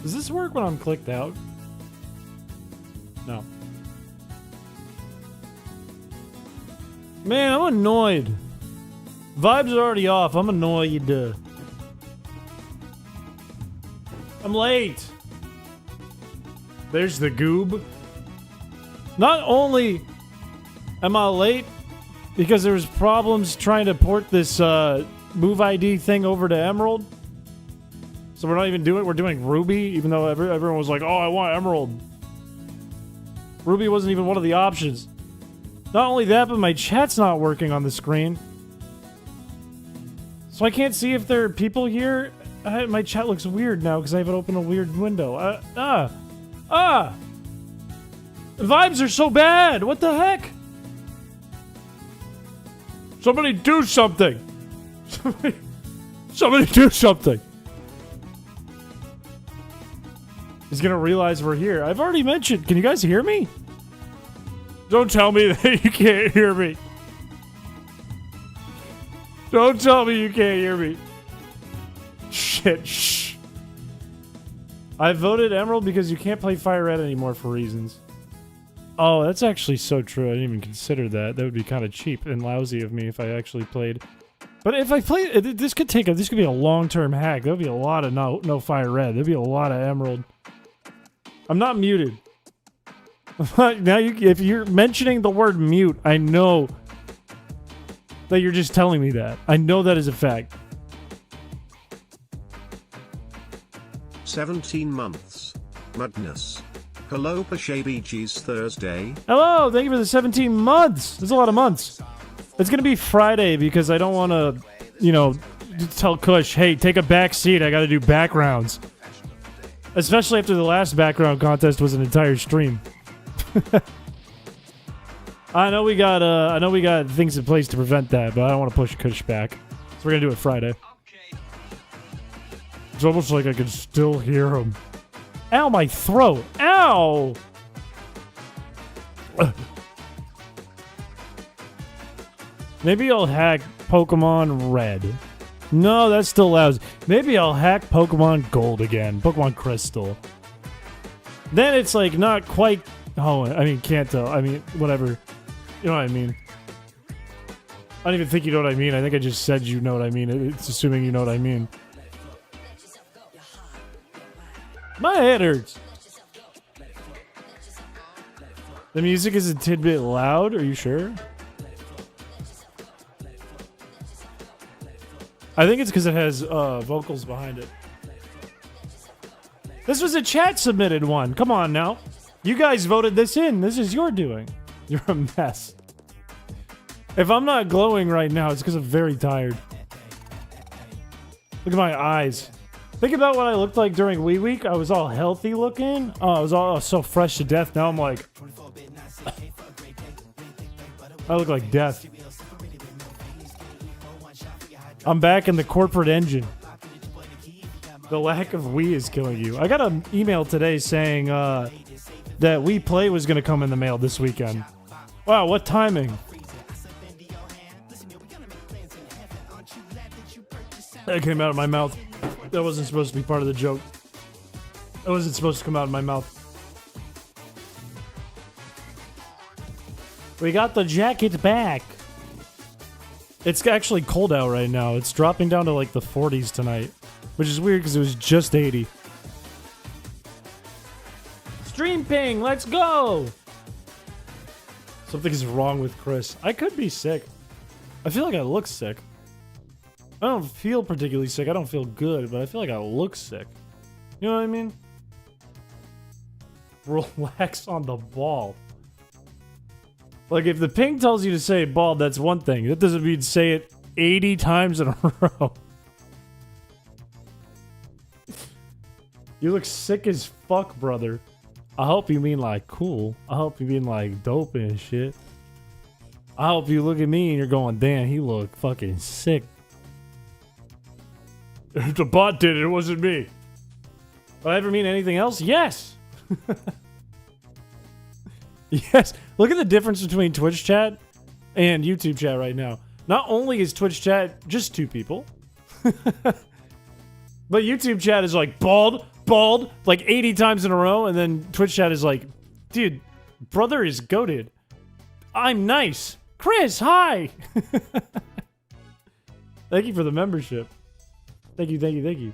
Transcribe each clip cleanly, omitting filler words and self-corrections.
Does this work when I'm clicked out? No. Man, I'm annoyed. Vibes are already off. I'm annoyed. I'm late. There's the goob. Not only am I late because there was problems trying to port this move ID thing over to Emerald. So we're not even doing it. We're doing Ruby, even though everyone was like, oh, I want Emerald. Ruby wasn't even one of the options. Not only that, but my chat's not working on the screen. So I can't see if there are people here. My chat looks weird now because I have it open a weird window. The vibes are so bad. What the heck? Somebody do something. Somebody do something. He's gonna realize we're here. I've already mentioned. Can you guys hear me? Don't tell me that you can't hear me. Don't tell me you can't hear me. Shit, shh. I voted Emerald because you can't play Fire Red anymore for reasons. Oh, that's actually so true. I didn't even consider that. That would be kind of cheap and lousy of me if I actually played. But if I played, this could be a long-term hack. There would be a lot of no Fire Red. There'd be a lot of Emerald. I'm not muted. Now, if you're mentioning the word mute, I know that you're just telling me that. I know that is a fact. 17 months. Madness. Hello, Piché BG's Thursday. Hello, thank you for the 17 months. That's a lot of months. It's going to be Friday because I don't want to, tell Kush, hey, take a back seat. I got to do backgrounds. Especially after the last background contest was an entire stream. I know we got things in place to prevent that, but I don't want to push Kush back. So we're going to do it Friday. It's almost like I can still hear him. Ow, my throat. Ow! Maybe I'll hack Pokemon Red. No, that's still lousy. Maybe I'll hack Pokemon Gold again. Pokemon Crystal. Then it's like not quite... Oh, I mean, Kanto. I mean, whatever. You know what I mean. I don't even think you know what I mean. I think I just said you know what I mean. It's assuming you know what I mean. My head hurts. The music is a tidbit loud. Are you sure? I think it's because it has vocals behind it. This was a chat submitted one. Come on now. You guys voted this in. This is your doing. You're a mess. If I'm not glowing right now, it's because I'm very tired. Look at my eyes. Think about what I looked like during Wee Week. I was all healthy looking. Oh, I was all so fresh to death. Now I'm like... I look like death. I'm back in the corporate engine. The lack of Wii is killing you. I got an email today saying that Wii Play was going to come in the mail this weekend. Wow, what timing. That came out of my mouth. That wasn't supposed to be part of the joke. That wasn't supposed to come out of my mouth. We got the jacket back. It's actually cold out right now. It's dropping down to like the 40s tonight, which is weird because it was just 80. Stream ping, let's go! Something is wrong with Chris. I could be sick. I feel like I look sick. I don't feel particularly sick. I don't feel good, but I feel like I look sick. You know what I mean? Relax on the ball. Like, if the ping tells you to say bald, that's one thing. That doesn't mean say it 80 times in a row. You look sick as fuck, brother. I hope you mean, like, cool. I hope you mean, like, dope and shit. I hope you look at me and you're going, damn, he look fucking sick. If the bot did it, it wasn't me. Would I ever mean anything else? Yes! Yes. Look at the difference between Twitch chat and YouTube chat right now. Not only is Twitch chat just two people, but YouTube chat is like bald, bald like 80 times in a row, and then Twitch chat is like, dude, brother is goated. I'm nice. Chris, hi. Thank you for the membership. Thank you, thank you, thank you.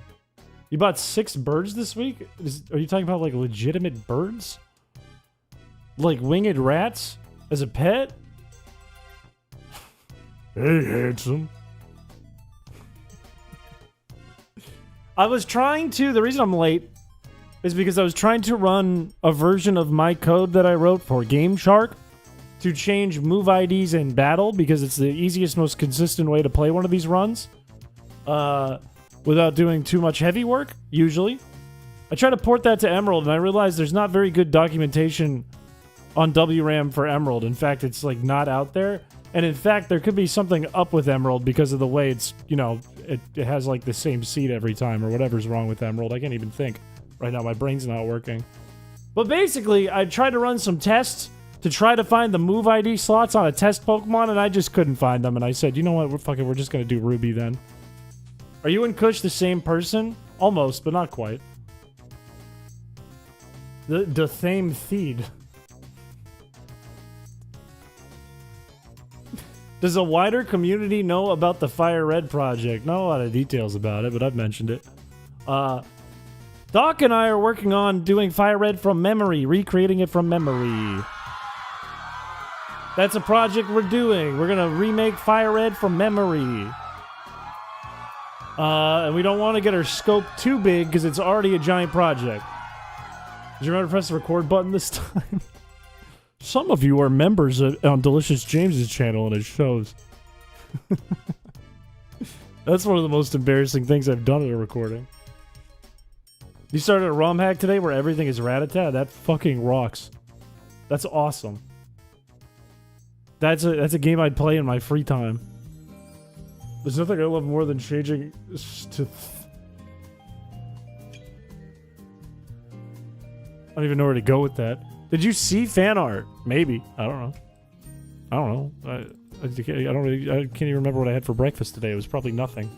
You bought 6 birds this week? Are you talking about like legitimate birds? Like winged rats as a pet? Hey, handsome. I was trying to, the reason I'm late is because I was trying to run a version of my code that I wrote for Game Shark to change move IDs in battle, because it's the easiest, most consistent way to play one of these runs without doing too much heavy work, usually. I tried to port that to Emerald, and I realized there's not very good documentation on WRAM for Emerald. In fact, it's like not out there. And in fact, there could be something up with Emerald because of the way it's, you know, it has like the same seed every time or whatever's wrong with Emerald. I can't even think. Right now, my brain's not working. But basically, I tried to run some tests to try to find the move ID slots on a test Pokemon, and I just couldn't find them. And I said, you know what, we're just going to do Ruby then. Are you and Kush the same person? Almost, but not quite. The same feed. Does a wider community know about the Fire Red project? Not a lot of details about it, but I've mentioned it. Doc and I are working on doing Fire Red from memory, recreating it from memory. That's a project we're doing. We're going to remake Fire Red from memory. And we don't want to get our scope too big because it's already a giant project. Did you remember to press the record button this time? Some of you are members on Delicious James's channel and it shows. That's one of the most embarrassing things I've done at a recording. You started a ROM hack today where everything is Rattata? That fucking rocks. That's awesome. That's a game I'd play in my free time. There's nothing I love more than changing to... I don't even know where to go with that. Did you see fan art? Maybe. I don't know. I can't even remember what I had for breakfast today. It was probably nothing.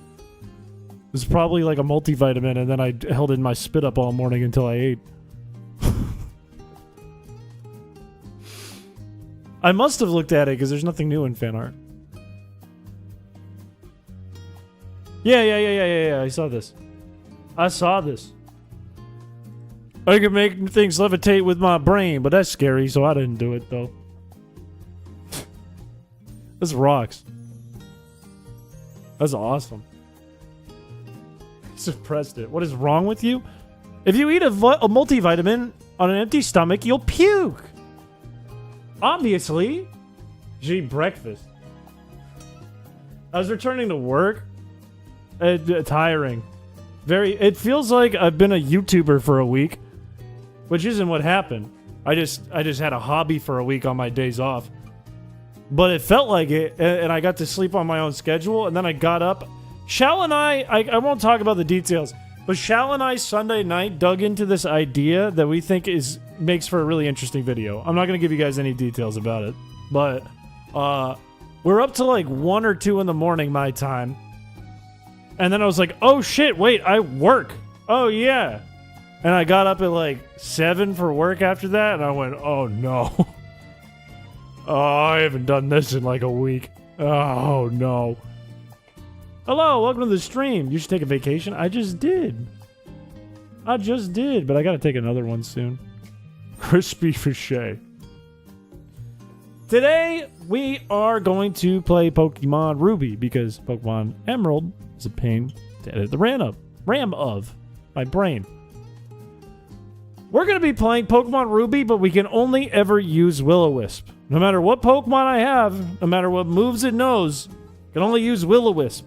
It was probably like a multivitamin, and then I held in my spit up all morning until I ate. I must have looked at it because there's nothing new in fan art. Yeah. I saw this. I can make things levitate with my brain, but that's scary, so I didn't do it, though. This rocks. That's awesome. Suppressed it. What is wrong with you? If you eat a multivitamin on an empty stomach, you'll puke. Obviously. You eat breakfast. I was returning to work. Tiring. It feels like I've been a YouTuber for a week. Which isn't what happened. I just had a hobby for a week on my days off. But it felt like it, and I got to sleep on my own schedule, and then I got up. Shal and I won't talk about the details, but Shal and I Sunday night dug into this idea that we think makes for a really interesting video. I'm not going to give you guys any details about it, but we're up to like 1 or 2 in the morning my time. And then I was like, oh shit, wait, I work. Oh yeah. And I got up at like 7 for work after that, and I went, oh no. Oh, I haven't done this in like a week. Oh no. Hello, welcome to the stream. You should take a vacation. I just did, but I gotta take another one soon. Chrispiche. Today, we are going to play Pokemon Ruby, because Pokemon Emerald is a pain to edit the RAM of my brain. We're going to be playing Pokemon Ruby, but we can only ever use Will-O-Wisp. No matter what Pokemon I have, no matter what moves it knows, I can only use Will-O-Wisp.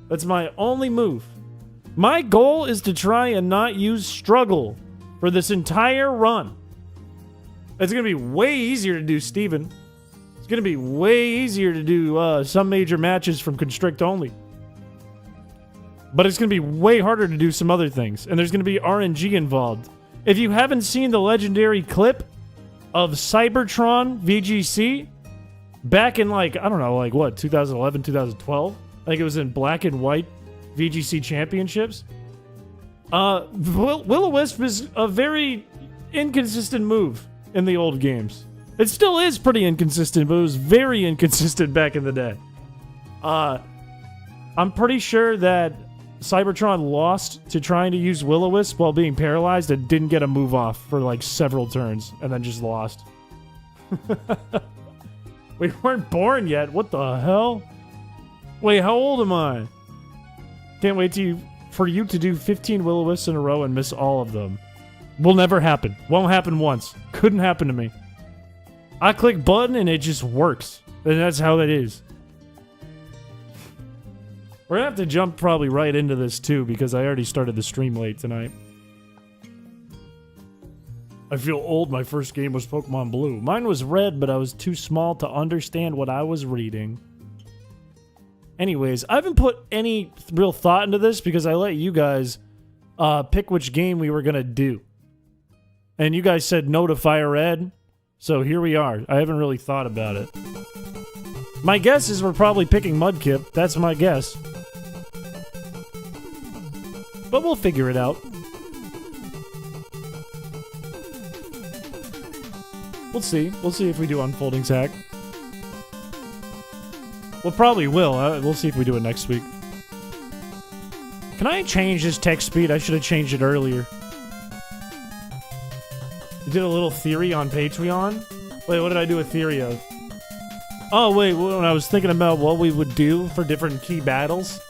That's my only move. My goal is to try and not use Struggle for this entire run. It's going to be way easier to do Steven. It's going to be way easier to do some major matches from Constrict only. But it's going to be way harder to do some other things. And there's going to be RNG involved. If you haven't seen the legendary clip of Cybertron VGC back in like, I don't know, like what, 2011, 2012? I think it was in black and white VGC championships. Will-O-Wisp is a very inconsistent move in the old games. It still is pretty inconsistent, but it was very inconsistent back in the day. I'm pretty sure that Cybertron lost to trying to use Will-O-Wisp while being paralyzed and didn't get a move off for like several turns and then just lost. We weren't born yet. What the hell? Wait, how old am I? Can't wait for you to do 15 Will-O-Wisps in a row and miss all of them. Will never happen. Won't happen once. Couldn't happen to me. I click button and it just works. And that's how it is. We're gonna have to jump probably right into this too because I already started the stream late tonight. I feel old. My first game was Pokemon Blue. Mine was Red, but I was too small to understand what I was reading. Anyways, I haven't put any real thought into this because I let you guys pick which game we were gonna do. And you guys said no to Fire Red, so here we are. I haven't really thought about it. My guess is we're probably picking Mudkip. That's my guess. But we'll figure it out. We'll see. We'll see if we do Unfolding Sack. We'll probably will. We'll see if we do it next week. Can I change this text speed? I should have changed it earlier. You did a little theory on Patreon? Wait, what did I do a theory of? Oh, wait, when I was thinking about what we would do for different key battles.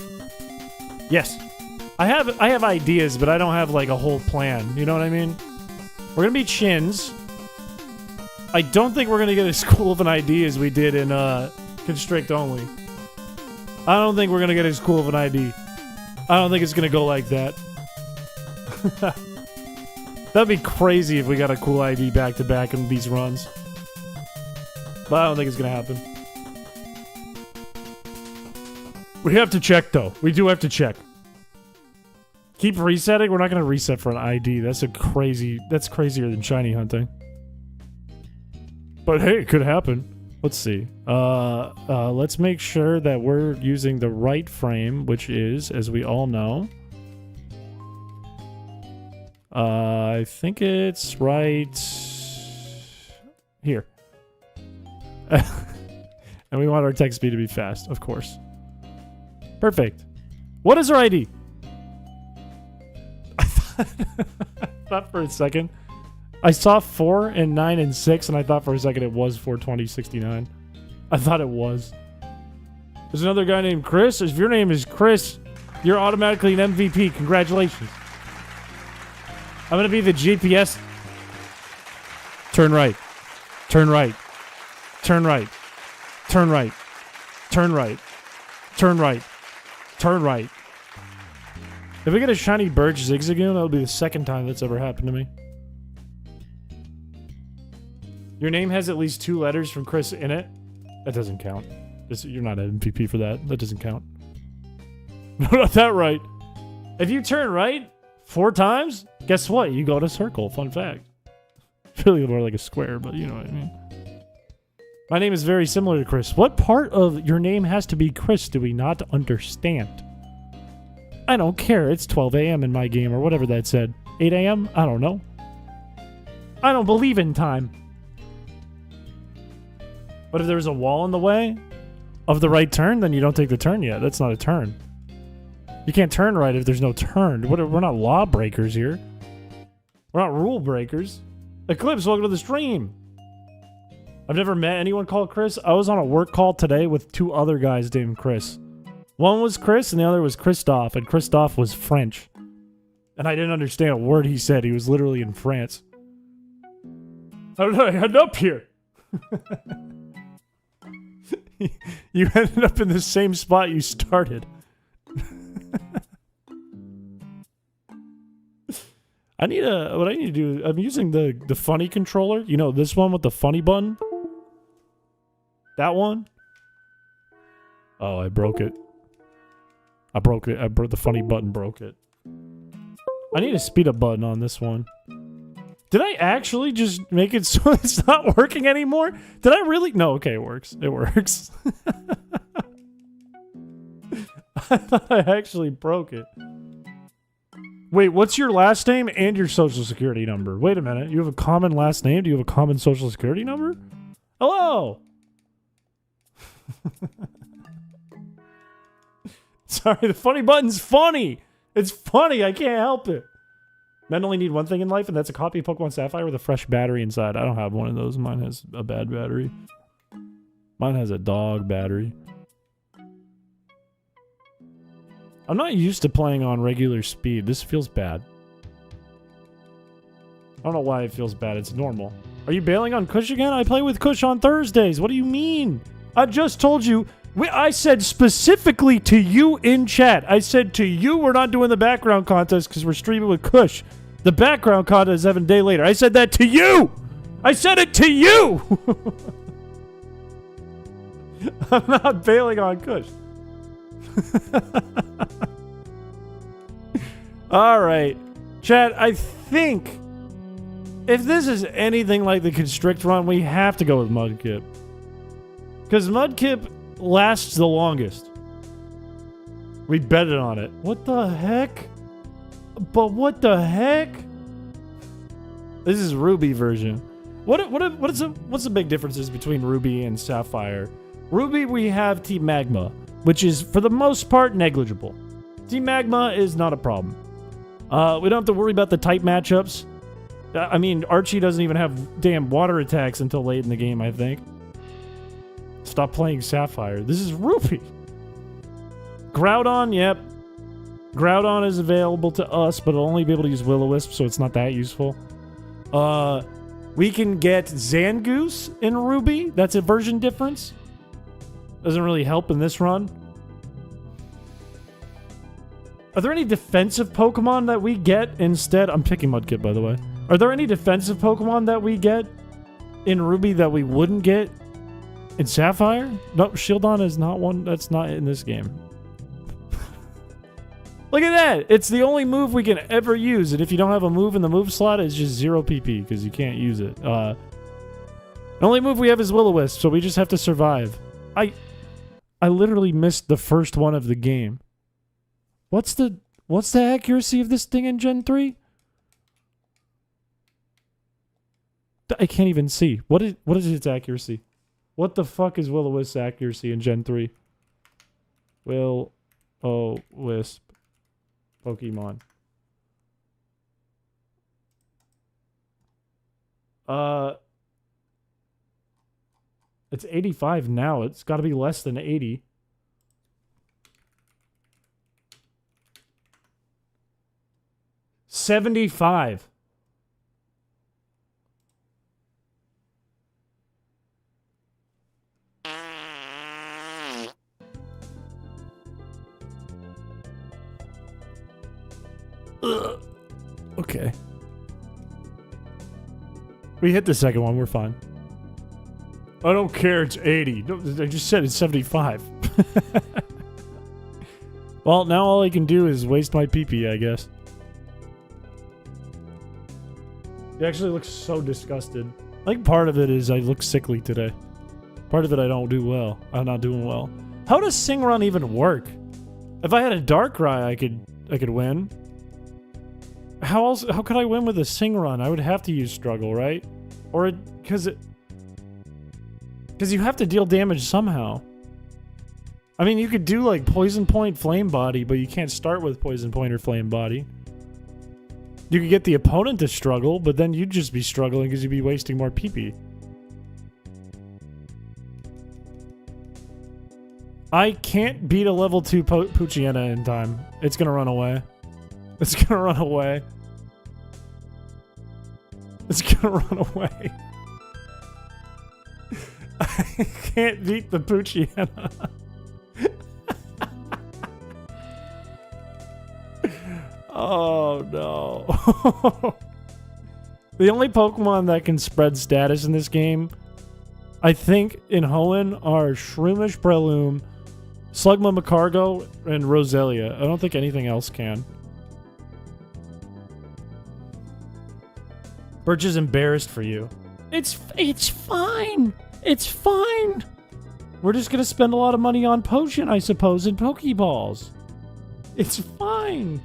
Yes. I have ideas, but I don't have, like, a whole plan. You know what I mean? We're gonna be chins. I don't think we're gonna get as cool of an idea as we did in, Constrict Only. I don't think we're gonna get as cool of an ID. I don't think it's gonna go like that. That'd be crazy if we got a cool ID back-to-back in these runs. But I don't think it's gonna happen. We have to check, though. We do have to check. Keep resetting? We're not gonna reset for an ID. That's crazier than shiny hunting. But hey, it could happen. Let's see. Let's make sure that we're using the right frame, which is, as we all know, I think it's right here. And we want our text speed to be fast, of course. Perfect. What is our ID? I thought for a second. I saw 4 and 9 and 6, and I thought for a second it was 42069. I thought it was. There's another guy named Chris. If your name is Chris, you're automatically an MVP. Congratulations. I'm gonna be the GPS. Turn right. Turn right. Turn right. Turn right. Turn right. Turn right. Turn right. If we get a shiny Birch Zigzagoon, that'll be the second time that's ever happened to me. Your name has at least 2 letters from Chris in it. That doesn't count. You're not an MVP for that. That doesn't count. No, not that right. If you turn right 4 times, guess what? You go to circle. Fun fact. Really more like a square, but you know what I mean. My name is very similar to Chris. What part of your name has to be Chris do we not understand? I don't care. It's 12 a.m. in my game, or whatever that said. 8 a.m.? I don't know. I don't believe in time. But if there's a wall in the way of the right turn, then you don't take the turn yet. That's not a turn. You can't turn right if there's no turn. We're not law breakers here. We're not rule breakers. Eclipse, welcome to the stream. I've never met anyone called Chris. I was on a work call today with 2 other guys named Chris. One was Chris and the other was Christophe, and Christophe was French. And I didn't understand a word he said. He was literally in France. How did I end up here? You ended up in the same spot you started. What I need to do, I'm using the funny controller. You know, this one with the funny button? That one? Oh, I broke it. I broke it. The funny button broke it. I need a speed up button on this one. Did I actually just make it so it's not working anymore? Did I really? No, okay, it works. It works. I thought I actually broke it. Wait, what's your last name and your social security number? Wait a minute. You have a common last name? Do you have a common social security number? Hello! Sorry, the funny button's funny. It's funny. I can't help it. Men only need one thing in life, and that's a copy of Pokemon Sapphire with a fresh battery inside. I don't have one of those. Mine has a bad battery. Mine has a dog battery. I'm not used to playing on regular speed. This feels bad. I don't know why it feels bad. It's normal. Are you bailing on Kush again? I play with Kush on Thursdays. What do you mean? I just told you. I said specifically to you in chat. I said to you we're not doing the background contest because we're streaming with Kush. The background contest is having a day later. I said that to you. I said it to you. I'm not bailing on Kush. All right, chat, I think if this is anything like the Constrict run, we have to go with Mudkip. Because Mudkip lasts the longest. We betted on it. What the heck? But what the heck? This is Ruby version. What's the big differences between Ruby and Sapphire? Ruby, we have Team Magma, which is, for the most part, negligible. Team Magma is not a problem. We don't have to worry about the type matchups. I mean, Archie doesn't even have damn water attacks until late in the game, I think. Stop playing Sapphire. This is Ruby. Groudon, yep. Groudon is available to us, but it'll only be able to use Will-O-Wisp, so it's not that useful. We can get Zangoose in Ruby. That's a version difference. Doesn't really help in this run. Are there any defensive Pokemon that we get instead? I'm picking Mudkip, by the way. Are there any defensive Pokemon that we get in Ruby that we wouldn't get in Sapphire? No, Shieldon is not one. That's not in this game. Look at that. It's the only move we can ever use. And if you don't have a move in the move slot, it's just 0 PP because you can't use it. The only move we have is Will-O-Wisp, so we just have to survive. I literally missed the first one of the game. What's the accuracy of this thing in Gen 3? I can't even see. What is its accuracy? What the fuck is Will-O-Wisp's accuracy in Gen 3? Will-O-Wisp Pokemon. It's 85 now. It's got to be less than 80. $75. Ugh. Okay. We hit the second one. We're fine. I don't care. It's 80. No, I just said it's 75. Well, now all I can do is waste my PP, I guess. He actually looks so disgusted. I think part of it is I look sickly today. Part of it I don't do well. I'm not doing well. How does Sing Run even work? If I had a Darkrai, I could win. How could I win with a Sing Run? I would have to use Struggle, right? Or because you have to deal damage somehow. I mean, you could do like Poison Point, Flame Body, but you can't start with Poison Point or Flame Body. You could get the opponent to struggle, but then you'd just be struggling because you'd be wasting more PP. I can't beat a level 2 Poochyena in time. It's gonna run away. It's gonna run away. It's gonna run away. I can't beat the Poochyena. Oh no. The only Pokemon that can spread status in this game, I think, in Hoenn are Shroomish, Breloom, Slugma, Macargo, and Roselia. I don't think anything else can. Birch is embarrassed for you. It's fine. It's fine. We're just gonna spend a lot of money on potion, I suppose, and Pokeballs. It's fine.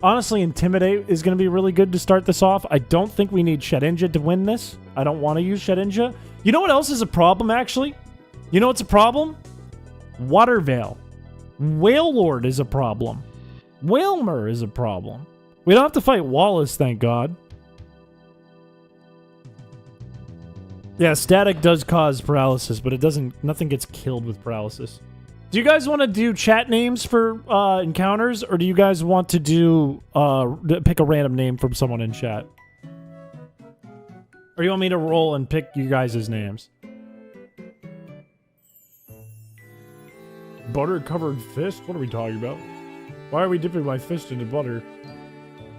Honestly, Intimidate is going to be really good to start this off. I don't think we need Shedinja to win this. I don't want to use Shedinja. You know what else is a problem, actually? You know what's a problem? Watervale. Whalelord is a problem. Whalmer is a problem. We don't have to fight Wallace, thank God. Yeah, static does cause paralysis, but it doesn't. Nothing gets killed with paralysis. Do you guys want to do chat names for encounters, or do you guys want to do pick a random name from someone in chat? Or you want me to roll and pick you guys' names? Butter-covered fist? What are we talking about? Why are we dipping my fist into butter?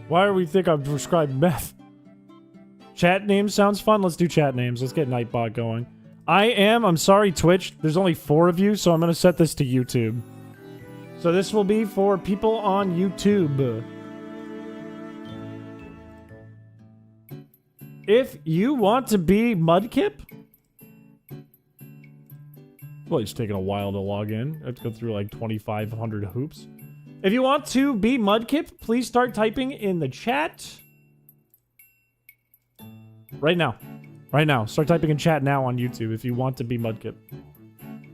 Why do we think I'm prescribed meth? Chat names sounds fun. Let's do chat names. Let's get Nightbot going. I'm sorry, Twitch. There's only 4 of you, so I'm going to set this to YouTube. So this will be for people on YouTube. If you want to be Mudkip... Well, it's taking a while to log in. I have to go through like 2,500 hoops. If you want to be Mudkip, please start typing in the chat. Right now. Right now. Start typing in chat now on YouTube if you want to be Mudkip.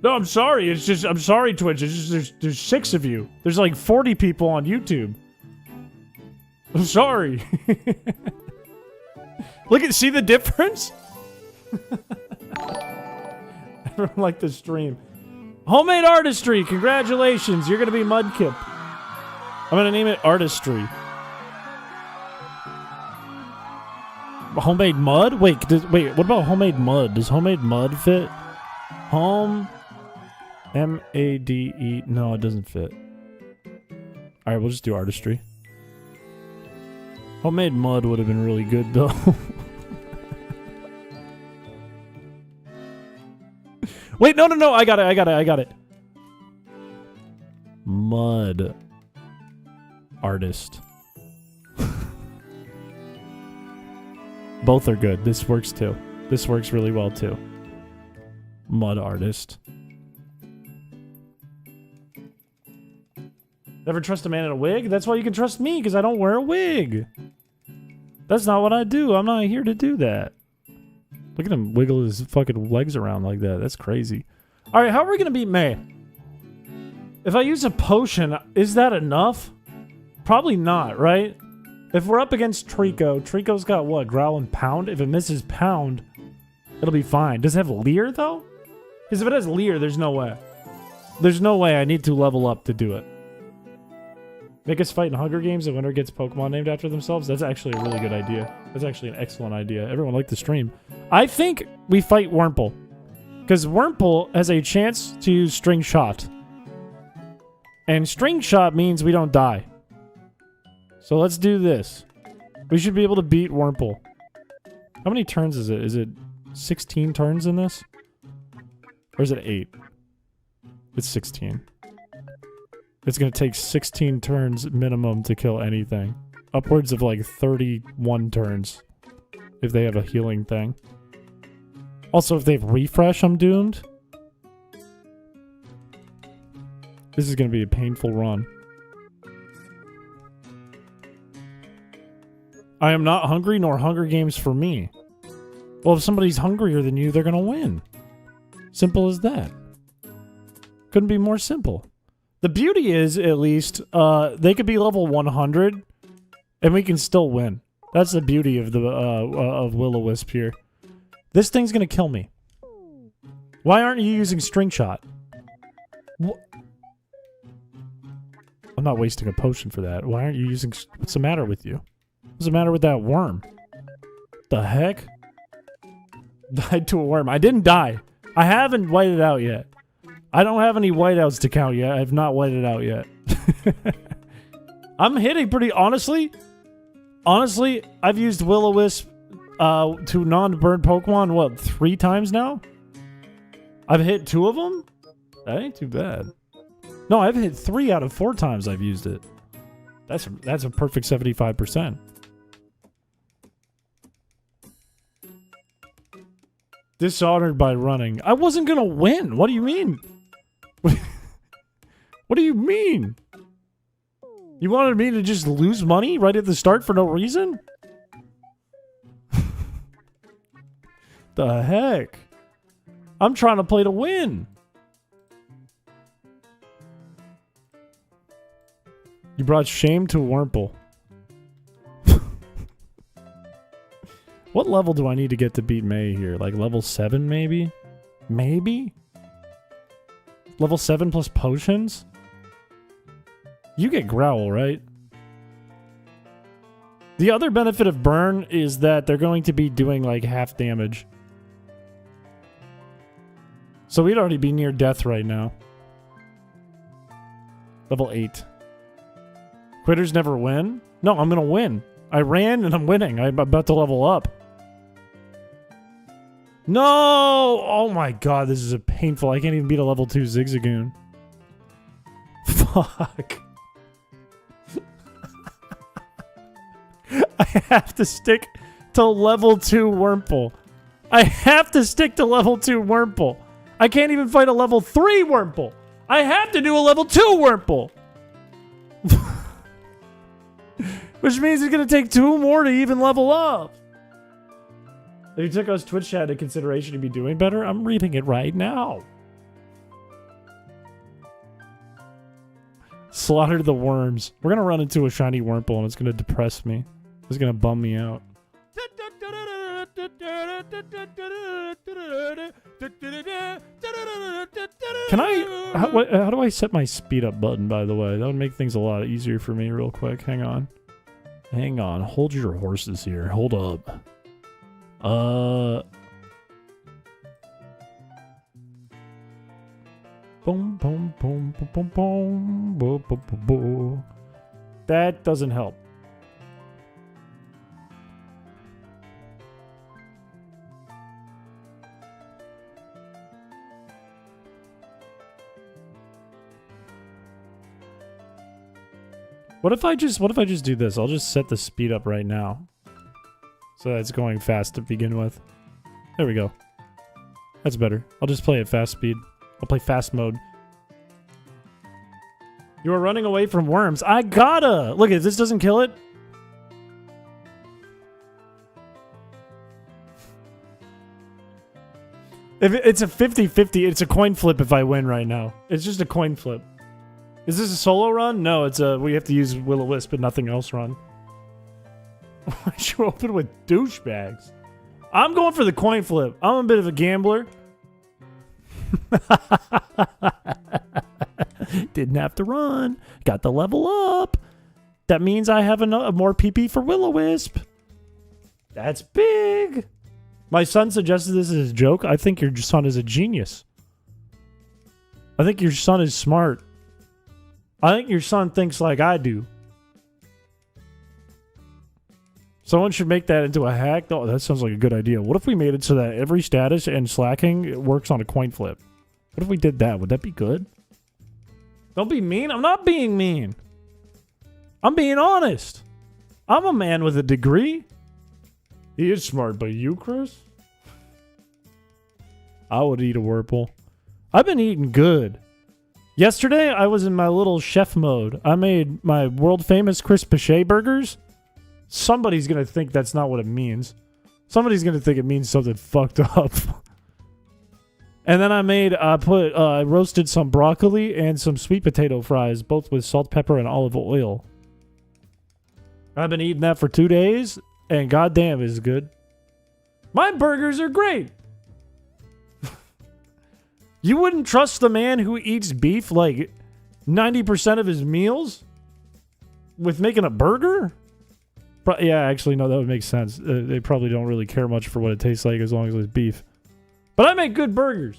No, I'm sorry. It's just, I'm sorry, Twitch. It's just, there's 6 of you. There's like 40 people on YouTube. I'm sorry. Look at, see the difference? Everyone liked the stream. Homemade Artistry, congratulations. You're gonna be Mudkip. I'm gonna name it Artistry. Homemade Mud? Wait, what about Homemade Mud? Does Homemade Mud fit? Home... M-A-D-E... No, it doesn't fit. Alright, we'll just do Artistry. Homemade Mud would have been really good, though. Wait, no, I got it. Mud. Artist. Both are good. This works, too. This works really well, too. Mud Artist. Never trust a man in a wig? That's why you can trust me, because I don't wear a wig. That's not what I do. I'm not here to do that. Look at him wiggle his fucking legs around like that. That's crazy. Alright, how are we going to beat May? If I use a potion, is that enough? Probably not, right? If we're up against Trico, Trico's got what? Growl and Pound? If it misses Pound, it'll be fine. Does it have Leer, though? Because if it has Leer, there's no way. There's no way I need to level up to do it. Make us fight in Hunger Games. The winner gets Pokemon named after themselves. That's actually a really good idea. That's actually an excellent idea. Everyone liked the stream. I think we fight Wurmple. Because Wurmple has a chance to use String Shot. And String Shot means we don't die. So let's do this. We should be able to beat Wurmple. How many turns is it? Is it 16 turns in this? Or is it 8? It's 16. It's going to take 16 turns minimum to kill anything. Upwards of like 31 turns. If they have a healing thing. Also, if they have refresh, I'm doomed. This is going to be a painful run. I am not hungry, nor Hunger Games for me. Well, if somebody's hungrier than you, they're going to win. Simple as that. Couldn't be more simple. The beauty is, at least, they could be level 100, and we can still win. That's the beauty of the of Will-O-Wisp here. This thing's gonna kill me. Why aren't you using String Shot? I'm not wasting a potion for that. Why aren't you using... What's the matter with you? What's the matter with that worm? The heck? Died to a worm. I didn't die. I haven't whited out yet. I don't have any whiteouts to count yet. I have not whited out yet. I'm hitting pretty... Honestly, I've used Will-O-Wisp to non-burn Pokemon, what, 3 times now? I've hit 2 of them? That ain't too bad. No, I've hit 3 out of 4 times I've used it. That's a perfect 75%. Dishonored by running. I wasn't gonna win. What do you mean? What do you mean? You wanted me to just lose money right at the start for no reason? The heck? I'm trying to play to win. You brought shame to Wurmple. What level do I need to get to beat May here? Like level 7 maybe? Maybe? Level 7 plus potions? You get Growl, right? The other benefit of Burn is that they're going to be doing like half damage. So we'd already be near death right now. Level 8. Quitters never win? No, I'm gonna win. I ran and I'm winning. I'm about to level up. No! Oh my god, this is a painful. I can't even beat a level 2 Zigzagoon. Fuck. I have to stick to level 2 Wurmple. I have to stick to level 2 Wurmple. I can't even fight a level 3 Wurmple. I have to do a level 2 Wurmple. Which means it's going to take 2 more to even level up. If you took us Twitch chat into consideration to be doing better, I'm reading it right now. Slaughter the worms. We're going to run into a shiny Wurmple and it's going to depress me. It's going to bum me out. Can I... How do I set my speed up button, by the way? That would make things a lot easier for me real quick. Hang on. Hang on. Hold your horses here. Hold up. Boom, boom, boom, boom, boom, boom, boom, boom, boom, boom. That doesn't help. What if I just do this? I'll just set the speed up right now. So that's going fast to begin with. There we go. That's better. I'll just play at fast speed. I'll play fast mode. You are running away from worms. I gotta! Look, if this doesn't kill it. If it's a 50-50, it's a coin flip if I win right now. It's just a coin flip. Is this a solo run? No, it's a we have to use Will-O-Wisp but nothing else run. Why'd you open with douchebags? I'm going for the coin flip. I'm a bit of a gambler. Didn't have to run. Got the level up. That means I have a more PP for Will-O-Wisp. That's big. My son suggested this as a joke. I think your son is a genius. I think your son is smart. I think your son thinks like I do. Someone should make that into a hack. Oh, that sounds like a good idea. What if we made it so that every status and slacking works on a coin flip? What if we did that? Would that be good? Don't be mean. I'm not being mean. I'm being honest. I'm a man with a degree. He is smart, but you, Chris? I would eat a Wurmple. I've been eating good. Yesterday, I was in my little chef mode. I made my world-famous chrispiche burgers. Somebody's going to think that's not what it means. Somebody's going to think it means something fucked up. And then I roasted some broccoli and some sweet potato fries, both with salt, pepper, and olive oil. I've been eating that for 2 days, and goddamn, it's good. My burgers are great. You wouldn't trust the man who eats beef like 90% of his meals with making a burger? Yeah, actually, no, that would make sense. They probably don't really care much for what it tastes like as long as it's beef. But I make good burgers.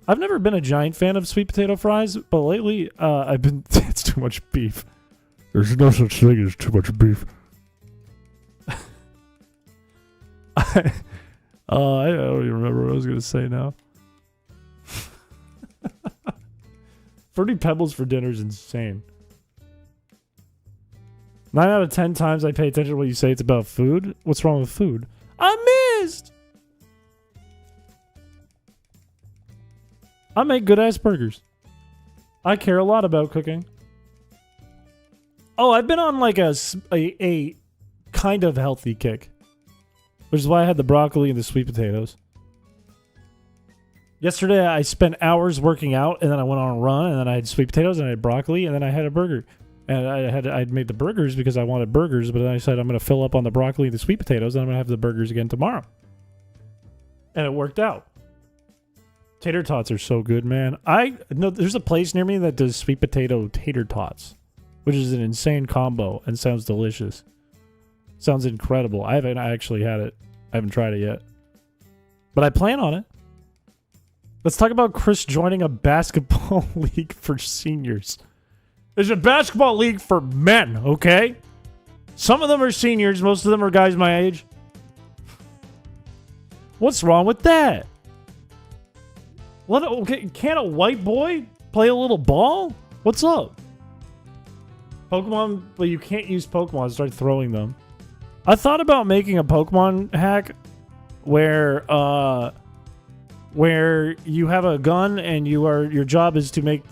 I've never been a giant fan of sweet potato fries, but lately I've been... It's too much beef. There's no such thing as too much beef. I don't even remember what I was going to say now. Fruity Pebbles for dinner is insane. 9 out of 10 times I pay attention to what you say it's about food. What's wrong with food? I missed! I make good-ass burgers. I care a lot about cooking. Oh, I've been on like a kind of healthy kick. Which is why I had the broccoli and the sweet potatoes. Yesterday, I spent hours working out, and then I went on a run, and then I had sweet potatoes, and I had broccoli, and then I had a burger. And I'd made the burgers because I wanted burgers, but then I said I'm going to fill up on the broccoli and the sweet potatoes, and I'm going to have the burgers again tomorrow. And it worked out. Tater tots are so good, man. There's a place near me that does sweet potato tater tots, which is an insane combo and sounds delicious. Sounds incredible. I haven't actually had it. I haven't tried it yet. But I plan on it. Let's talk about Chris joining a basketball league for seniors. There's a basketball league for men, okay? Some of them are seniors. Most of them are guys my age. What's wrong with that? Can't a white boy play a little ball? What's up? Pokemon, but you can't use Pokemon. Start throwing them. I thought about making a Pokemon hack where you have a gun and your job is to make...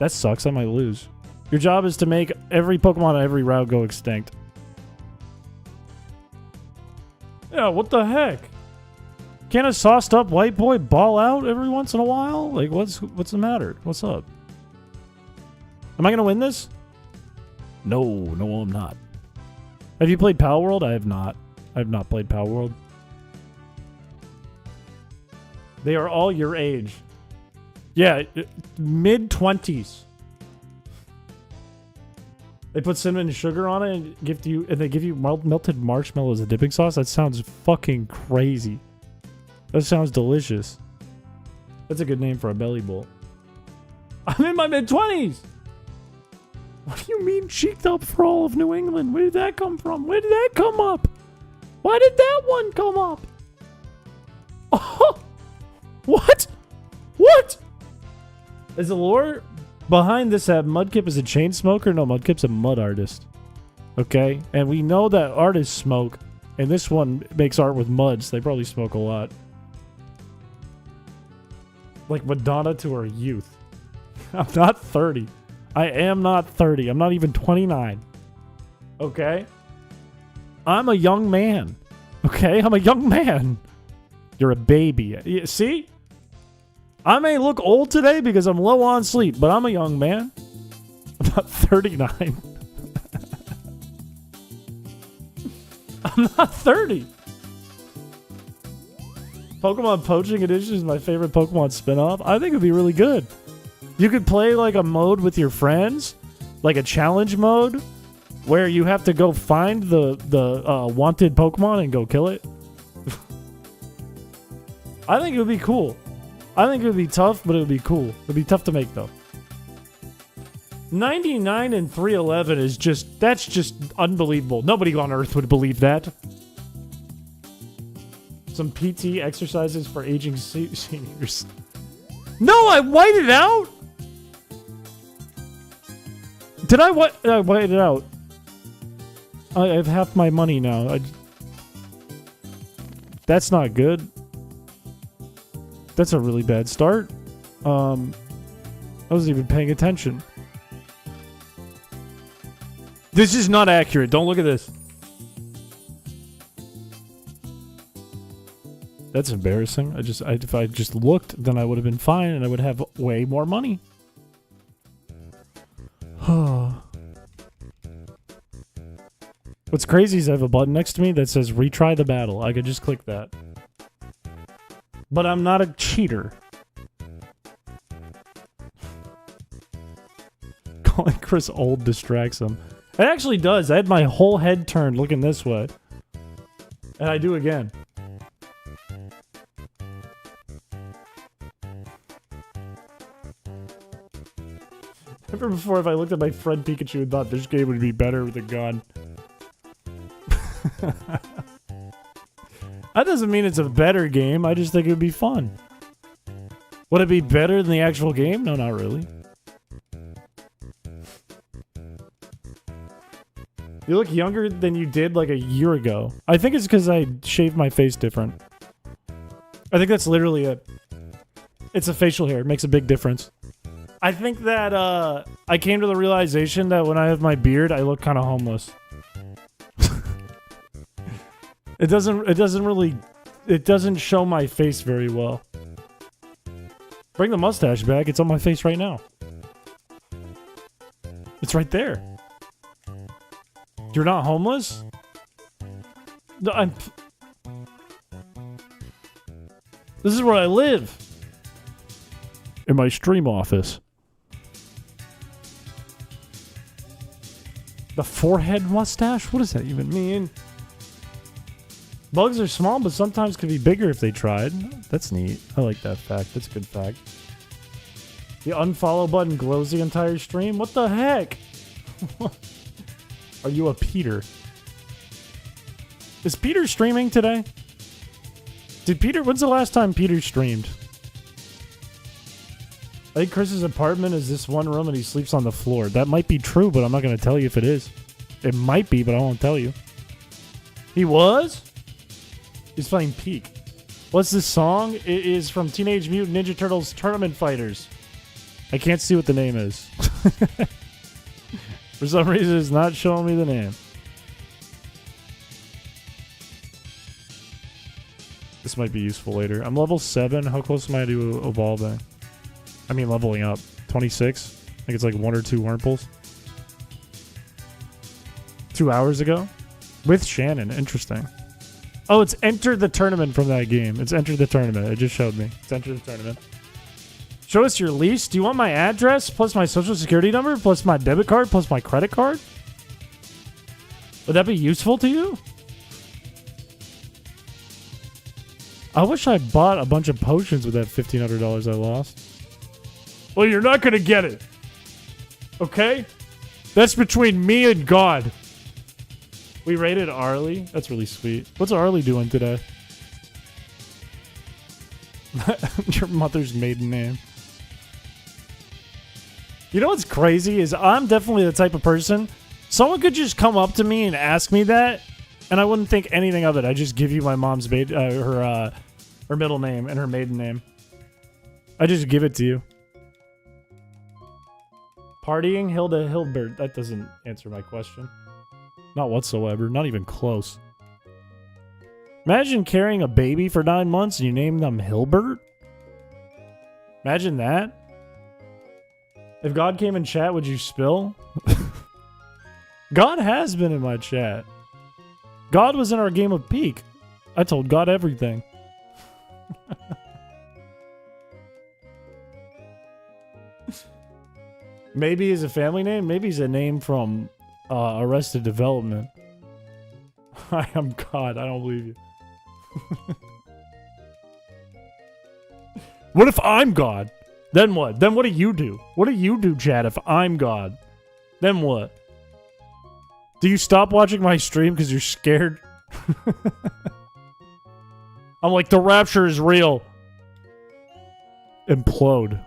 That sucks. I might lose. Your job is to make every Pokemon on every route go extinct. Yeah, what the heck? Can't a sauced up white boy ball out every once in a while? Like, what's the matter? What's up? Am I going to win this? No, I'm not. Have you played Power World? I have not. I have not played Power World. They are all your age. Yeah, mid-20s. They put cinnamon and sugar on it and they give you melted marshmallow as a dipping sauce. That sounds fucking crazy. That sounds delicious. That's a good name for a belly bowl. I'm in my mid-20s. What do you mean cheeked up for all of New England? Where did that come from? Where did that come up? Why did that one come up? Oh, what? What? Is the lore behind this that Mudkip is a chain smoker? No, Mudkip's a mud artist. Okay? And we know that artists smoke. And this one makes art with mud, so they probably smoke a lot. Like Madonna to her youth. I'm not 30. I am not 30. I'm not even 29. Okay? I'm a young man. Okay? I'm a young man. You're a baby. See? I may look old today because I'm low on sleep, but I'm a young man. I'm not 39. I'm not 30. Pokemon Poaching Edition is my favorite Pokemon spin-off. I think it would be really good. You could play like a mode with your friends, like a challenge mode, where you have to go find the wanted Pokemon and go kill it. I think it would be cool. I think it would be tough, but it would be cool. It would be tough to make, though. 99 and 311 is just... That's just unbelievable. Nobody on Earth would believe that. Some PT exercises for aging seniors. No, I whited out! Did I white it out? I have half my money now. That's not good. That's a really bad start. I wasn't even paying attention. This is not accurate. Don't look at this. That's embarrassing. If I just looked, then I would have been fine and I would have way more money. What's crazy is I have a button next to me that says retry the battle. I could just click that. But I'm not a cheater. Calling Chris old distracts him. It actually does. I had my whole head turned looking this way. And I do again. Remember before, if I looked at my friend Pikachu and thought this game would be better with a gun. That doesn't mean it's a better game. I just think it would be fun. Would it be better than the actual game? No, not really. You look younger than you did like a year ago. I think it's because I shaved my face different. I think that's literally it. It's a facial hair. It makes a big difference. I think that I came to the realization that when I have my beard, I look kind of homeless. It doesn't show my face very well. Bring the mustache back. It's on my face right now. It's right there. You're not homeless? No, this is where I live. In my stream office. The forehead mustache? What does that even mean? Bugs are small, but sometimes could be bigger if they tried. That's neat. I like that fact. That's a good fact. The unfollow button glows the entire stream? What the heck? Are you a Peter? Is Peter streaming today? When's the last time Peter streamed? I think Chris's apartment is this one room and he sleeps on the floor. That might be true, but I'm not going to tell you if it is. It might be, but I won't tell you. He was? He's playing Peak. What's this song? It is from Teenage Mutant Ninja Turtles Tournament Fighters. I can't see what the name is. For some reason, it's not showing me the name. This might be useful later. I'm level 7. How close am I to evolving? I mean, leveling up. 26. I think it's like 1 or 2 Wurmples. 2 hours ago? With Shannon. Interesting. Oh, it's entered the tournament from that game. It's entered the tournament. It just showed me. It's entered the tournament. Show us your lease. Do you want my address plus my social security number plus my debit card plus my credit card? Would that be useful to you? I wish I bought a bunch of potions with that $1,500 I lost. Well, you're not going to get it. Okay? That's between me and God. We rated Arlie. That's really sweet. What's Arlie doing today? Your mother's maiden name. You know what's crazy is I'm definitely the type of person. Someone could just come up to me and ask me that, and I wouldn't think anything of it. I just give you my mom's her middle name and her maiden name. I just give it to you. Partying Hilda Hilbert. That doesn't answer my question. Not whatsoever. Not even close. Imagine carrying a baby for 9 months and you name them Hilbert. Imagine that. If God came in chat, would you spill? God has been in my chat. God was in our game of Peak. I told God everything. Maybe he's a family name. Maybe he's a name from Arrested Development. I am God. I don't believe you. What if I'm God? Then what? Then what do you do? What do you do, Chad, if I'm God? Then what? Do you stop watching my stream because you're scared? I'm like, the rapture is real. Implode.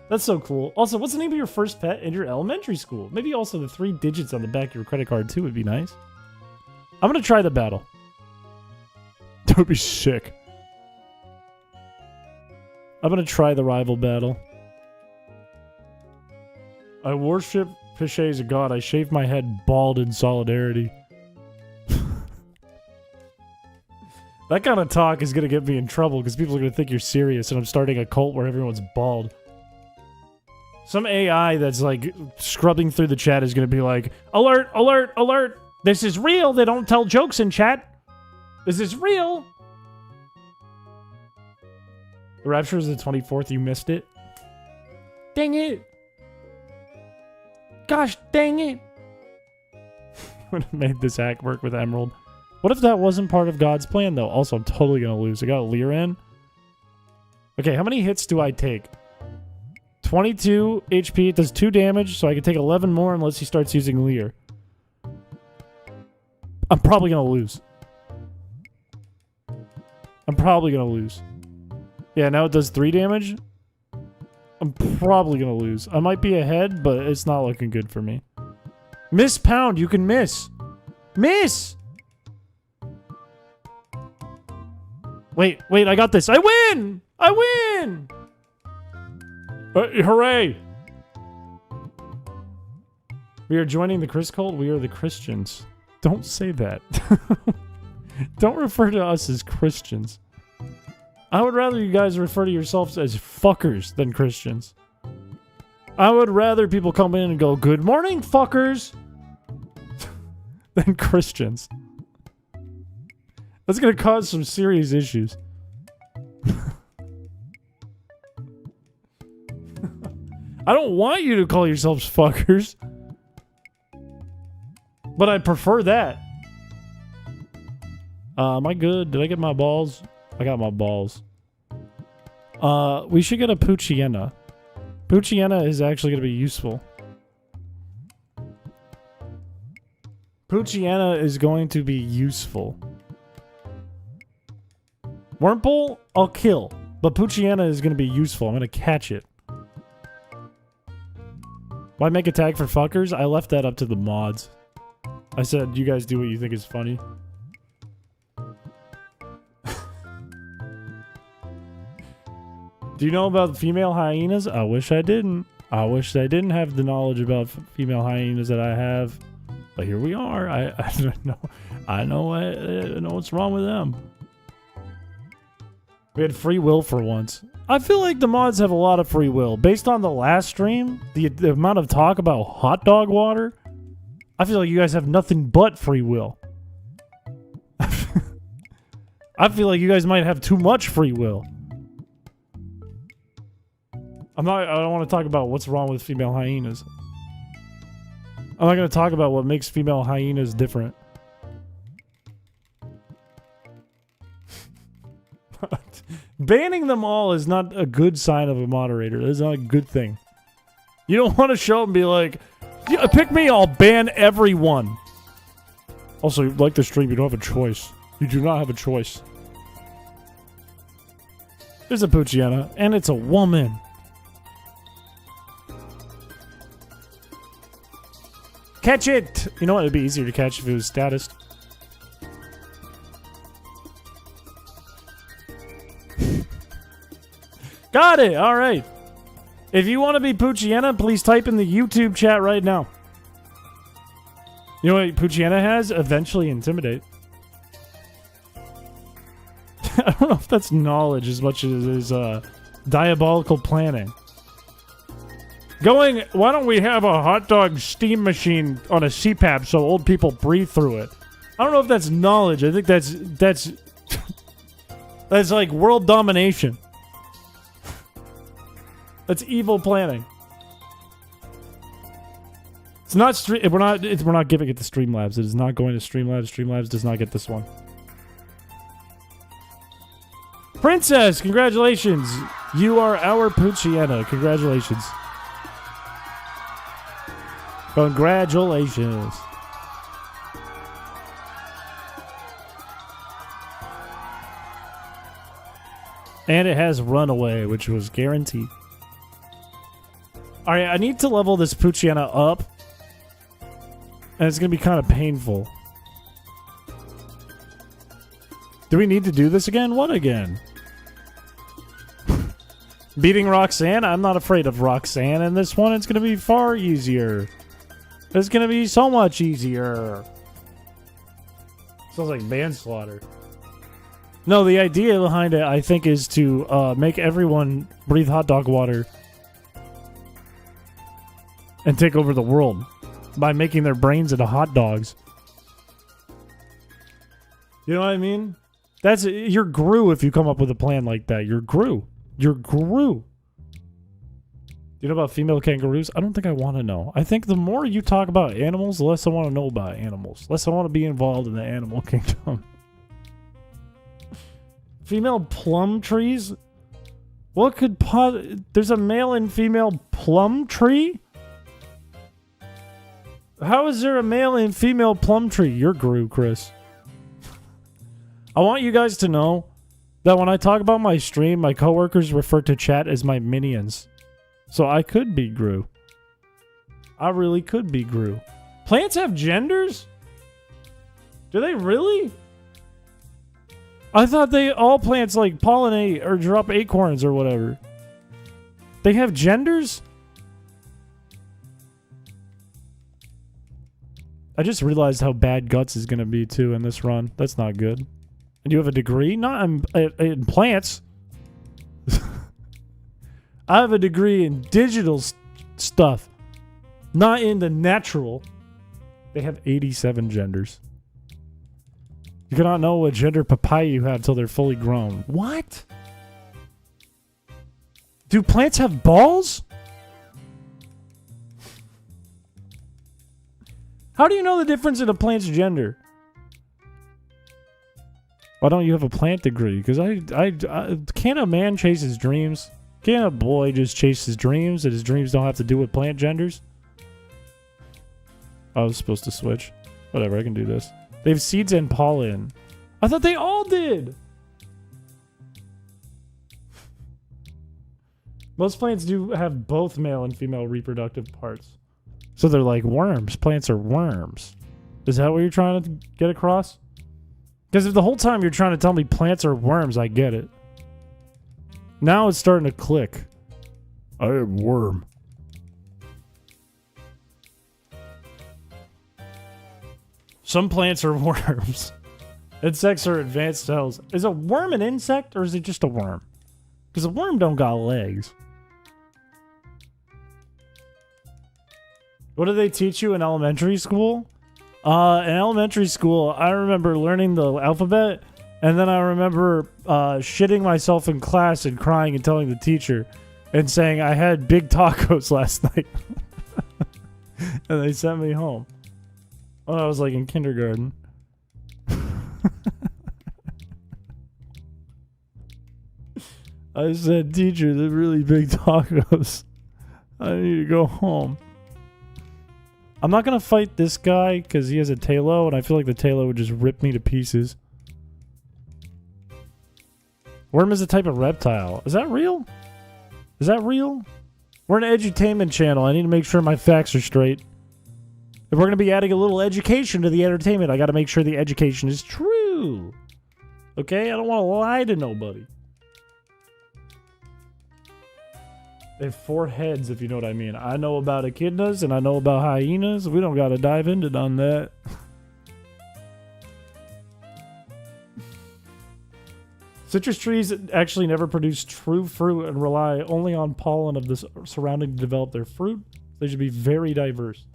That's so cool. Also, what's the name of your first pet in your elementary school? Maybe also the 3 digits on the back of your credit card, too, would be nice. I'm going to try the battle. That would be sick. I'm going to try the rival battle. I worship Piché as a god. I shave my head bald in solidarity. That kind of talk is going to get me in trouble because people are going to think you're serious and I'm starting a cult where everyone's bald. Some AI that's like scrubbing through the chat is going to be like, alert, alert, alert. This is real. They don't tell jokes in chat. This is real. The rapture is the 24th. You missed it. Dang it. Gosh, dang it. Would have made this hack work with Emerald. What if that wasn't part of God's plan, though? Also, I'm totally going to lose. I got a Lear in. Okay, how many hits do I take? 22 HP. It does 2 damage, so I can take 11 more unless he starts using Lear. I'm probably going to lose. I'm probably going to lose. Yeah, now it does 3 damage. I'm probably going to lose. I might be ahead, but it's not looking good for me. Miss Pound, you can miss. Miss! Wait, I got this. I win! I win! Hooray! We are joining the Chris cult. We are the Christians. Don't say that. Don't refer to us as Christians. I would rather you guys refer to yourselves as fuckers than Christians. I would rather people come in and go, "Good morning, fuckers," than Christians. That's going to cause some serious issues. I don't want you to call yourselves fuckers. But I prefer that. Am I good? Did I get my balls? I got my balls. We should get a Puchiena. Puchiena is actually going to be useful. Puchiena is going to be useful. Wurmple, I'll kill. But Puchiena is going to be useful. I'm going to catch it. Why make a tag for fuckers? I left that up to the mods. I said, you guys do what you think is funny. Do you know about female hyenas? I wish I didn't. I wish I didn't have the knowledge about female hyenas that I have. But here we are. I don't know. I know what's wrong with them. We had free will for once. I feel like the mods have a lot of free will. Based on the last stream, the amount of talk about hot dog water, I feel like you guys have nothing but free will. I feel like you guys might have too much free will. I don't want to talk about what's wrong with female hyenas. I'm not going to talk about what makes female hyenas different. Banning them all is not a good sign of a moderator. That is not a good thing. You don't want to show up and be like, yeah, pick me, I'll ban everyone. Also, you like the stream, you don't have a choice. You do not have a choice. There's a Puchiena, and it's a woman. Catch it! You know what? It'd be easier to catch if it was status. Got it! Alright. If you want to be Puchiena, please type in the YouTube chat right now. You know what Puchiena has? Eventually intimidate. I don't know if that's knowledge as much as it is diabolical planning. Why don't we have a hot dog steam machine on a CPAP so old people breathe through it? I don't know if that's knowledge. I think that's that's like world domination. That's evil planning. It's not we're not giving it to Streamlabs. It is not going to Streamlabs. Streamlabs does not get this one. Princess, congratulations. You are our Puchiena. Congratulations. Congratulations. And it has Runaway, which was guaranteed. Alright, I need to level this Puchiena up. And it's going to be kind of painful. Do we need to do this again? What again? Beating Roxanne? I'm not afraid of Roxanne in this one. It's going to be far easier. It's going to be so much easier. Sounds like manslaughter. No, the idea behind it, I think, is to make everyone breathe hot dog water and take over the world by making their brains into hot dogs. You know what I mean? You're Gru if you come up with a plan like that. You're Gru. You're Gru. You know about female kangaroos? I don't think I want to know. I think the more you talk about animals, the less I want to know about animals. Less I want to be involved in the animal kingdom. Female plum trees? What could there's a male and female plum tree? How is there a male and female plum tree? You're Gru, Chris. I want you guys to know that when I talk about my stream, my coworkers refer to chat as my minions. So I could be Gru. I really could be Gru. Plants have genders? Do they really? I thought all plants like pollinate or drop acorns or whatever. They have genders? I just realized how bad Guts is going to be, too, in this run. That's not good. And you have a degree? Not in plants. I have a degree in digital stuff. Not in the natural. They have 87 genders. You cannot know what gender papaya you have till they're fully grown. What? Do plants have balls? How do you know the difference in a plant's gender? Why don't you have a plant degree? Because can't a man chase his dreams? Can't a boy just chase his dreams and his dreams don't have to do with plant genders? I was supposed to switch. Whatever, I can do this. They have seeds and pollen. I thought they all did. Most plants do have both male and female reproductive parts. So they're like worms. Plants are worms. Is that what you're trying to get across? Because if the whole time you're trying to tell me plants are worms, I get it. Now it's starting to click. I am worm. Some plants are worms. Insects are advanced cells. Is a worm an insect or is it just a worm? Because a worm don't got legs. What do they teach you in elementary school? In elementary school, I remember learning the alphabet, and then I remember shitting myself in class and crying and telling the teacher and saying I had big tacos last night. And they sent me home. When I was like in kindergarten. I said, teacher, they're really big tacos. I need to go home. I'm not going to fight this guy because he has a Talo, and I feel like the Talo would just rip me to pieces. Worm is a type of reptile. Is that real? Is that real? We're an edutainment channel. I need to make sure my facts are straight. If we're going to be adding a little education to the entertainment, I got to make sure the education is true. Okay? I don't want to lie to nobody. They have 4 heads, if you know what I mean. I know about echidnas and I know about hyenas. We don't got to dive into none of that. Citrus trees actually never produce true fruit and rely only on pollen of the surrounding to develop their fruit. They should be very diverse.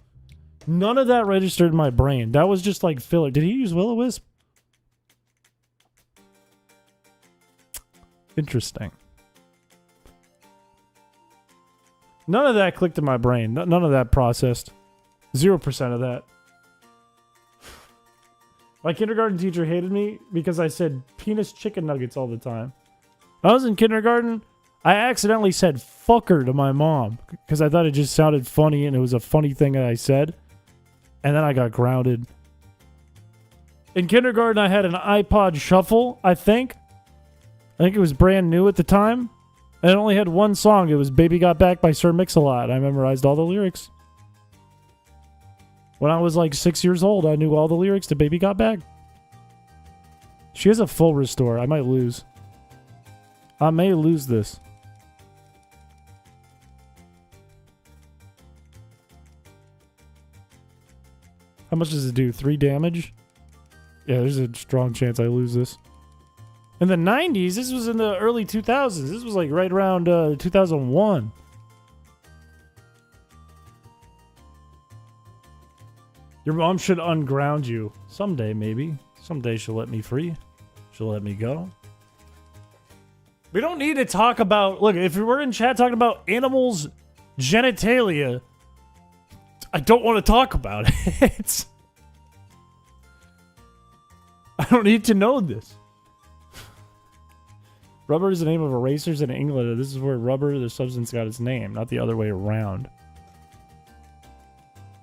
None of that registered in my brain. That was just like filler. Did he use Will-O-Wisp? Interesting. None of that clicked in my brain. None of that processed. 0% of that. My kindergarten teacher hated me because I said penis chicken nuggets all the time. When I was in kindergarten, I accidentally said fucker to my mom because I thought it just sounded funny and it was a funny thing that I said. And then I got grounded. In kindergarten, I had an iPod Shuffle, I think. I think it was brand new at the time. And it only had one song. It was Baby Got Back by Sir Mix-a-Lot. I memorized all the lyrics. When I was like 6 years old, I knew all the lyrics to Baby Got Back. She has a full restore. I might lose. I may lose this. How much does it do? 3 damage? Yeah, there's a strong chance I lose this. In the 90s, this was in the early 2000s. This was like right around 2001. Your mom should unground you. Someday, maybe. Someday she'll let me free. She'll let me go. We don't need to talk about... Look, if we're in chat talking about animals' genitalia, I don't want to talk about it. I don't need to know this. Rubber is the name of erasers in England. This is where rubber, the substance, got its name, not the other way around.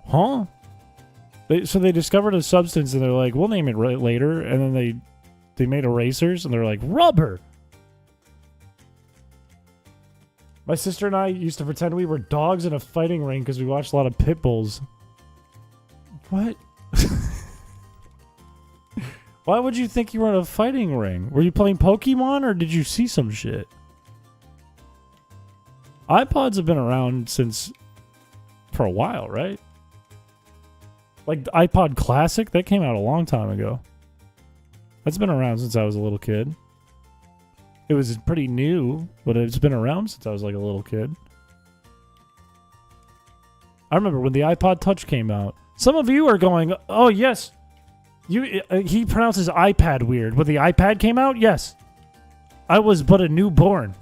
Huh? So they discovered a substance and they're like, we'll name it later. And then they made erasers and they're like, rubber! My sister and I used to pretend we were dogs in a fighting ring because we watched a lot of pit bulls. What? Why would you think you were in a fighting ring? Were you playing Pokemon or did you see some shit? iPods have been around for a while, right? Like the iPod Classic, that came out a long time ago. That's been around since I was a little kid. It was pretty new, but it's been around since I was like a little kid. I remember when the iPod Touch came out. Some of you are going, oh yes, he pronounces iPad weird. When the iPad came out, yes. I was but a newborn.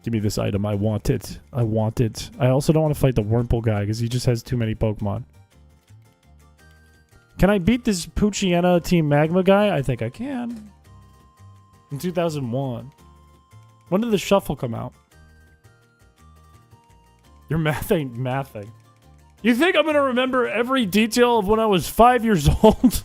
Give me this item. I want it. I want it. I also don't want to fight the Wurmple guy because he just has too many Pokemon. Can I beat this Poochyena Team Magma guy? I think I can. In 2001. When did the Shuffle come out? Your math ain't mathing. You think I'm going to remember every detail of when I was 5 years old?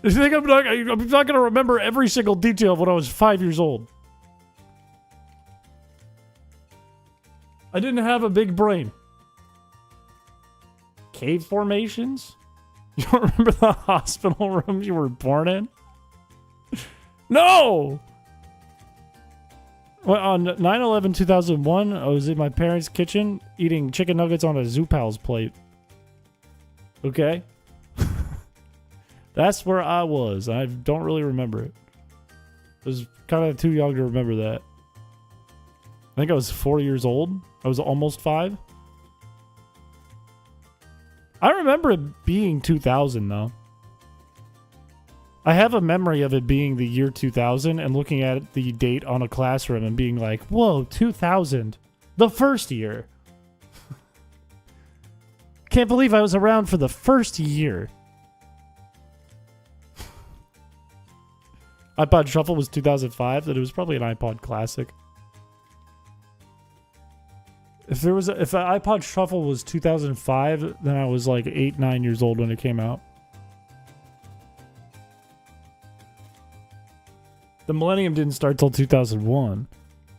You think I'm not going to remember every single detail of when I was 5 years old? I didn't have a big brain. Cave formations? You don't remember the hospital room you were born in? No! Well, on 9/11/2001, I was in my parents' kitchen eating chicken nuggets on a Zoo Pals plate. Okay? That's where I was. I don't really remember it. I was kind of too young to remember that. I think I was 4 years old. I was almost 5. I remember it being 2000, though. I have a memory of it being the year 2000 and looking at the date on a classroom and being like, whoa, 2000. The first year. Can't believe I was around for the first year. iPod Shuffle was 2005, then it was probably an iPod Classic. If an iPod Shuffle was 2005, then I was like 8, 9 years old when it came out. The Millennium didn't start till 2001.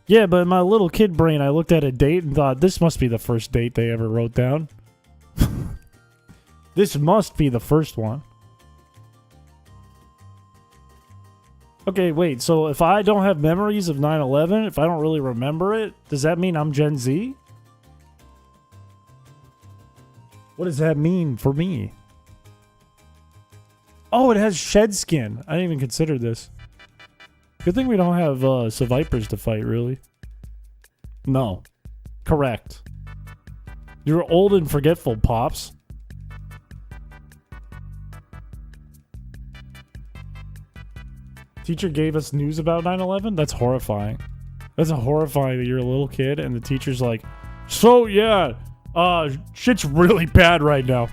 Yeah, but in my little kid brain, I looked at a date and thought, this must be the first date they ever wrote down. This must be the first one. Okay, wait, so if I don't have memories of 9/11, if I don't really remember it, does that mean I'm Gen Z? What does that mean for me? Oh, it has shed skin. I didn't even consider this. Good thing we don't have Survivors to fight, really. No. Correct. You're old and forgetful, Pops. Teacher gave us news about 9/11? That's horrifying. That's horrifying that you're a little kid and the teacher's like, so yeah, shit's really bad right now.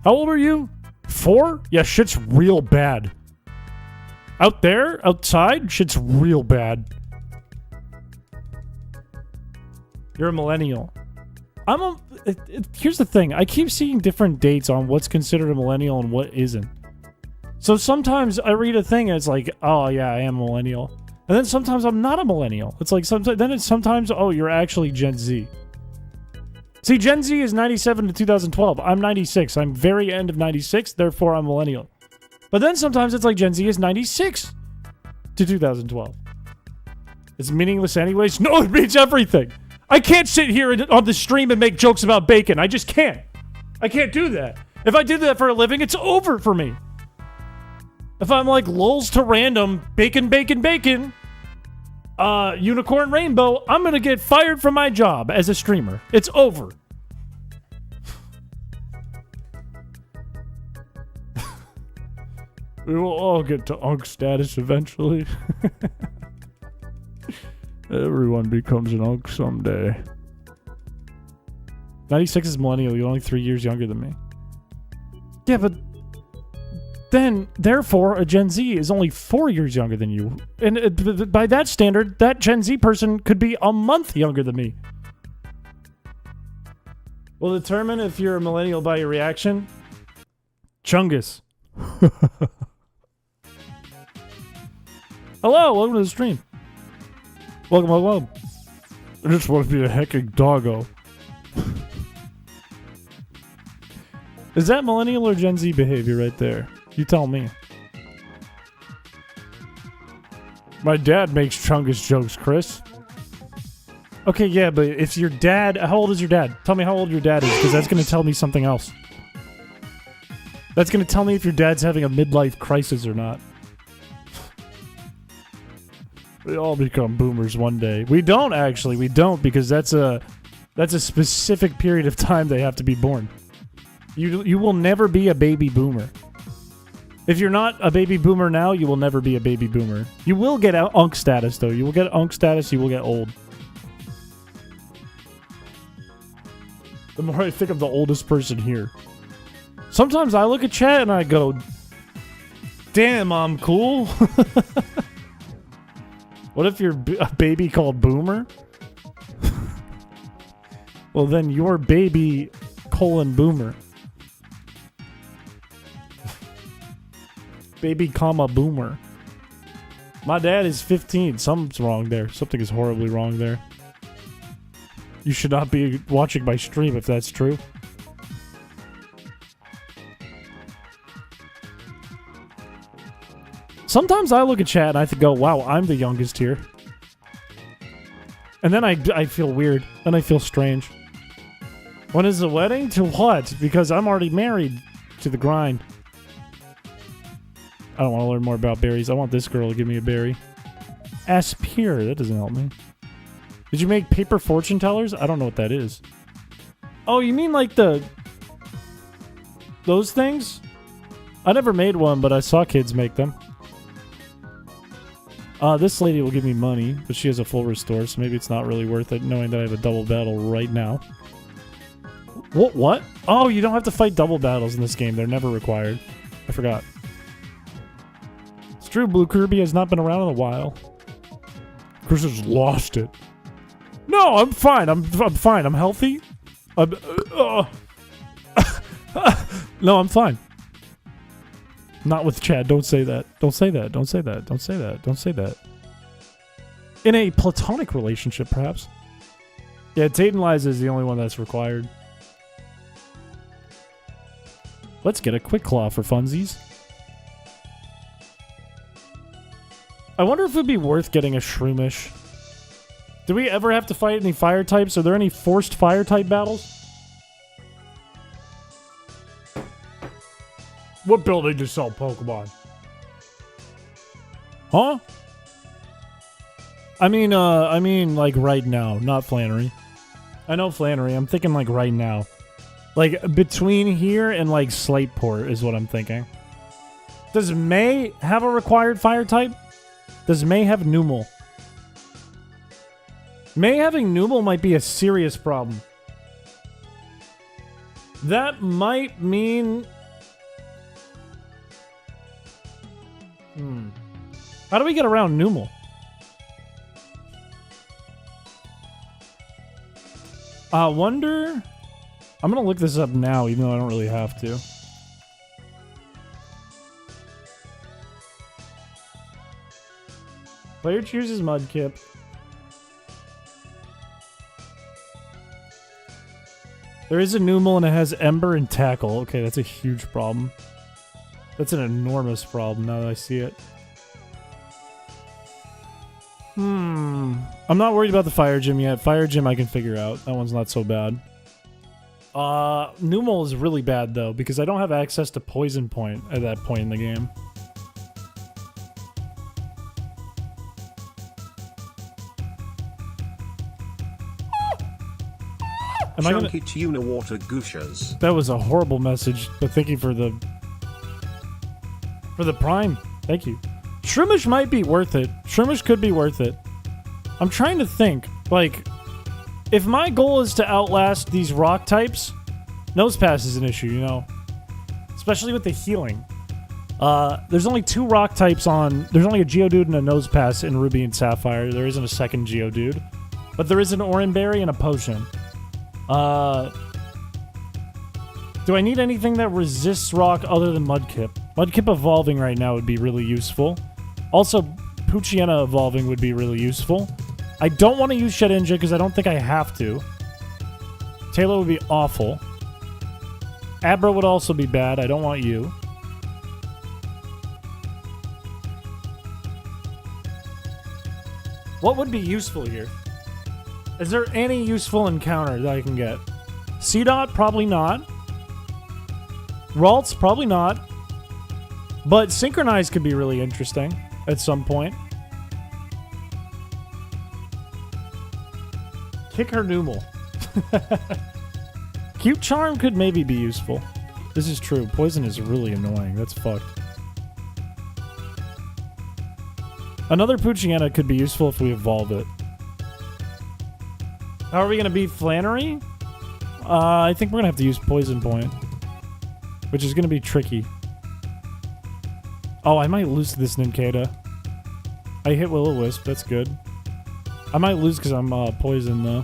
How old are you? 4? Yeah, shit's real bad. Out there, outside, shit's real bad. You're a millennial. Here's the thing. I keep seeing different dates on what's considered a millennial and what isn't. So sometimes I read a thing and it's like, oh yeah, I am a millennial. And then sometimes I'm not a millennial. It's like sometimes, oh, you're actually Gen Z. See, Gen Z is 97 to 2012. I'm 96. I'm very end of 96, therefore I'm millennial. But then sometimes it's like Gen Z is 96 to 2012. It's meaningless anyways? No, it means everything. I can't sit here on the stream and make jokes about bacon. I just can't. I can't do that. If I did that for a living, it's over for me. If I'm like lulz to random, bacon, bacon, bacon, unicorn rainbow, I'm going to get fired from my job as a streamer. It's over. We will all get to Unk status eventually. Everyone becomes an Unk someday. 96 is millennial. You're only 3 years younger than me. Yeah, but then, therefore, a Gen Z is only 4 years younger than you. And by that standard, that Gen Z person could be a month younger than me. We'll determine if you're a millennial by your reaction. Chungus. Hello, welcome to the stream. Welcome. I just want to be a hecking doggo. Is that millennial or Gen Z behavior right there? You tell me. My dad makes Chungus jokes, Chris. Okay, yeah, but if your dad... How old is your dad? Tell me how old your dad is, because that's going to tell me something else. That's going to tell me if your dad's having a midlife crisis or not. We all become boomers one day. We don't, actually. We don't, because that's a specific period of time they have to be born. You will never be a baby boomer. If you're not a baby boomer now, you will never be a baby boomer. You will get unk status, though. You will get unk status, you will get old. The more I think of the oldest person here. Sometimes I look at chat and I go, damn, I'm cool. What if you're a baby called Boomer? Well, then you're baby :boomer. Baby comma boomer. My dad is 15. Something's wrong there. Something is horribly wrong there. You should not be watching my stream if that's true. Sometimes I look at chat and I go, wow, I'm the youngest here. And then I feel weird. Then I feel strange. When is the wedding? To what? Because I'm already married to the grind. I don't want to learn more about berries. I want this girl to give me a berry. Aspire. That doesn't help me. Did you make paper fortune tellers? I don't know what that is. Oh, you mean like those things? I never made one, but I saw kids make them. This lady will give me money, but she has a full restore, so maybe it's not really worth it, knowing that I have a double battle right now. What? Oh, you don't have to fight double battles in this game. They're never required. I forgot. It's true, Blue Kirby has not been around in a while. Chris has lost it. No, I'm fine. I'm fine. I'm healthy. No, I'm fine. Not with Chad. Don't say that. Don't say that. Don't say that. Don't say that. Don't say that. In a platonic relationship, perhaps. Yeah, Tate and Liza is the only one that's required. Let's get a quick claw for funsies. I wonder if it would be worth getting a Shroomish. Do we ever have to fight any fire types? Are there any forced fire type battles? What building to sell Pokemon? Huh? I mean, like right now, not Flannery. I know Flannery. I'm thinking like right now. Like between here and like Slateport is what I'm thinking. Does May have a required fire type? Does May have Numel? May having Numel might be a serious problem. That might mean... How do we get around Numel? Wonder... I'm gonna look this up now, even though I don't really have to. Player chooses Mudkip. There is a Numel and it has Ember and Tackle. Okay, that's a huge problem. That's an enormous problem now that I see it. I'm not worried about the Fire Gym yet. Fire Gym I can figure out. That one's not so bad. Numel is really bad though, because I don't have access to Poison Point at that point in the game. Chunky tuna water gushers. That was a horrible message, but thank you for the Prime. Thank you. Shroomish might be worth it. Shroomish could be worth it. I'm trying to think. Like, if my goal is to outlast these rock types, Nosepass is an issue, you know. Especially with the healing. There's only 2 rock types on... There's only a Geodude and a Nosepass in Ruby and Sapphire. There isn't a second Geodude. But there is an Oranberry and a Potion. Do I need anything that resists rock other than Mudkip? Mudkip evolving right now would be really useful. Also, Poochyena evolving would be really useful. I don't want to use Shedinja because I don't think I have to. Taylor would be awful. Abra would also be bad. I don't want you. What would be useful here? Is there any useful encounter that I can get? C-Dot? Probably not. Ralts? Probably not. But Synchronize could be really interesting at some point. Kick her Noomal. Cute Charm could maybe be useful. This is true. Poison is really annoying. That's fucked. Another Poochyena could be useful if we evolve it. How are we going to beat Flannery? I think we're going to have to use Poison Point. Which is going to be tricky. Oh, I might lose to this Nincada. I hit Will-O-Wisp. That's good. I might lose because I'm poisoned, though.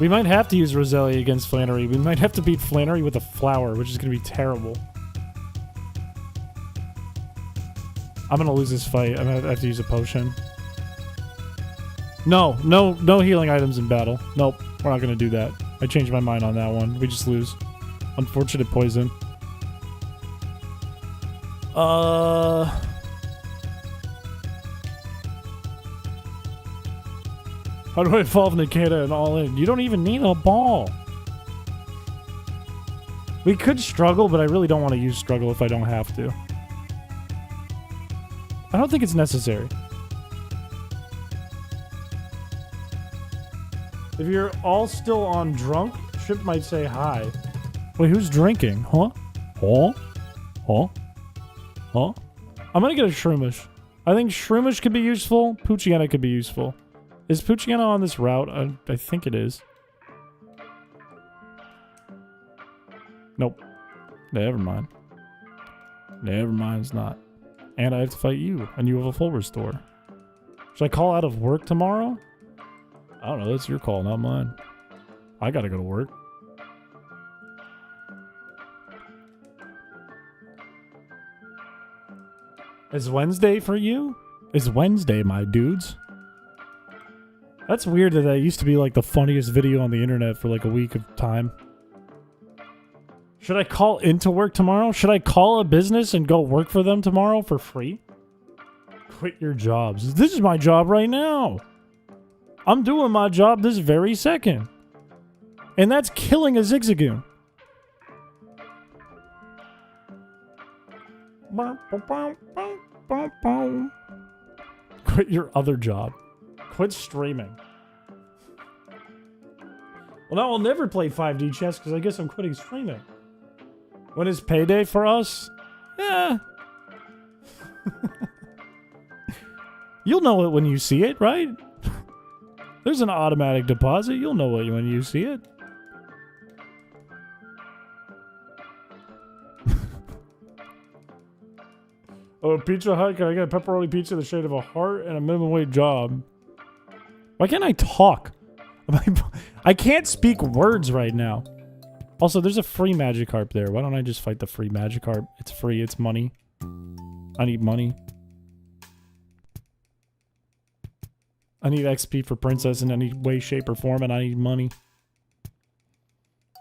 We might have to use Roselia against Flannery. We might have to beat Flannery with a flower, which is going to be terrible. I'm going to lose this fight. I'm going to have to use a potion. No healing items in battle. Nope, we're not going to do that. I changed my mind on that one. We just lose. Unfortunate poison. How do I evolve Nincada and all in? You don't even need a ball. We could struggle, but I really don't want to use struggle if I don't have to. I don't think it's necessary. If you're all still on drunk, Chip might say hi. Wait, who's drinking? Huh? Huh? Huh? Huh? I'm gonna get a Shroomish. I think Shroomish could be useful. Poochyena could be useful. Is Poochyena on this route? I think it is. Nope. Never mind. Never mind, it's not. And I have to fight you, and you have a full restore. Should I call out of work tomorrow? I don't know, that's your call, not mine. I gotta go to work. Is Wednesday for you? It's Wednesday, my dudes. That's weird that used to be like the funniest video on the internet for like a week of time. Should I call into work tomorrow? Should I call a business and go work for them tomorrow for free? Quit your jobs. This is my job right now. I'm doing my job this very second. And that's killing a Zigzagoon. Quit your other job. Quit streaming. Well, now I'll never play 5D chess because I guess I'm quitting streaming. When is payday for us? Yeah. You'll know it when you see it, right? There's an automatic deposit. You'll know it when you see it. Oh, Pizza Hut, can I get a pepperoni pizza in the shade of a heart and a minimum wage job? Why can't I talk? I can't speak words right now. Also, there's a free Magikarp there. Why don't I just fight the free Magikarp? It's free, it's money. I need money. I need XP for Princess in any way, shape, or form, and I need money.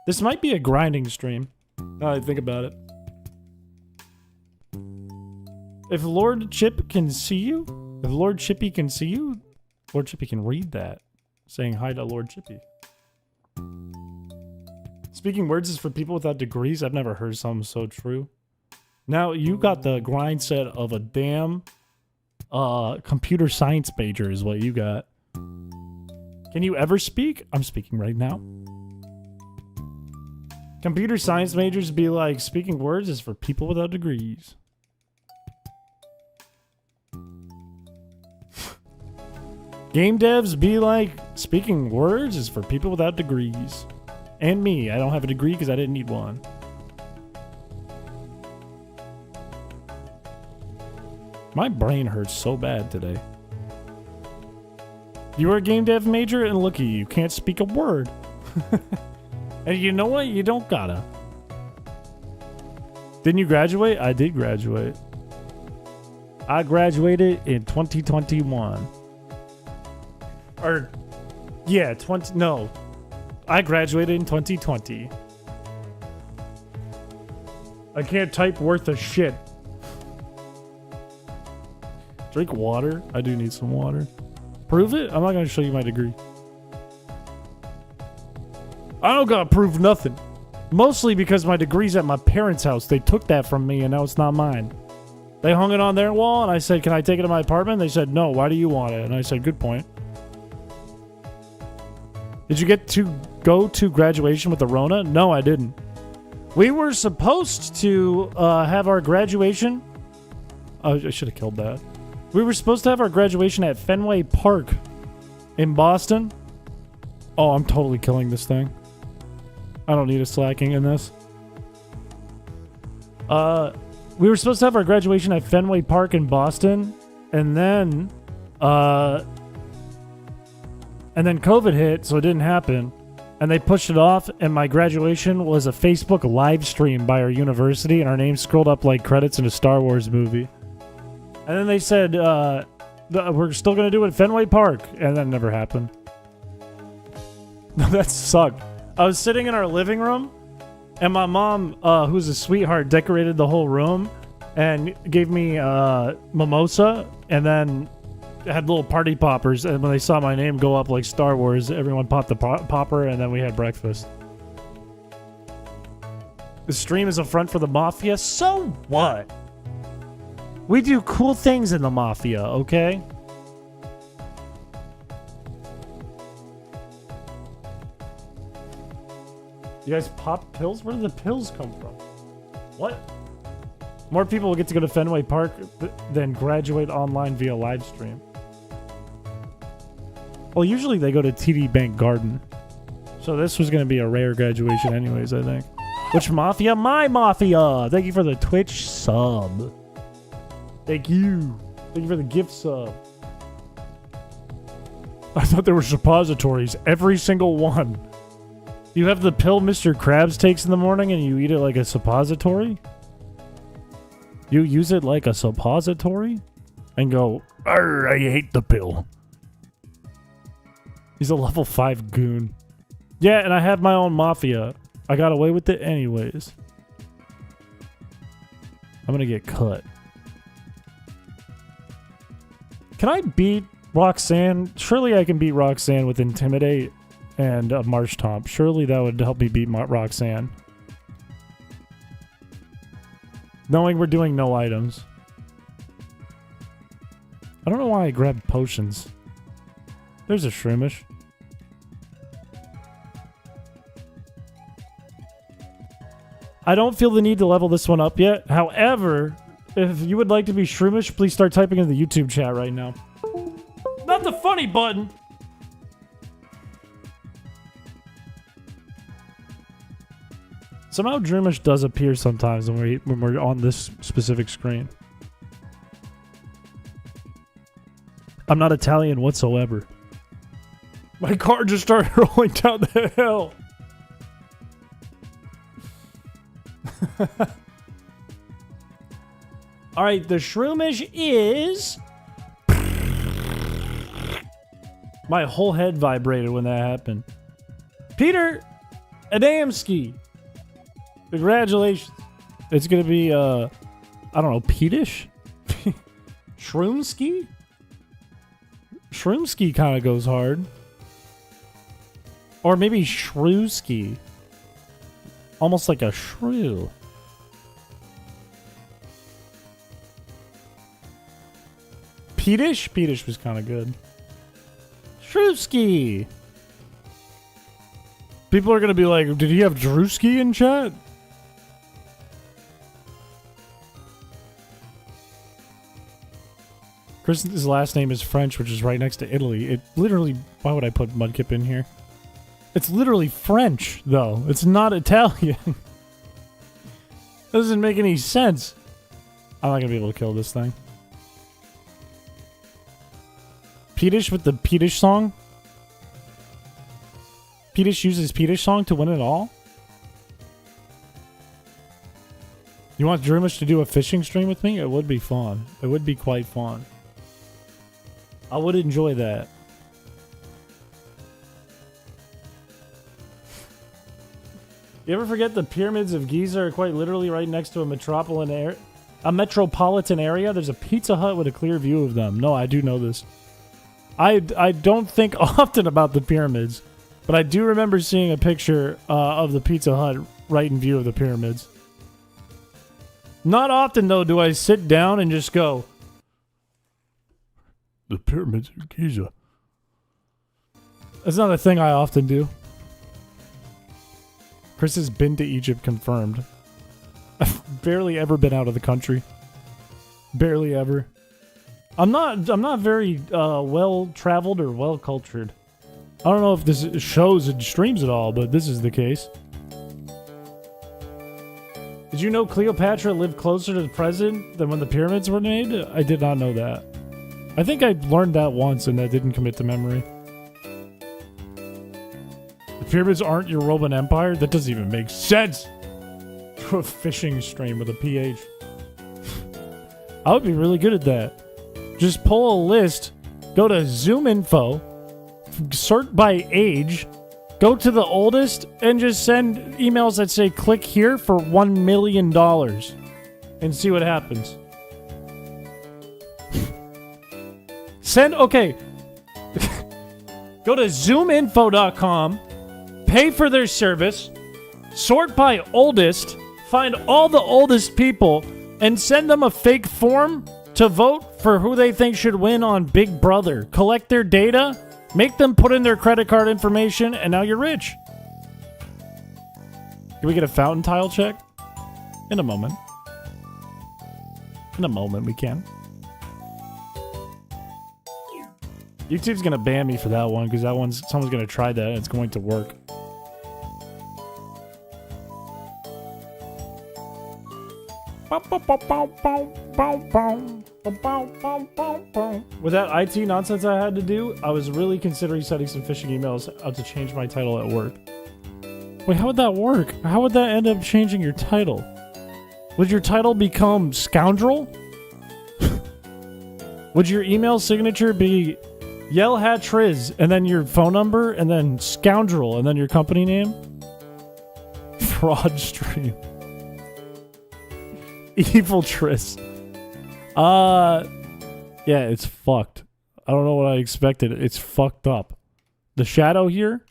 This might be a grinding stream, now that I think about it. If Lord Chip can see you, if Lord Chippy can see you, Lord Chippy can read that. Saying hi to Lord Chippy. Speaking words is for people without degrees. I've never heard something so true. Now, you got the grind set of a damn computer science major is what you got. Can you ever speak? I'm speaking right now. Computer science majors be like, speaking words is for people without degrees. Game devs be like, speaking words is for people without degrees. And me, I don't have a degree because I didn't need one. My brain hurts so bad today. You are a game dev major and look at you can't speak a word. And you know what? You don't gotta. Didn't you graduate? I did graduate. I graduated in 2021. Or Yeah, no. I graduated in 2020. I can't type worth a shit. Drink water? I do need some water. Prove it? I'm not going to show you my degree. I don't gotta prove nothing. Mostly because my degree's at my parents' house. They took that from me and now it's not mine. They hung it on their wall and I said, can I take it to my apartment? They said, no, why do you want it? And I said, good point. Did you get to go to graduation with the Rona? No, I didn't. We were supposed to have our graduation. Oh, I should have killed that. We were supposed to have our graduation at Fenway Park in Boston. Oh, I'm totally killing this thing. I don't need a slacking in this. We were supposed to have our graduation at Fenway Park in Boston, and then COVID hit, so it didn't happen. And they pushed it off, and my graduation was a Facebook live stream by our university, and our name scrolled up like credits in a Star Wars movie. And then they said, we're still going to do it at Fenway Park, and that never happened. That sucked. I was sitting in our living room, and my mom, who's a sweetheart, decorated the whole room and gave me mimosa, and then had little party poppers. And when they saw my name go up like Star Wars, everyone popped the popper, and then we had breakfast. The stream is a front for the Mafia. So what? We do cool things in the Mafia, okay? You guys pop pills? Where did the pills come from? What? More people will get to go to Fenway Park than graduate online via live stream. Well, usually they go to TD Bank Garden. So this was going to be a rare graduation anyways, I think. Which Mafia? My Mafia! Thank you for the Twitch sub. Thank you. Thank you for the gift sub. I thought there were suppositories. Every single one. You have the pill Mr. Krabs takes in the morning and you eat it like a suppository? You use it like a suppository? And go, "Arr, I hate the pill." He's a level 5 goon. Yeah, and I have my own Mafia. I got away with it anyways. I'm gonna get cut. Can I beat Roxanne? Surely I can beat Roxanne with Intimidate and Marsh Tomp. Surely that would help me beat Roxanne. Knowing we're doing no items. I don't know why I grabbed potions. There's a Shroomish. I don't feel the need to level this one up yet. However, if you would like to be Shroomish, please start typing in the YouTube chat right now. Not the funny button! Somehow Droomish does appear sometimes when we're on this specific screen. I'm not Italian whatsoever. My car just started rolling down the hill. Alright, the Shroomish is... My whole head vibrated when that happened. Peter Adamski. Congratulations. It's gonna be, I don't know, Peatish? Shroomski? Shroomski kind of goes hard. Or maybe Shrewski. Almost like a shrew. Peatish? Peatish was kind of good. Shrewski! People are gonna be like, did he have Drewski in chat? Kristen's last name is French, which is right next to Italy. It literally... Why would I put Mudkip in here? It's literally French, though. It's not Italian. Doesn't make any sense. I'm not gonna be able to kill this thing. Peatish with the Peatish song? Peatish uses Peatish song to win it all? You want Droomish to do a fishing stream with me? It would be fun. It would be quite fun. I would enjoy that. You ever forget the pyramids of Giza are quite literally right next to a metropolitan area? There's a Pizza Hut with a clear view of them. No, I do know this. I don't think often about the pyramids, but I do remember seeing a picture of the Pizza Hut right in view of the pyramids. Not often, though, do I sit down and just go, the pyramids of Giza. That's not a thing I often do. Chris has been to Egypt, confirmed. I've barely ever been out of the country. Barely ever. I'm not very well traveled or well cultured. I don't know if this shows and streams at all, but this is the case. Did you know Cleopatra lived closer to the present than when the pyramids were made? I did not know that. I think I learned that once and that didn't commit to memory. The pyramids aren't your Roman Empire? That doesn't even make sense! To a fishing stream with a PH. I would be really good at that. Just pull a list, go to Zoom info, sort by age, go to the oldest, and just send emails that say click here for $1 million. And see what happens. Okay. Go to zoominfo.com, pay for their service, sort by oldest, find all the oldest people, and send them a fake form to vote for who they think should win on Big Brother. Collect their data, make them put in their credit card information, and now you're rich. Can we get a fountain tile check? In a moment. In a moment we can. YouTube's gonna ban me for that one because someone's gonna try that and it's going to work. With that IT nonsense I had to do, I was really considering sending some phishing emails out to change my title at work. Wait, how would that work? How would that end up changing your title? Would your title become Scoundrel? Would your email signature be Yellhatriz, and then your phone number, and then Scoundrel, and then your company name? Fraud stream. Evil Tris. Yeah, it's fucked. I don't know what I expected. It's fucked up. The shadow here?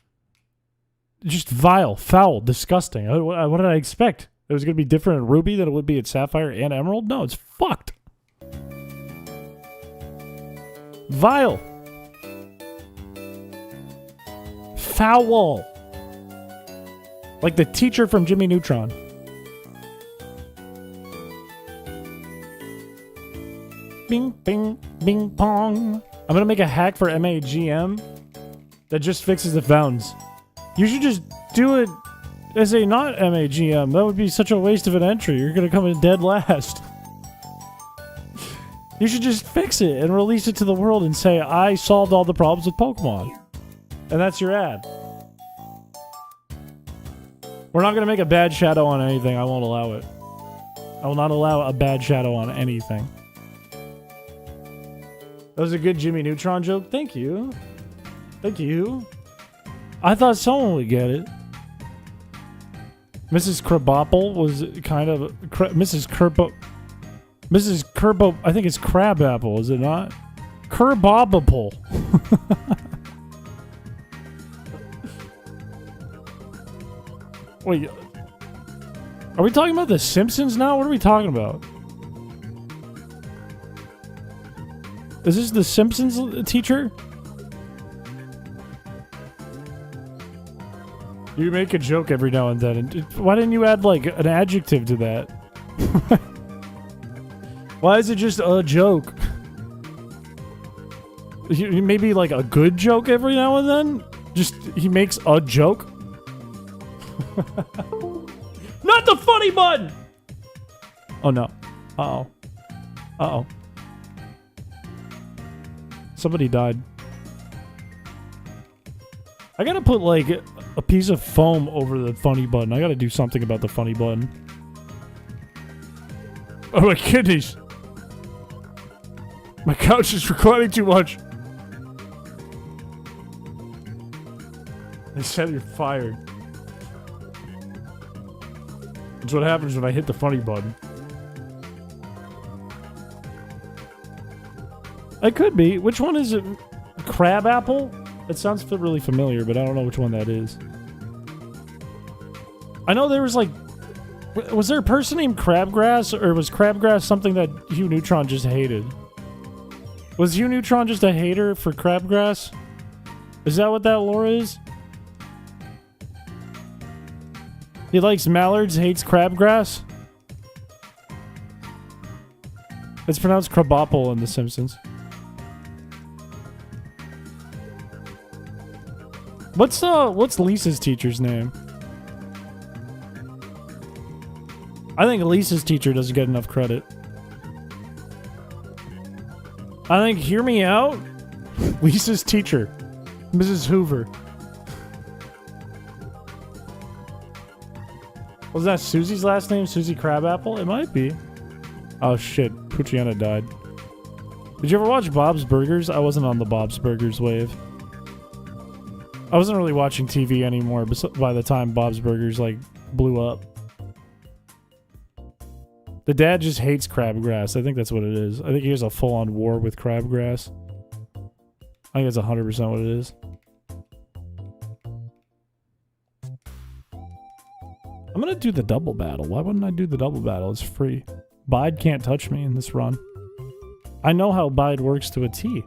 Just vile, foul, disgusting. What did I expect? It was going to be different in Ruby than it would be at Sapphire and Emerald? No, it's fucked. Vile. Foul. Like the teacher from Jimmy Neutron. Bing, bing, bing, pong. I'm gonna make a hack for MAGM that just fixes the fountains. You should just do it as a not MAGM. That would be such a waste of an entry. You're gonna come in dead last. You should just fix it and release it to the world and say, I solved all the problems with Pokemon. And that's your ad. We're not gonna make a bad shadow on anything. I won't allow it. I will not allow a bad shadow on anything. That was a good Jimmy Neutron joke. Thank you. Thank you. I thought someone would get it. Mrs. Crabapple was kind of... Mrs. Kerbo... I think it's Crabapple, is it not? Kerbobapple. Wait. Are we talking about The Simpsons now? What are we talking about? Is this The Simpsons teacher? You make a joke every now and then. Why didn't you add, like, an adjective to that? Why is it just a joke? Maybe, like, a good joke every now and then? Just, he makes a joke? Not the funny button! Oh, no. Uh-oh. Uh-oh. Somebody died. I gotta put, like, a piece of foam over the funny button. I gotta do something about the funny button. Oh, my kidneys. My couch is reclining too much. They said you're fired. That's what happens when I hit the funny button. It could be. Which one is it? Crab apple? It sounds really familiar, but I don't know which one that is. I know there was like... Was there a person named Crabgrass, or was Crabgrass something that Hugh Neutron just hated? Was Hugh Neutron just a hater for Crabgrass? Is that what that lore is? He likes mallards, hates crabgrass? It's pronounced crabapple in The Simpsons. What's Lisa's teacher's name? I think Lisa's teacher doesn't get enough credit. I think Hear Me Out? Lisa's teacher. Mrs. Hoover. Was that Susie's last name? Susie Crabapple? It might be. Oh shit, Pucciana died. Did you ever watch Bob's Burgers? I wasn't on the Bob's Burgers wave. I wasn't really watching TV anymore by the time Bob's Burgers like blew up. The dad just hates crabgrass. I think that's what it is. I think he has a full-on war with crabgrass. I think that's 100% what it is. I'm gonna do the double battle. Why wouldn't I do the double battle? It's free. Bide can't touch me in this run. I know how Bide works to a T.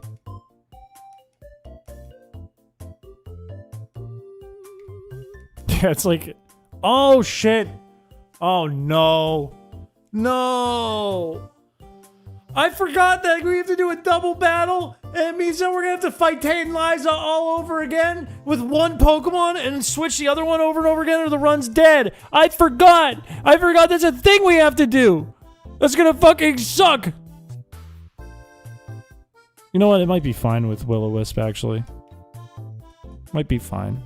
Yeah, it's like... Oh, shit! Oh, no. No! I forgot that we have to do a double battle, and it means that we're gonna have to fight Tate and Liza all over again with one Pokemon and switch the other one over and over again or the run's dead. I forgot! I forgot that's a thing we have to do! That's gonna fucking suck! You know what? It might be fine with Will-O-Wisp, actually. Might be fine.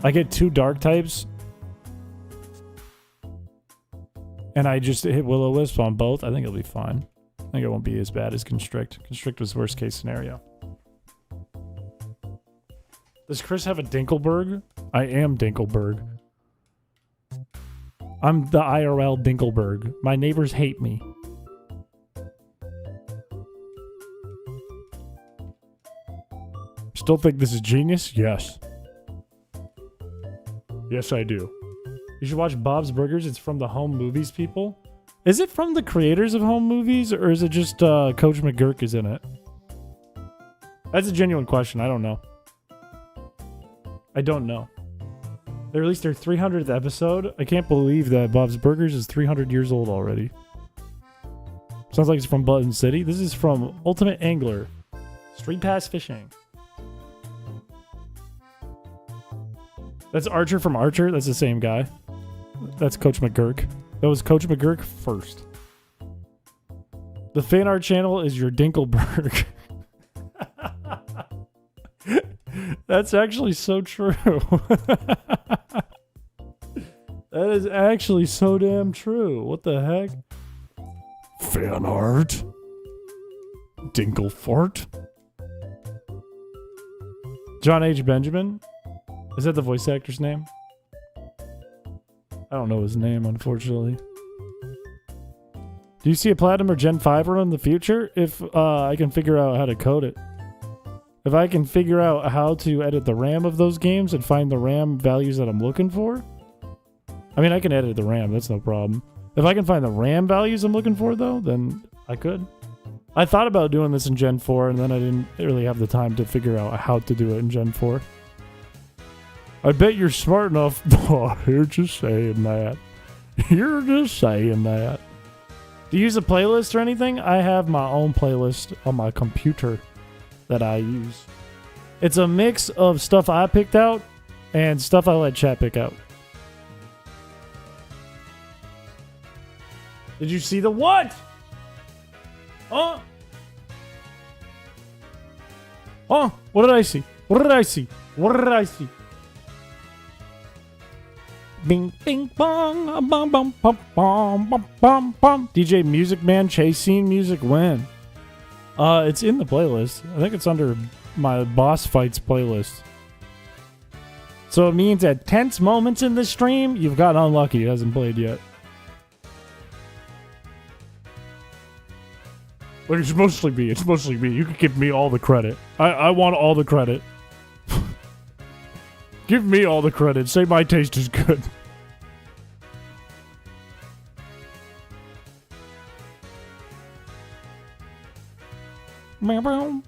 I get 2 dark types. And I just hit Will-O-Wisp on both. I think it'll be fine. I think it won't be as bad as Constrict. Constrict was worst case scenario. Does Chris have a Dinkelberg? I am Dinkelberg. I'm the IRL Dinkelberg. My neighbors hate me. Still think this is genius? Yes. Yes, I do. You should watch Bob's Burgers. It's from the Home Movies people. Is it from the creators of Home Movies, or is it just Coach McGurk is in it? That's a genuine question. I don't know. I don't know. They released their 300th episode. I can't believe that Bob's Burgers is 300 years old already. Sounds like it's from Button City. This is from Ultimate Angler. Street Pass Fishing. That's Archer from Archer. That's the same guy. That's Coach McGurk. That was Coach McGurk first. The fan art channel is your Dinkelberg. That's actually so true. That is actually so damn true. What the heck? Fan art? Dinklefort? John H. Benjamin? Is that the voice actor's name? I don't know his name, unfortunately. Do you see a Platinum or Gen 5 run in the future? If I can figure out how to code it. If I can figure out how to edit the RAM of those games and find the RAM values that I'm looking for. I mean, I can edit the RAM, that's no problem. If I can find the RAM values I'm looking for, though, then I could. I thought about doing this in Gen 4, and then I didn't really have the time to figure out how to do it in Gen 4. I bet you're smart enough. Oh, you're just saying that. You're just saying that. Do you use a playlist or anything? I have my own playlist on my computer that I use. It's a mix of stuff I picked out and stuff I let chat pick out. Did you see the what? Huh? Huh? What did I see? What did I see? What did I see? Bing, bing, bong, bum, bum, bum, bum, bum, bum, bum. DJ Music Man, Chasing Music, when? It's in the playlist. I think it's under my Boss Fights playlist. So it means at tense moments in the stream, you've gotten unlucky. It hasn't played yet. But it's mostly me. It's mostly me. You can give me all the credit. I want all the credit. Give me all the credit. Say my taste is good. No!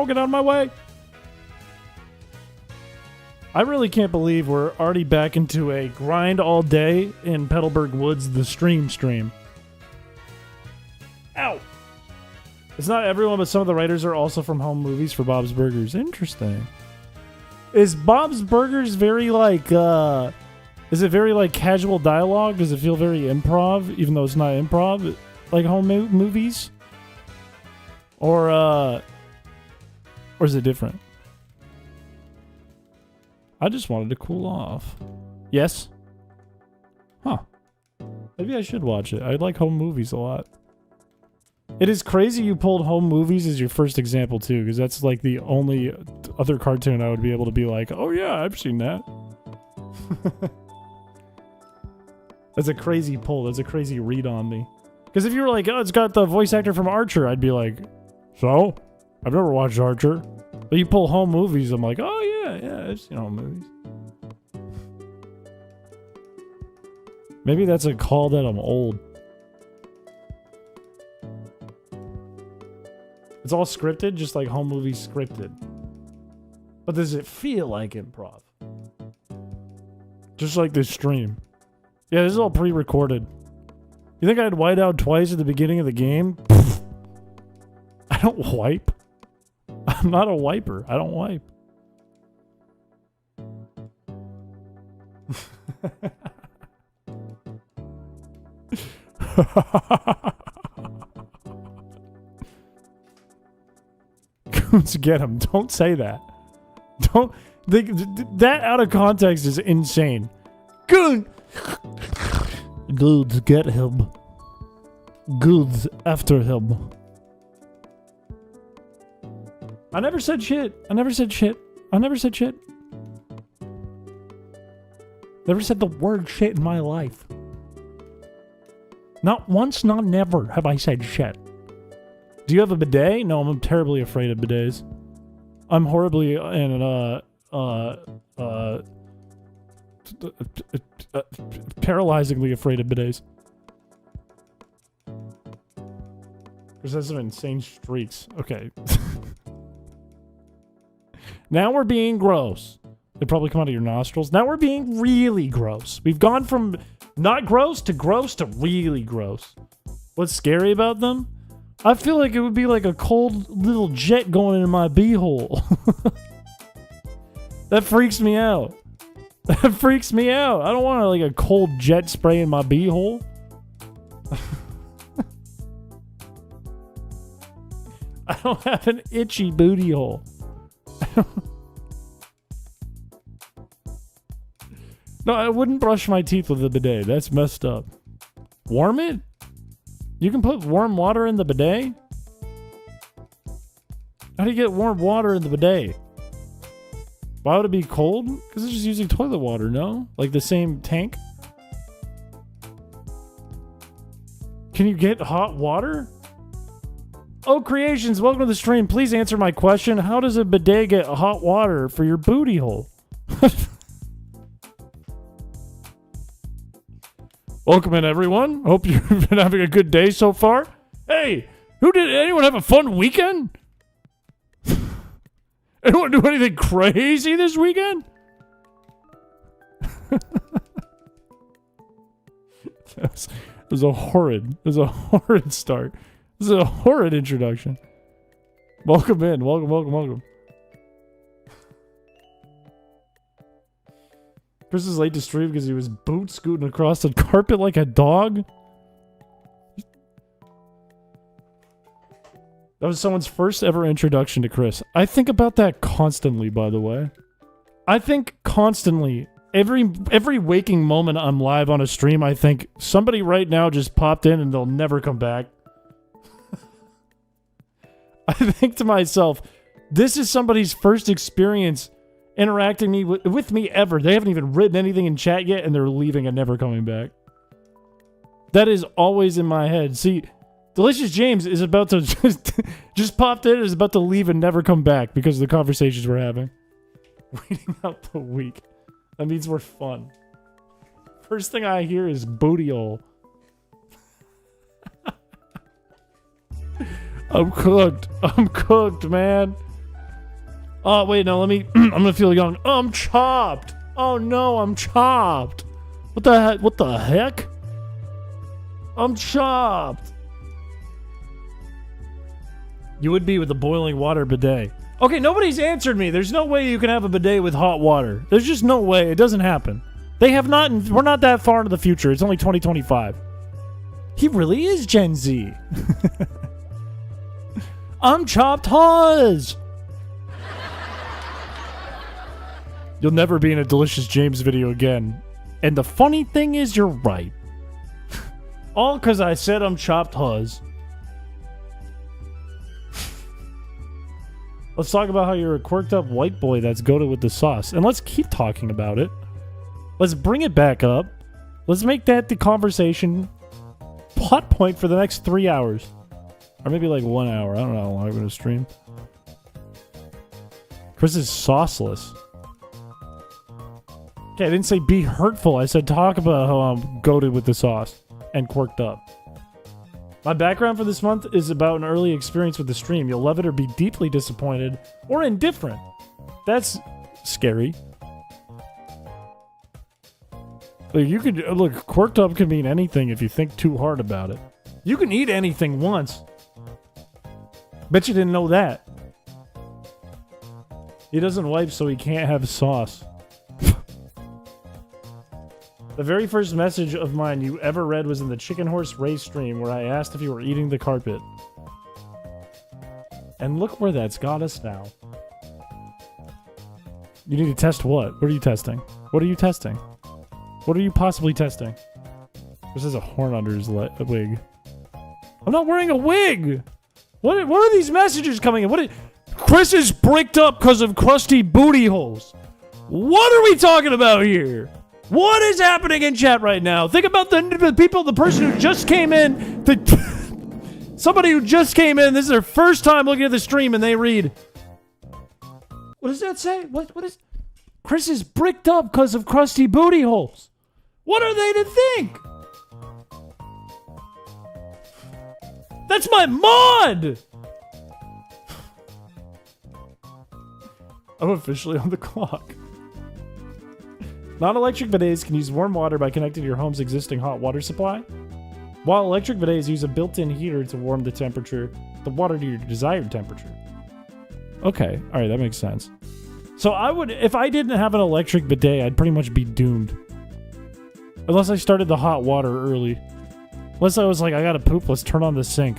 Get out of my way! I really can't believe we're already back into a grind all day in Petalburg Woods, the stream. Ow! It's not everyone, but some of the writers are also from home movies for Bob's Burgers. Interesting. Is Bob's Burgers very like, is it very like casual dialogue? Does it feel very improv, even though it's not improv? Like home movies? Or is it different? I just wanted to cool off. Yes? Huh. Maybe I should watch it. I like home movies a lot. It is crazy you pulled home movies as your first example, too, because that's like the only other cartoon I would be able to be like, oh yeah, I've seen that. That's a crazy pull. That's a crazy read on me. Because if you were like, oh, it's got the voice actor from Archer, I'd be like, so? I've never watched Archer. But you pull home movies, I'm like, oh yeah, I've seen home movies. Maybe that's a call that I'm old. It's all scripted, just like home movies scripted. But does it feel like improv? Just like this stream. Yeah, this is all pre-recorded. You think I'd white out twice at the beginning of the game? Pfft. I don't wipe. I'm not a wiper. I don't wipe. Goons get him. Don't say that. Don't. That out of context is insane. Goon! Goons get him. Goons after him. I never said shit. I never said shit. Never said the word shit in my life. Not once, not never have I said shit. Do you have a bidet? No, I'm terribly afraid of bidets. I'm horribly and paralyzingly afraid of bidets. Because that's some insane streaks. Okay. Now we're being gross. They probably come out of your nostrils. Now we're being really gross. We've gone from not gross to really gross. What's scary about them? I feel like it would be like a cold little jet going into my beehole. That freaks me out. That freaks me out. I don't want like a cold jet spray in my beehole. I don't have an itchy booty hole. No, I wouldn't brush my teeth with a bidet. That's messed up. Warm it? You can put warm water in the bidet? How do you get warm water in the bidet? Why would it be cold? Because it's just using toilet water, no? Like the same tank? Can you get hot water? Oh, Creations, welcome to the stream. Please answer my question. How does a bidet get hot water for your booty hole? Welcome in, everyone. Hope you've been having a good day so far. Hey, anyone have a fun weekend? Anyone do anything crazy this weekend? It was a horrid start. This is a horrid introduction. Welcome in. Welcome. Chris is late to stream because he was boot scooting across the carpet like a dog. That was someone's first ever introduction to Chris. I think about that constantly, by the way. I think constantly. Every waking moment I'm live on a stream, I think somebody right now just popped in and they'll never come back. I think to myself, this is somebody's first experience interacting with me ever. They haven't even written anything in chat yet, and they're leaving and never coming back. That is always in my head. See, Delicious James is about to just popped in and is about to leave and never come back because of the conversations we're having. Reading out the week. That means we're fun. First thing I hear is booty hole. I'm cooked, man. Oh, wait, no, let me... I'm gonna feel young. Oh, I'm chopped. Oh, no, I'm chopped. What the heck? I'm chopped. You would be with the boiling water bidet. Okay, nobody's answered me. There's no way you can have a bidet with hot water. There's just no way. It doesn't happen. They have not... We're not that far into the future. It's only 2025. He really is Gen Z. I'm chopped huz. You'll never be in a Delicious James video again. And the funny thing is, you're right. All because I said I'm chopped huz. Let's talk about how you're a quirked up white boy that's goated with the sauce. And let's keep talking about it. Let's bring it back up. Let's make that the conversation plot point for the next 3 hours. Or maybe like 1 hour. I don't know how long I'm going to stream. Chris is sauceless. Okay, I didn't say be hurtful. I said talk about how I'm goated with the sauce and quirked up. My background for this month is about an early experience with the stream. You'll love it or be deeply disappointed or indifferent. That's scary. Like you could look, quirked up can mean anything if you think too hard about it. You can eat anything once. Bet you didn't know that. He doesn't wipe, so he can't have sauce. The very first message of mine you ever read was in the Chicken Horse Race stream where I asked if you were eating the carpet. And look where that's got us now. You need to test what? What are you testing? What are you testing? What are you possibly testing? This is a horn under his wig. I'm not wearing a wig! What are these messages coming in? Chris is bricked up because of crusty booty holes. What are we talking about here? What is happening in chat right now? Think about the people, the person who just came in. Somebody who just came in. This is their first time looking at the stream and they read. What does that say? What is... Chris is bricked up because of crusty booty holes. What are they to think? That's my mod! I'm officially on the clock. Non-electric bidets can use warm water by connecting to your home's existing hot water supply, while electric bidets use a built-in heater to warm the water to your desired temperature. Okay, alright, that makes sense. So if I didn't have an electric bidet, I'd pretty much be doomed. Unless I started the hot water early. Unless I was like, I gotta poop, let's turn on the sink.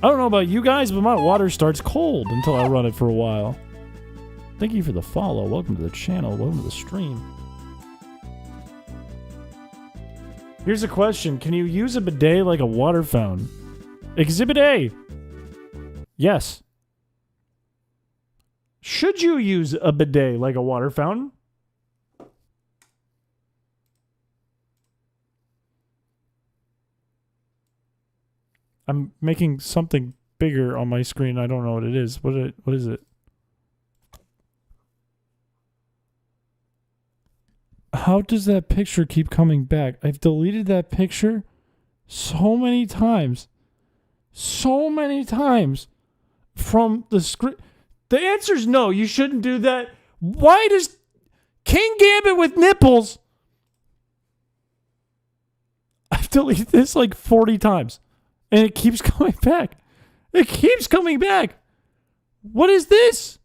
I don't know about you guys, but my water starts cold until I run it for a while. Thank you for the follow. Welcome to the channel. Welcome to the stream. Here's a question. Can you use a bidet like a water fountain? Exhibit A. Yes. Should you use a bidet like a water fountain? I'm making something bigger on my screen. I don't know what it is. What is it? How does that picture keep coming back? I've deleted that picture so many times. So many times from the script. The answer is no, you shouldn't do that. Why does King Gambit with nipples? I've deleted this like 40 times. And it keeps coming back. It keeps coming back. What is this?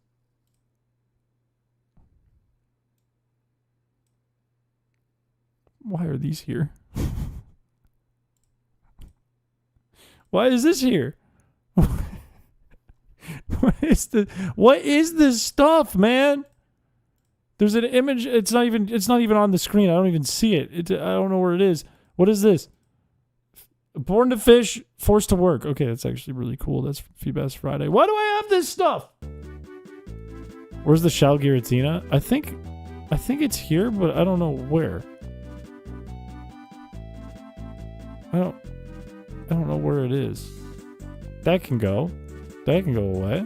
Why are these here? Why is this here? What is this stuff, man? There's an image. It's not even on the screen. I don't even see it. I don't know where it is. What is this? Born to fish, forced to work. Okay, that's actually really cool. That's Feebas Friday. Why do I have this stuff? Where's the Shell Giratina? I think it's here, but I don't know where. I don't know where it is. That can go. That can go away.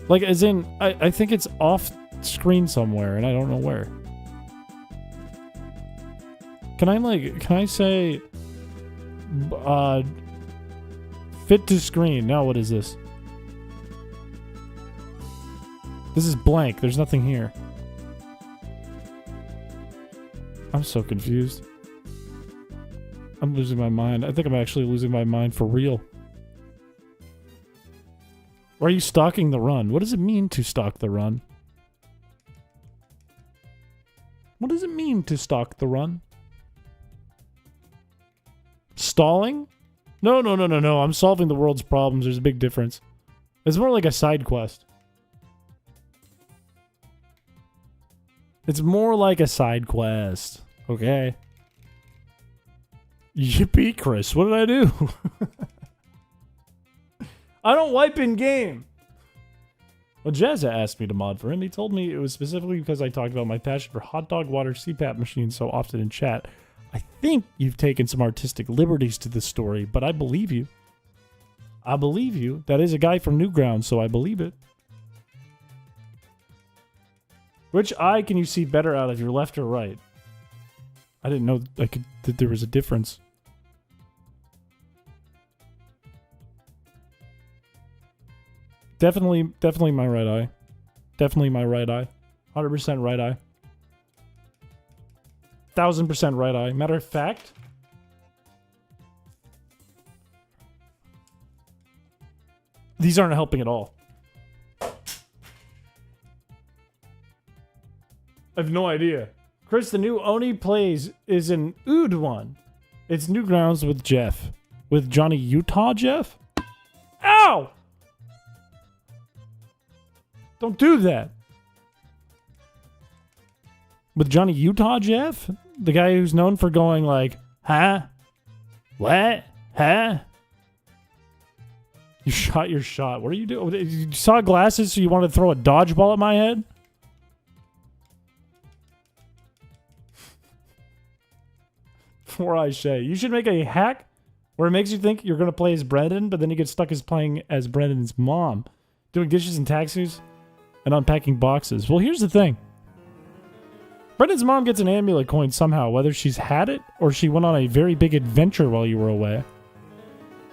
Like, as in, I think it's off screen somewhere, and I don't know where. Can I say, fit to screen? Now what is this? This is blank. There's nothing here. I'm so confused. I'm losing my mind. I think I'm actually losing my mind for real. Or are you stalking the run? What does it mean to stalk the run? What does it mean to stalk the run? Stalling? No. I'm solving the world's problems. There's a big difference. It's more like a side quest. It's more like a side quest. Okay. Yippee, Chris. What did I do? I don't wipe in game. Well, Jazza asked me to mod for him. He told me it was specifically because I talked about my passion for hot dog water CPAP machines so often in chat. I think you've taken some artistic liberties to this story, but I believe you. I believe you. That is a guy from Newgrounds, so I believe it. Which eye can you see better out of, your left or right? I didn't know that there was a difference. Definitely my right eye. Definitely my right eye. 100% right eye. 1000% right eye. Matter of fact, these aren't helping at all. I have no idea. Chris, the new Oni plays is an Ood one. It's Newgrounds with Jeff. With Johnny Utah Jeff? Ow! Don't do that. With Johnny Utah Jeff? The guy who's known for going like, huh? What? Huh? You shot your shot. What are you doing? You saw glasses so you wanted to throw a dodgeball at my head? Four Eye Shay. You should make a hack where it makes you think you're going to play as Brendan, but then you get stuck as playing as Brendan's mom. Doing dishes in taxis and unpacking boxes. Well, here's the thing. Brendan's mom gets an amulet coin somehow, whether she's had it or she went on a very big adventure while you were away.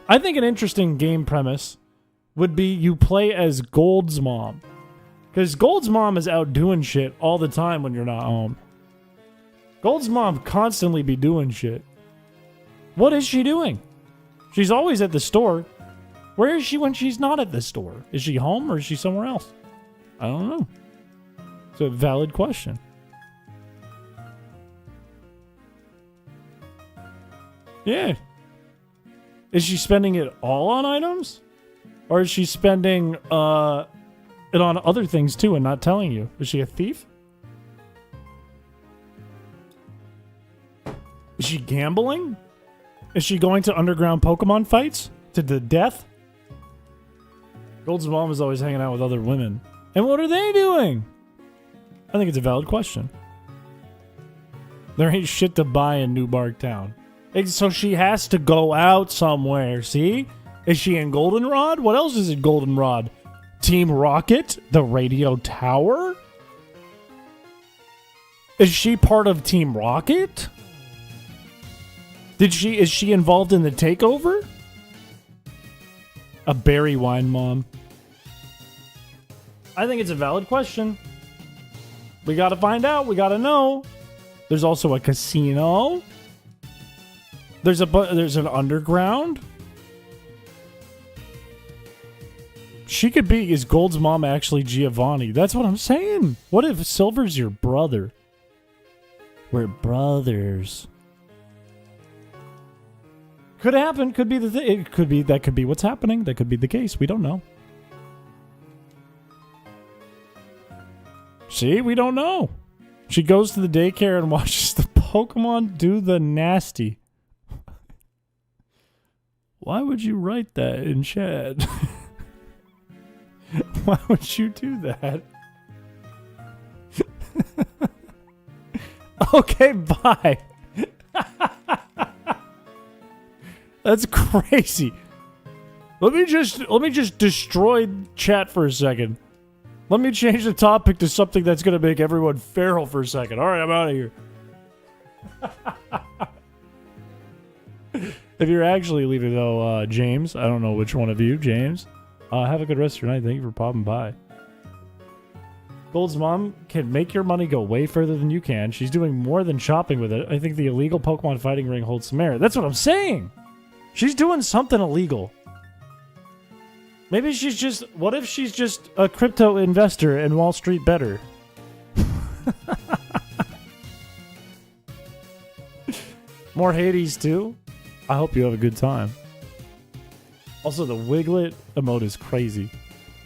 I think an interesting game premise would be you play as Gold's mom. Because Gold's mom is out doing shit all the time when you're not home. Gold's mom constantly be doing shit. What is she doing? She's always at the store. Where is she when she's not at the store? Is she home or is she somewhere else? I don't know. It's a valid question. Yeah. Is she spending it all on items? Or is she spending it on other things too and not telling you? Is she a thief? Is she gambling? Is she going to underground Pokemon fights? To the death? Gold's mom is always hanging out with other women. And what are they doing? I think it's a valid question. There ain't shit to buy in New Bark Town. So she has to go out somewhere, see? Is she in Goldenrod? What else is in Goldenrod? Team Rocket? The radio tower? Is she part of Team Rocket? Is she involved in the takeover? A berry wine mom. I think it's a valid question. We gotta find out. We gotta know. There's also a casino. There's an underground. She could be. Is Gold's mom actually Giovanni? That's what I'm saying. What if Silver's your brother? We're brothers. Could happen. Could be the thing. It could be. That could be what's happening. That could be the case. We don't know. See, we don't know. She goes to the daycare and watches the Pokemon do the nasty. Why would you write that in chat? Why would you do that? Okay, bye. That's crazy. Let me just destroy chat for a second. Let me change the topic to something that's gonna make everyone feral for a second. All right, I'm out of here. If you're actually leaving though, James, I don't know which one of you, James. Have a good rest of your night. Thank you for popping by. Gold's mom can make your money go way further than you can. She's doing more than shopping with it. I think the illegal Pokemon fighting ring holds some merit. That's what I'm saying. She's doing something illegal. Maybe she's just... What if she's just a crypto investor in Wall Street better? More Hades too? I hope you have a good time. Also, the Wiglet emote is crazy.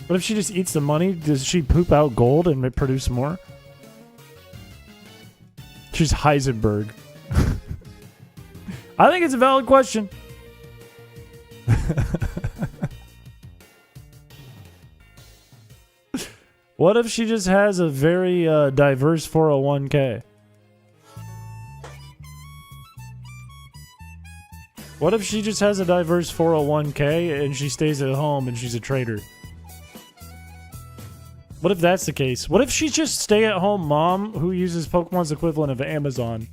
What if she just eats the money? Does she poop out gold and produce more? She's Heisenberg. I think it's a valid question. What if she just has a very diverse 401k? What if she just has a diverse 401k and she stays at home and she's a trader? What if that's the case? What if she's just stay-at-home mom who uses Pokemon's equivalent of Amazon?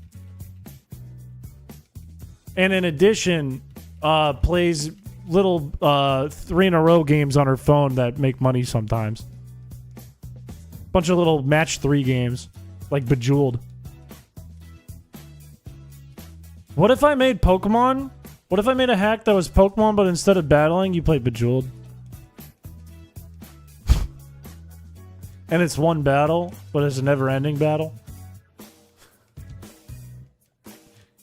And in addition, plays little 3-in-a-row games on her phone that make money sometimes. Bunch of little match 3 games, like Bejeweled. What if I made Pokemon? What if I made a hack that was Pokemon, but instead of battling, you played Bejeweled? And it's one battle, but it's a never-ending battle.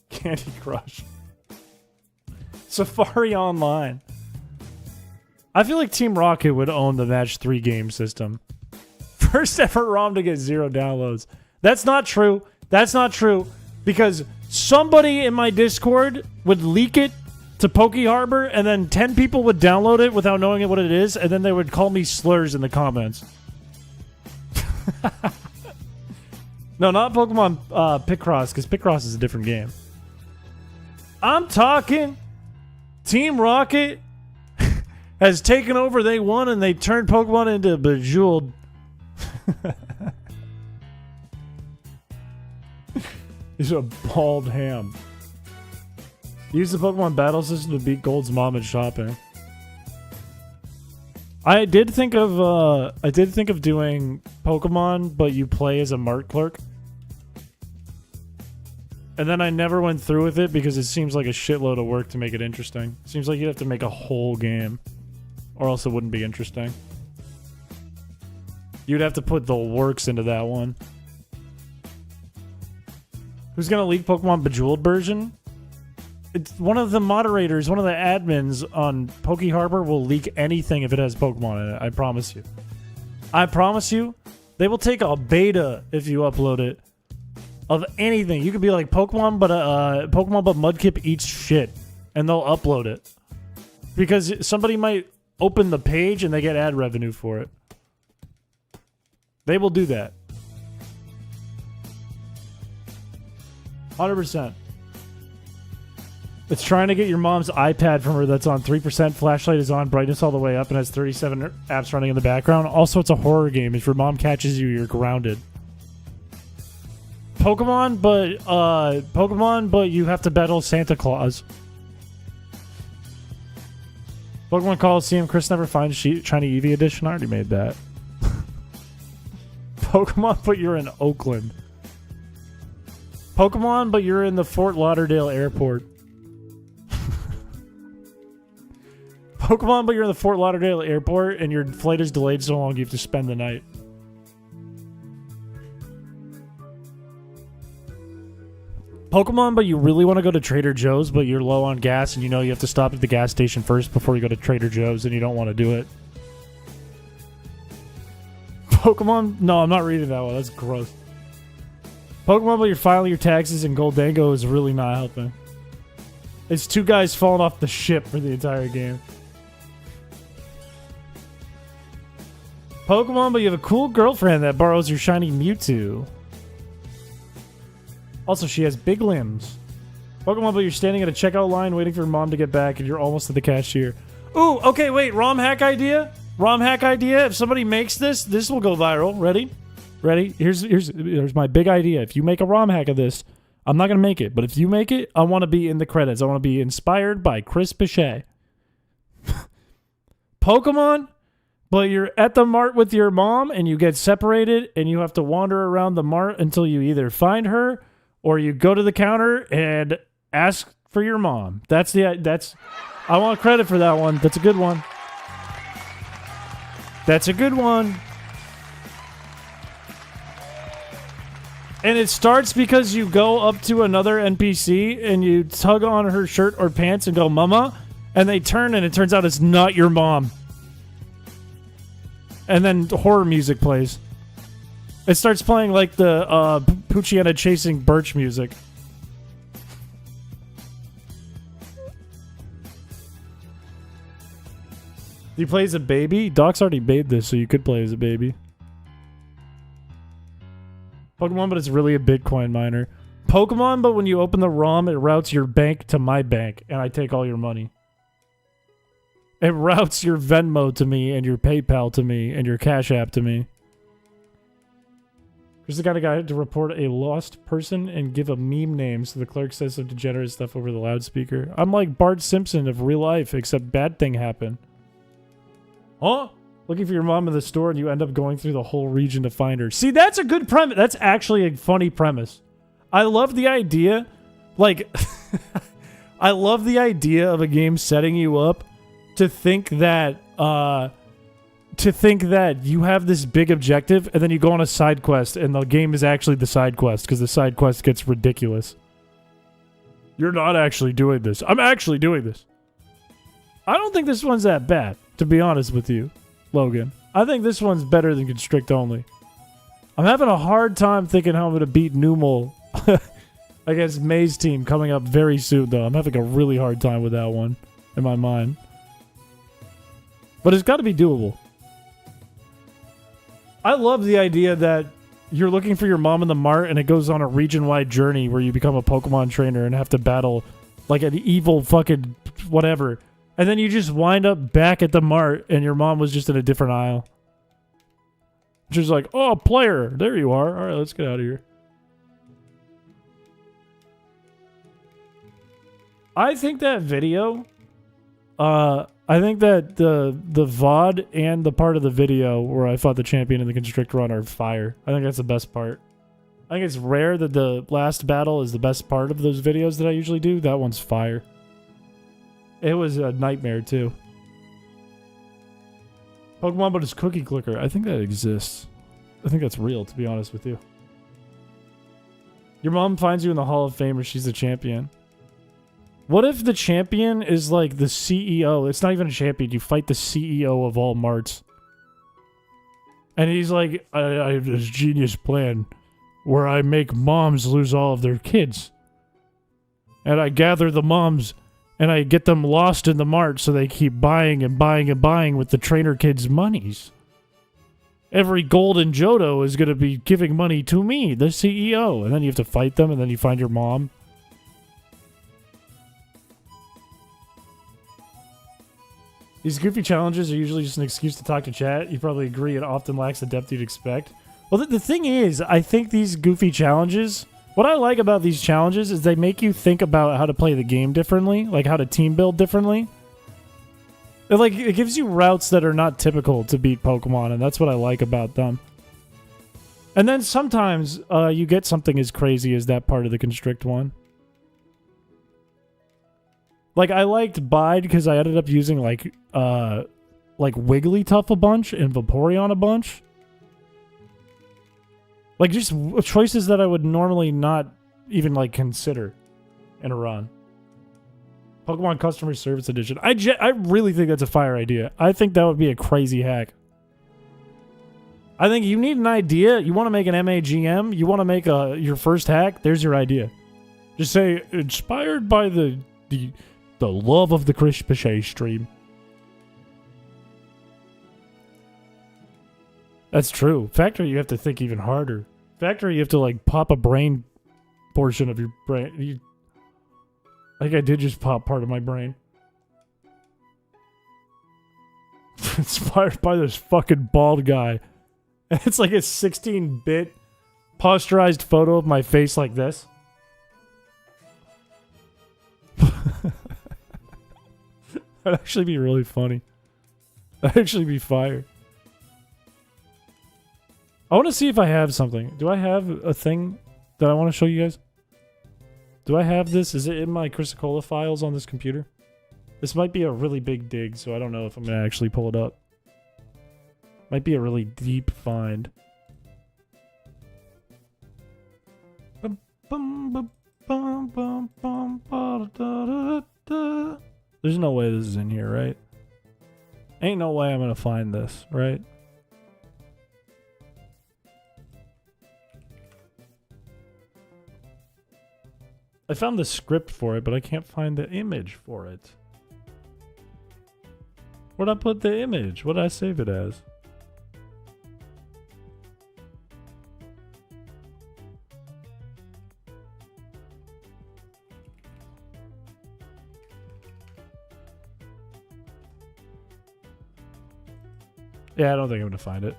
Candy Crush. Safari Online. I feel like Team Rocket would own the Match 3 game system. First ever ROM to get 0 downloads. That's not true. That's not true. Because somebody in my Discord would leak it to Poke Harbor, and then 10 people would download it without knowing what it is, and then they would call me slurs in the comments. No, not Pokemon Picross, because Picross is a different game. I'm talking Team Rocket has taken over. They won, and they turned Pokemon into Bejeweled. He's a bald ham. Use the Pokemon battle system to beat Gold's mom at shopping. I did think of doing Pokemon, but you play as a mart clerk. And then I never went through with it because it seems like a shitload of work to make it interesting. It seems like you'd have to make a whole game, or else it wouldn't be interesting. You'd have to put the works into that one. Who's gonna leak Pokemon Bejeweled version? It's one of the moderators, one of the admins on Poke Harbor will leak anything if it has Pokemon in it. I promise you. I promise you. They will take a beta if you upload it of anything. You could be like Pokemon, but Mudkip eats shit, and they'll upload it because somebody might open the page and they get ad revenue for it. They will do that. 100%. It's trying to get your mom's iPad from her that's on 3%, flashlight is on, brightness all the way up, and has 37 apps running in the background. Also, it's a horror game. If your mom catches you, you're grounded. Pokemon, but you have to battle Santa Claus. Pokemon Coliseum, Chris Never Finds China Eevee Edition. I already made that. Pokemon, but you're in Oakland. Pokemon, but you're in the Fort Lauderdale airport. Pokemon, but you're in the Fort Lauderdale airport and your flight is delayed so long you have to spend the night. Pokemon, but you really want to go to Trader Joe's, but you're low on gas and you know you have to stop at the gas station first before you go to Trader Joe's and you don't want to do it. Pokemon? No, I'm not reading that one. That's gross. Pokemon, but you're filing your taxes and Goldango is really not helping. It's two guys falling off the ship for the entire game. Pokemon, but you have a cool girlfriend that borrows your shiny Mewtwo. Also, she has big limbs. Pokemon, but you're standing at a checkout line waiting for your mom to get back and you're almost at the cashier. Ooh, okay, wait, ROM hack idea? ROM hack idea? If somebody makes this, this will go viral. Ready? Ready? Here's my big idea. If you make a ROM hack of this, I'm not going to make it, but if you make it, I want to be in the credits. I want to be inspired by Chris Piché. Pokemon, but you're at the mart with your mom and you get separated and you have to wander around the mart until you either find her or you go to the counter and ask for your mom. I want credit for that one. That's a good one. That's a good one. And it starts because you go up to another NPC and you tug on her shirt or pants and go, "Mama," and they turn and it turns out it's not your mom. And then horror music plays. It starts playing like the Piché chasing Birch music. You play as a baby? Doc's already made this, so you could play as a baby. Pokemon, but it's really a Bitcoin miner. Pokemon, but when you open the ROM, it routes your bank to my bank, and I take all your money. It routes your Venmo to me, and your PayPal to me, and your Cash App to me. There's the kind of guy to report a lost person and give a meme name so the clerk says some degenerate stuff over the loudspeaker. I'm like Bart Simpson of real life, except bad thing happened. Huh? Looking for your mom in the store and you end up going through the whole region to find her. See, that's a good premise. That's actually a funny premise. I love the idea. Like, I love the idea of a game setting you up to think that you have this big objective and then you go on a side quest and the game is actually the side quest because the side quest gets ridiculous. You're not actually doing this. I'm actually doing this. I don't think this one's that bad, to be honest with you, Logan. I think this one's better than Constrict Only. I'm having a hard time thinking how I'm going to beat Numel against May's team coming up very soon, though. I'm having a really hard time with that one in my mind. But it's got to be doable. I love the idea that you're looking for your mom in the mart and it goes on a region-wide journey where you become a Pokemon trainer and have to battle like an evil fucking whatever. And then you just wind up back at the mart and your mom was just in a different aisle. She's like, "Oh, player, there you are. All right, let's get out of here." I think that video, I think that the VOD and the part of the video where I fought the champion in the Constrict run are fire. I think that's the best part. I think it's rare that the last battle is the best part of those videos that I usually do. That one's fire. It was a nightmare, too. Pokemon, but it's Cookie Clicker. I think that exists. I think that's real, to be honest with you. Your mom finds you in the Hall of Fame or she's the champion. What if the champion is like the CEO? It's not even a champion. You fight the CEO of all marts. And he's like, I have this genius plan where I make moms lose all of their kids. And I gather the moms and I get them lost in the mart so they keep buying and buying and buying with the trainer kids' monies. Every golden Johto is going to be giving money to me, the CEO. And then you have to fight them and then you find your mom. These goofy challenges are usually just an excuse to talk to chat. You probably agree it often lacks the depth you'd expect. Well, the thing is, I think these goofy challenges... What I like about these challenges is they make you think about how to play the game differently, like how to team build differently. It gives you routes that are not typical to beat Pokemon, and that's what I like about them. And then sometimes you get something as crazy as that part of the Constrict one. Like, I liked Bide because I ended up using, like Wigglytuff a bunch and Vaporeon a bunch. Like, just choices that I would normally not even, like, consider in a run. Pokemon Customer Service Edition. I really think that's a fire idea. I think that would be a crazy hack. I think you need an idea. You want to make an MAGM. You want to make your first hack. There's your idea. Just say, inspired by the the love of the Piché stream. That's true. Factory, you have to think even harder. Factory, you have to like pop a brain portion of your brain. I think I did just pop part of my brain. Inspired by this fucking bald guy. And it's like a 16-bit posturized photo of my face like this. That'd actually be really funny. That'd actually be fire. I want to see if I have something. Do I have a thing that I want to show you guys? Do I have this? Is it in my Chrysicola files on this computer? This might be a really big dig, so I don't know if I'm going to actually pull it up. Might be a really deep find. There's no way this is in here, right? Ain't no way I'm going to find this, right? I found the script for it, but I can't find the image for it. Where'd I put the image? What did I save it as? Yeah, I don't think I'm gonna find it.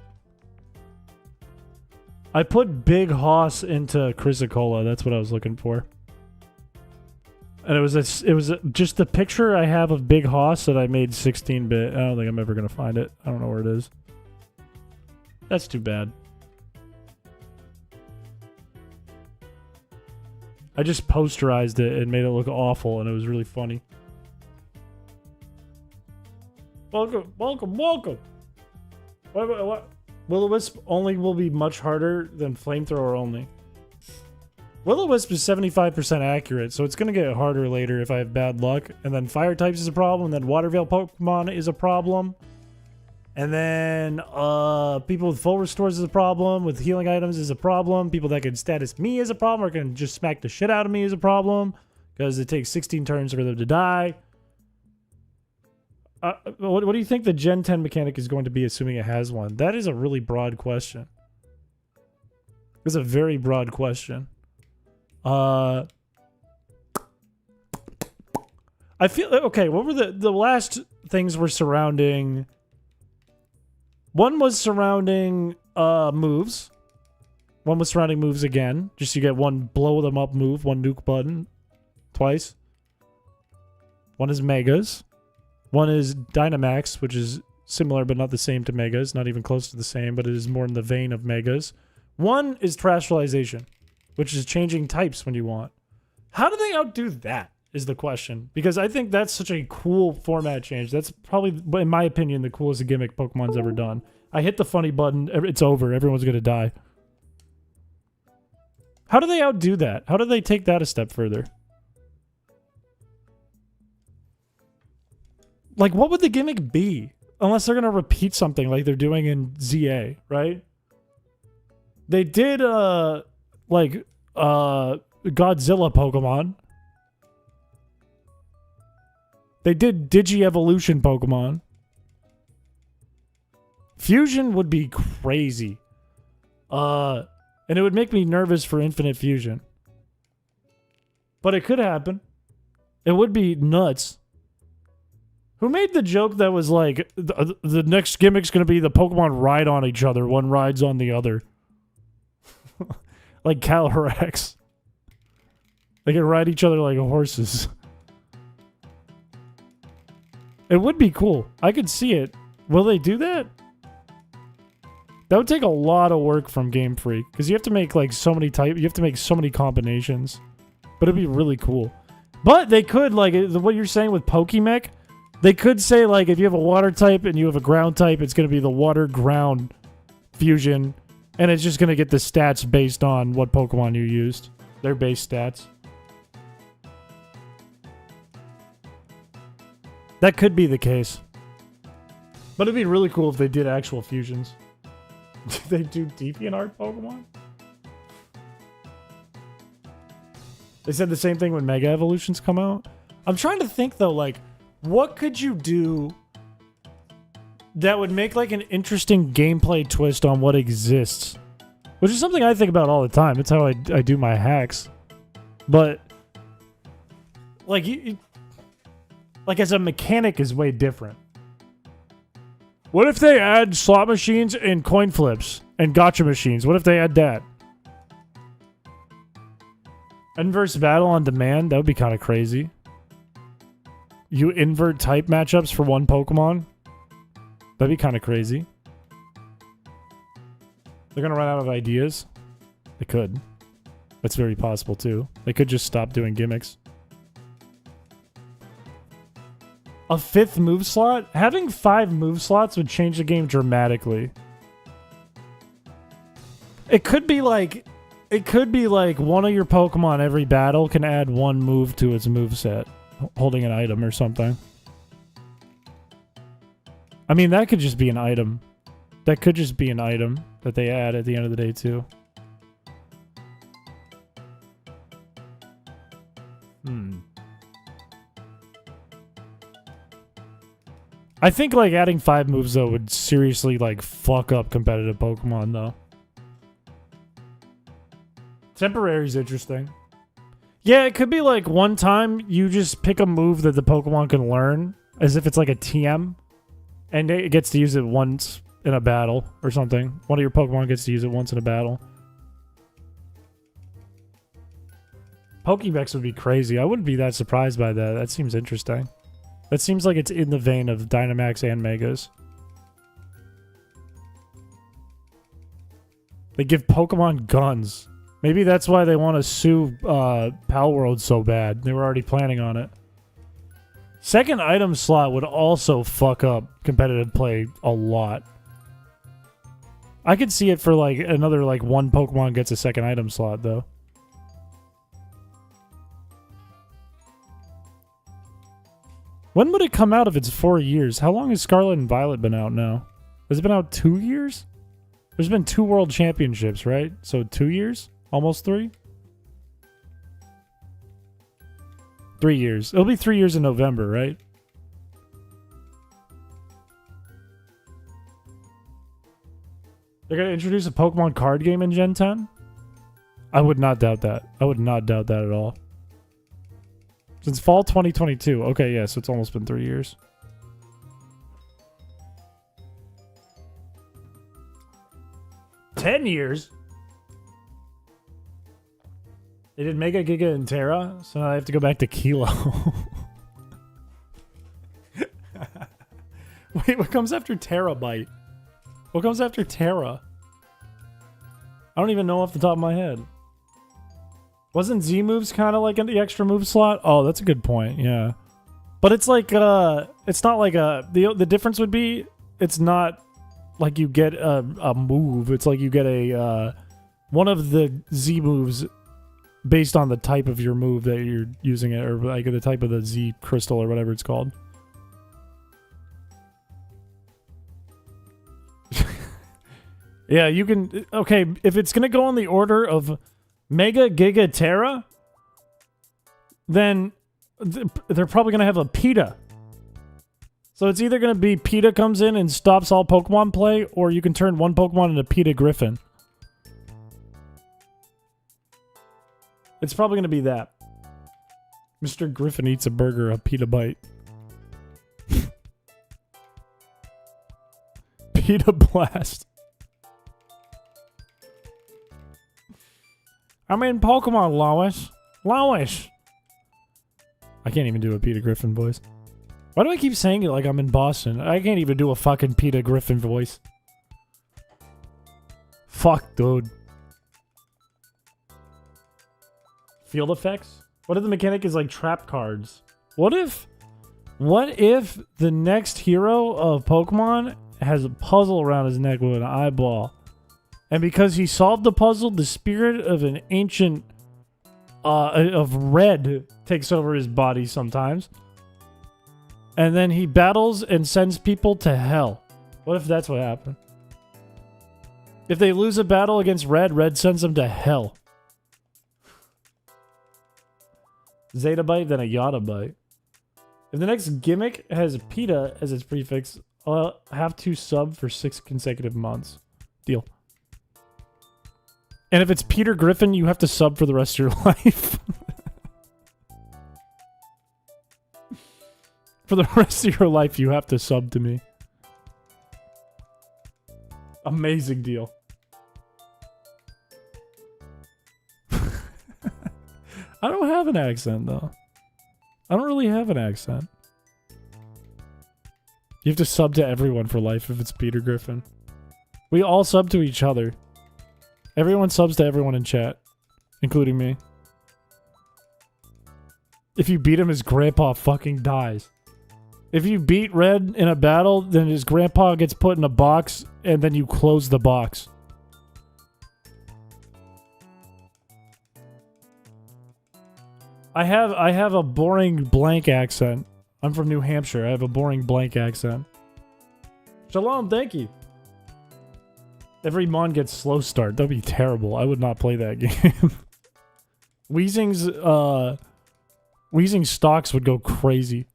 I put Big Hoss into Chrysicola. That's what I was looking for. And it was just the picture I have of Big Hoss that I made 16-bit. I don't think I'm ever going to find it. I don't know where it is. That's too bad. I just posterized it and made it look awful, and it was really funny. Welcome, welcome, welcome! What? Will-O-Wisp Only will be much harder than Flamethrower Only. Will-O-Wisp is 75% accurate, so it's going to get harder later if I have bad luck. And then Fire types is a problem, and then Water Veil Pokemon is a problem. And then people with full restores is a problem, with healing items is a problem, people that can status me is a problem, or can just smack the shit out of me is a problem, because it takes 16 turns for them to die. What do you think the Gen 10 mechanic is going to be, assuming it has one? That is a really broad question. It's a very broad question. I feel okay. What were the last things were surrounding? One was surrounding moves. One was surrounding moves again. Just you get one blow them up move, one nuke button, twice. One is megas. One is Dynamax, which is similar but not the same to megas. Not even close to the same, but it is more in the vein of megas. One is Terrestrialization, which is changing types when you want. How do they outdo that is the question. Because I think that's such a cool format change. That's probably, in my opinion, the coolest gimmick Pokemon's ever done. I hit the funny button, it's over. Everyone's going to die. How do they outdo that? How do they take that a step further? Like, what would the gimmick be? Unless they're going to repeat something like they're doing in ZA, right? They did, Godzilla Pokemon. They did Digi-Evolution Pokemon. Fusion would be crazy. And it would make me nervous for Infinite Fusion. But it could happen. It would be nuts. Who made the joke that was like, the next gimmick's going to be the Pokemon ride on each other. One rides on the other. Like Calyrex. They can ride each other like horses. It would be cool. I could see it. Will they do that? That would take a lot of work from Game Freak. Because you have to make like so many you have to make so many combinations. But it'd be really cool. But they could, like, what you're saying with Pokemech, they could say, like, if you have a water type and you have a ground type, it's going to be the water-ground fusion. And it's just going to get the stats based on what Pokemon you used. Their base stats. That could be the case. But it'd be really cool if they did actual fusions. Do they do DeviantArt Pokemon? They said the same thing when Mega Evolutions come out. I'm trying to think though, like, what could you do that would make like an interesting gameplay twist on what exists? Which is something I think about all the time. It's how I do my hacks. But like, like as a mechanic is way different. What if they add slot machines and coin flips and gotcha machines? What if they add that? Inverse battle on demand? That would be kind of crazy. You invert type matchups for one Pokemon? That'd be kind of crazy. They're gonna run out of ideas. They could. That's very possible too. They could just stop doing gimmicks. A 5th move slot? Having 5 move slots would change the game dramatically. It could be like one of your Pokemon every battle can add 1 move to its moveset, holding an item or something. I mean, that could just be an item. That could just be an item that they add at the end of the day too. I think like adding 5 moves though would seriously like fuck up competitive Pokemon though. Temporary's interesting. Yeah, it could be like one time you just pick a move that the Pokemon can learn as if it's like a TM and it gets to use it once in a battle or something. One of your Pokemon gets to use it once in a battle. Pokédex would be crazy. I wouldn't be that surprised by that. That seems interesting. That seems like it's in the vein of Dynamax and Megas. They give Pokemon guns. Maybe that's why they want to sue Pal World so bad. They were already planning on it. Second item slot would also fuck up competitive play a lot. I could see it for like another like 1 Pokemon gets a second item slot though. When would it come out if it's 4 years? How long has Scarlet and Violet been out now? Has it been out 2 years? There's been 2 World Championships, right? So 2 years? Almost 3? 3 years. It'll be 3 years in November, right? They're going to introduce a Pokemon card game in Gen 10? I would not doubt that. I would not doubt that at all. Since fall 2022. Okay, yeah, so it's almost been 3 years. $10 years? They did Mega, Giga, and Terra, so now I have to go back to Kilo. Wait, what comes after Terabyte? What comes after Terra? I don't even know off the top of my head. Wasn't Z moves kind of like in the extra move slot? Oh, that's a good point. Yeah, but it's like it's not like the difference would be it's not like you get a move. It's like you get a one of the Z moves based on the type of your move that you're using it, or like the type of the Z crystal or whatever it's called. Yeah, you can. Okay, if it's gonna go in the order of Mega, Giga, Terra, then they're probably going to have a PETA. So it's either going to be PETA comes in and stops all Pokemon play, or you can turn one Pokemon into PETA Griffin. It's probably going to be that. Mr. Griffin eats a burger, a PETA bite. PETA Blast. I'm in Pokemon, Lois. Lois! I can't even do a Peter Griffin voice. Why do I keep saying it like I'm in Boston? I can't even do a fucking Peter Griffin voice. Fuck, dude. Field effects? What if the mechanic is like trap cards? What if the next hero of Pokemon has a puzzle around his neck with an eyeball? And because he solved the puzzle, the spirit of an ancient of red takes over his body sometimes. And then he battles and sends people to hell. What if that's what happened? If they lose a battle against red, red sends them to hell. Zeta bite, then a Yada bite. If the next gimmick has PETA as its prefix, I'll have to sub for 6 consecutive months. Deal. And if it's Peter Griffin, you have to sub for the rest of your life. For the rest of your life, you have to sub to me. Amazing deal. I don't have an accent, though. I don't really have an accent. You have to sub to everyone for life if it's Peter Griffin. We all sub to each other. Everyone subs to everyone in chat, including me. If you beat him, his grandpa fucking dies. If you beat Red in a battle, then his grandpa gets put in a box, and then you close the box. I have a boring blank accent. I'm from New Hampshire. I have a boring blank accent. Shalom, thank you. Every mon gets slow start. That'd be terrible. I would not play that game. Weezing's stocks would go crazy.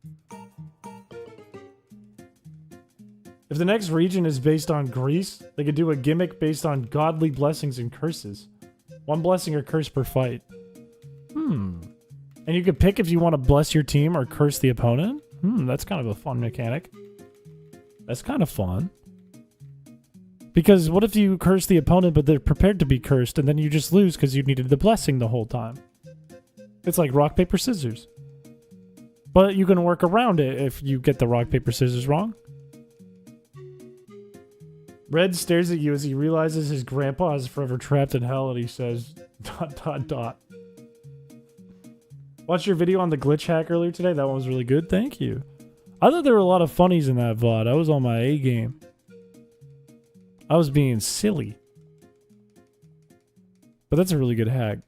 If the next region is based on Greece, they could do a gimmick based on godly blessings and curses. 1 blessing or curse per fight. And you could pick if you want to bless your team or curse the opponent. That's kind of a fun mechanic. That's kind of fun. Because what if you curse the opponent but they're prepared to be cursed and then you just lose because you needed the blessing the whole time? It's like rock, paper, scissors. But you can work around it if you get the rock, paper, scissors wrong. Red stares at you as he realizes his grandpa is forever trapped in hell and he says, ... Watched your video on the glitch hack earlier today. That one was really good. Thank you. I thought there were a lot of funnies in that VOD. I was on my A game. I was being silly. But that's a really good hack.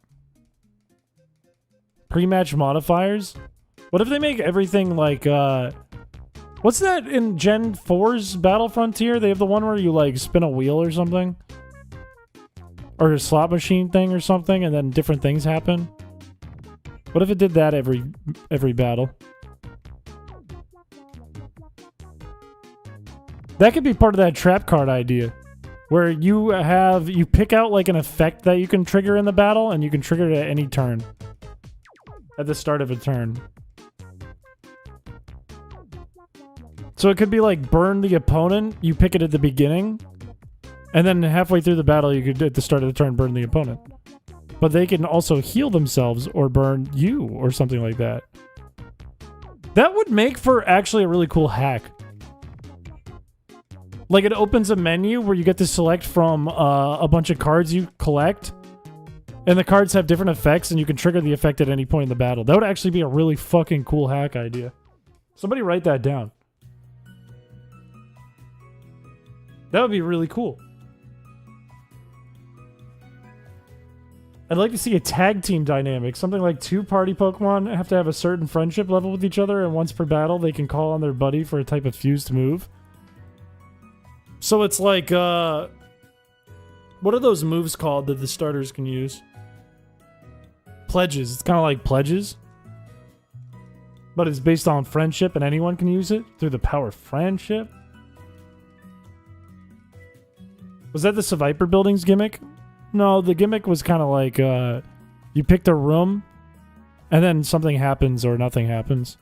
Pre-match modifiers? What if they make everything like, what's that in Gen 4's Battle Frontier? They have the one where you, like, spin a wheel or something? Or a slot machine thing or something, and then different things happen? What if it did that every battle? That could be part of that trap card idea. Where you pick out like an effect that you can trigger in the battle, and you can trigger it at any turn. At the start of a turn. So it could be like burn the opponent, you pick it at the beginning, and then halfway through the battle you could at the start of the turn burn the opponent. But they can also heal themselves or burn you or something like that. That would make for actually a really cool hack. Like it opens a menu where you get to select from a bunch of cards you collect. And the cards have different effects and you can trigger the effect at any point in the battle. That would actually be a really fucking cool hack idea. Somebody write that down. That would be really cool. I'd like to see a tag team dynamic. Something like 2 party Pokemon have to have a certain friendship level with each other, and once per battle, they can call on their buddy for a type of fused move. So it's like, what are those moves called that the starters can use? Pledges. It's kind of like pledges. But it's based on friendship, and anyone can use it through the power of friendship. Was that the Survivor Buildings gimmick? No, the gimmick was kind of like, you picked a room, and then something happens or nothing happens.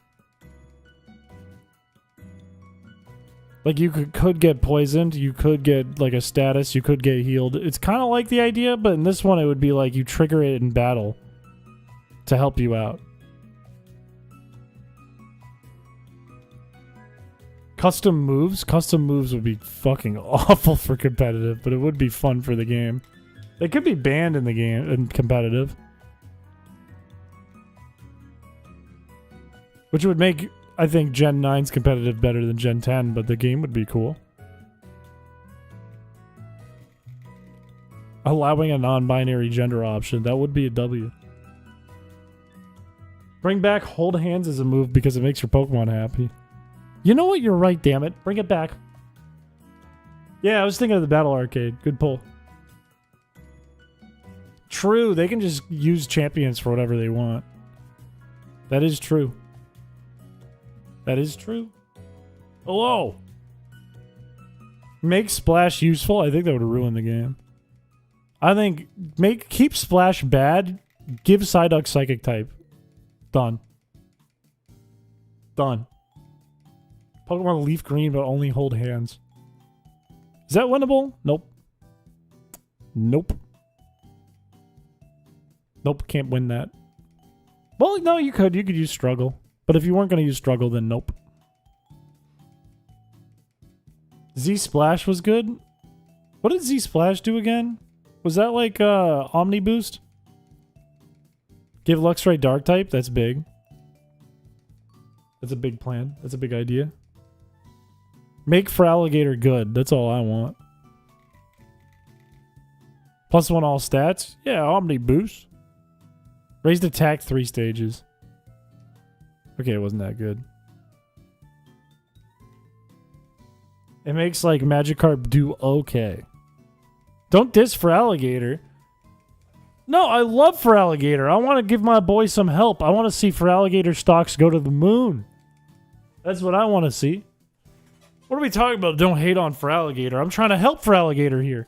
Like, you could get poisoned, you could get, like, a status, you could get healed. It's kind of like the idea, but in this one, it would be like you trigger it in battle to help you out. Custom moves? Custom moves would be fucking awful for competitive, but it would be fun for the game. They could be banned in the game, in competitive. Which would make, I think, Gen 9's competitive better than Gen 10, but the game would be cool. Allowing a non-binary gender option, that would be a W. Bring back hold hands as a move because it makes your Pokemon happy. You know what? You're right, damn it. Bring it back. Yeah, I was thinking of the Battle Arcade. Good pull. True, they can just use champions for whatever they want. That is true. That is true. Hello. Make Splash useful. I think that would ruin the game. I think keep Splash bad. Give Psyduck Psychic type. Done. Done. Pokemon Leaf Green, but only hold hands. Is that winnable? Nope. Nope. Nope, can't win that. Well, no, you could. You could use Struggle. But if you weren't going to use Struggle, then nope. Z-Splash was good. What did Z-Splash do again? Was that like Omni Boost? Give Luxray Dark type? That's big. That's a big plan. That's a big idea. Make Feraligatr good. That's all I want. +1 all stats? Yeah, Omni Boost. Raised attack 3 stages. Okay, it wasn't that good. It makes like Magikarp do okay. Don't diss Feraligatr. No, I love Feraligatr. I want to give my boy some help. I want to see Feraligatr stocks go to the moon. That's what I want to see. What are we talking about? Don't hate on Feraligatr. I'm trying to help Feraligatr here.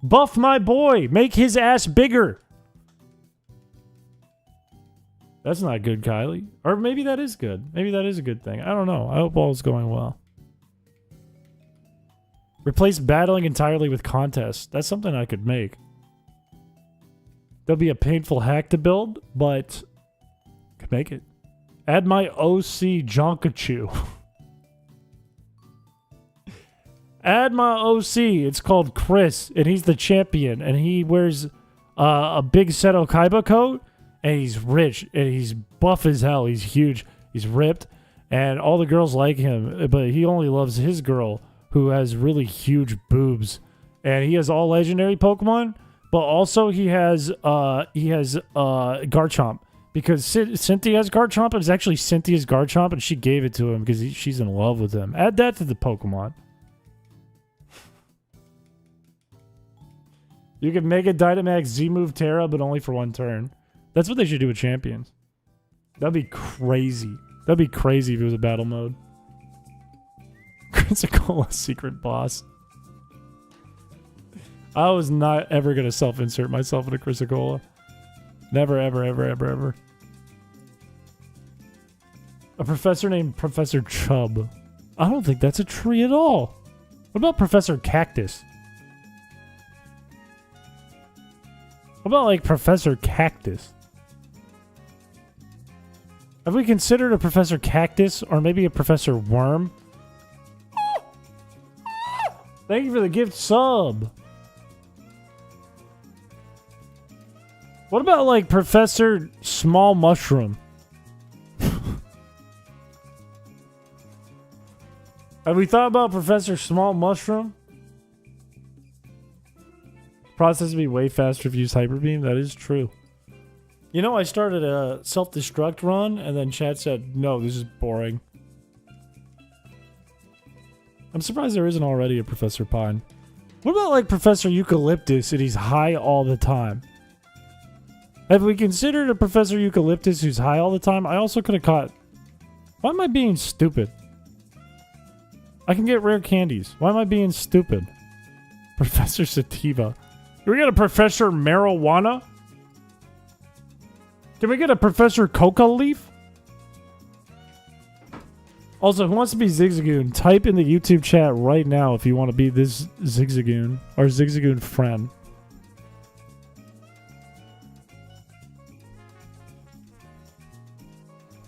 Buff my boy. Make his ass bigger. That's not good, Kylie. Or maybe that is good. Maybe that is a good thing. I don't know. I hope all is going well. Replace battling entirely with contests. That's something I could make. There'll be a painful hack to build, but could make it. Add my OC Jonkachu. Add my OC. It's called Chris, and he's the champion, and he wears a big Seto Kaiba coat, and he's rich, and he's buff as hell. He's huge. He's ripped, and all the girls like him, but he only loves his girl, who has really huge boobs. And he has all legendary Pokemon, but also he has Garchomp. Because Cynthia has Garchomp, and it's actually Cynthia's Garchomp, and she gave it to him because she's in love with him. Add that to the Pokemon. You can Mega Dynamax Z-Move Terra, but only for 1 turn. That's what they should do with champions. That'd be crazy. That'd be crazy if it was a battle mode. Criscola secret boss. I was not ever going to self-insert myself in a Criscola. Never, ever, ever, ever, ever. A professor named Professor Chubb. I don't think that's a tree at all. What about Professor Cactus? What about, like, Professor Cactus? Have we considered a Professor Cactus or maybe a Professor Worm? Thank you for the gift sub. What about, like, Professor Small Mushroom? Have we thought about Professor Small Mushroom? Process would be way faster if you use Hyper Beam. That is true. You know, I started a self-destruct run, and then chat said, no, this is boring. I'm surprised there isn't already a Professor Pine. What about, like, Professor Eucalyptus, and he's high all the time? Have we considered a Professor Eucalyptus who's high all the time? I also could have caught... Why am I being stupid? I can get rare candies. Why am I being stupid? Professor Sativa. Can we get a Professor Marijuana? Can we get a Professor Coca Leaf? Also, who wants to be Zigzagoon? Type in the YouTube chat right now if you want to be this Zigzagoon. Or Zigzagoon friend.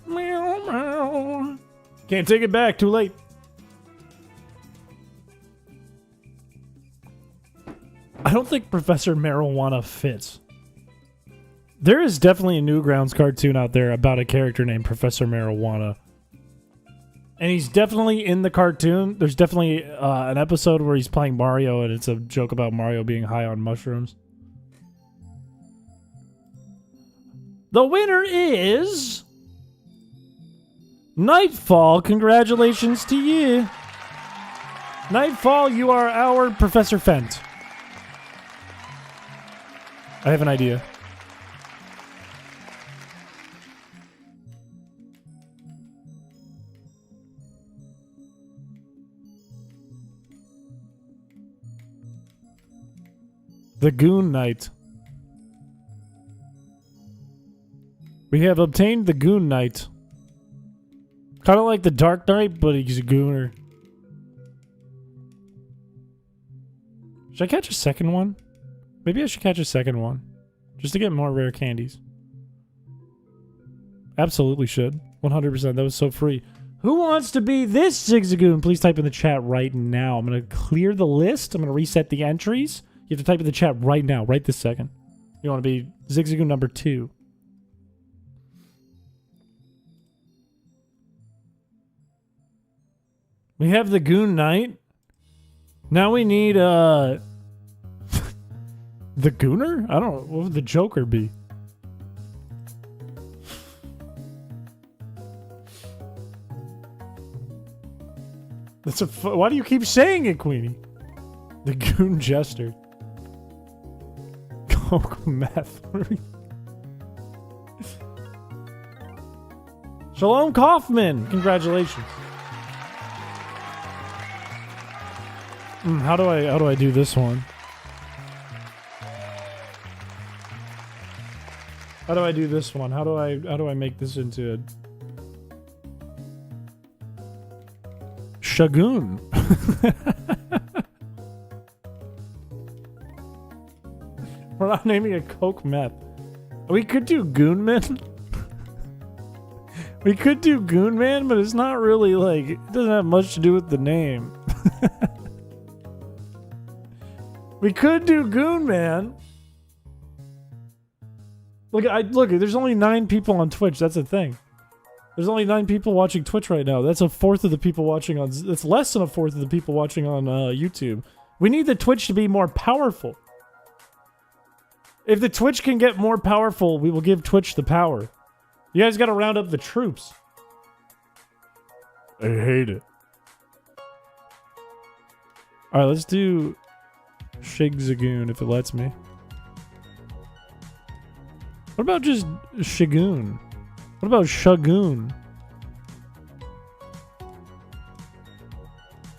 Meow, meow. Can't take it back. Too late. I don't think Professor Marijuana fits. There is definitely a Newgrounds cartoon out there about a character named Professor Marijuana. And he's definitely in the cartoon. There's definitely an episode where he's playing Mario, and it's a joke about Mario being high on mushrooms. The winner is... Nightfall. Congratulations to you. Nightfall, you are our Professor Fent. I have an idea. The Goon Knight. We have obtained the Goon Knight. Kind of like the Dark Knight, but he's a gooner. Should I catch a second one? Maybe I should catch a second one. Just to get more rare candies. Absolutely should. 100%. That was so free. Who wants to be this Zigzagoon? Please type in the chat right now. I'm going to clear the list. I'm going to reset the entries. You have to type in the chat right now, right this second. You want to be Zigzagoon number 2. We have the Goon Knight. Now we need, the Gooner? I don't know. What would the Joker be? That's a. Why do you keep saying it, Queenie? The Goon Jester. Coke meth. Shalom Kaufman. Congratulations. How do I do this one? How do I do this one? How do I make this into a Shagoon? We're not naming a Coke meth. We could do Goonman. We could do Goonman, but it's not really like, it doesn't have much to do with the name. We could do Goonman. Look, there's only 9 people on Twitch. That's the thing. There's only 9 people watching Twitch right now. That's a fourth of the people watching on... That's less than a fourth of the people watching on YouTube. We need the Twitch to be more powerful. If the Twitch can get more powerful, we will give Twitch the power. You guys gotta round up the troops. I hate it. Alright, let's do Shigzagoon if it lets me. What about just Shagoon? What about Shagoon?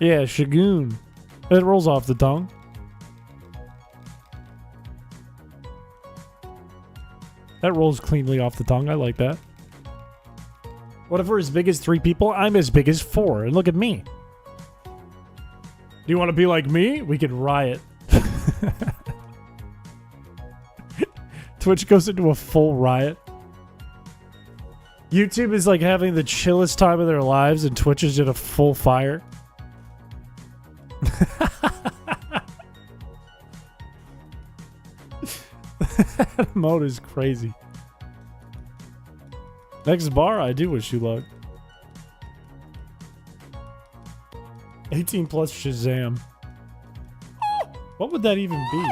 Yeah, Shagoon. It rolls off the tongue. That rolls cleanly off the tongue. I like that. What if we're as big as 3 people? I'm as big as 4. And look at me. Do you want to be like me? We could riot. Twitch goes into a full riot. YouTube is like having the chillest time of their lives, and Twitch is in a full fire. That mode is crazy. Next bar, I do wish you luck. 18 plus Shazam. What would that even be?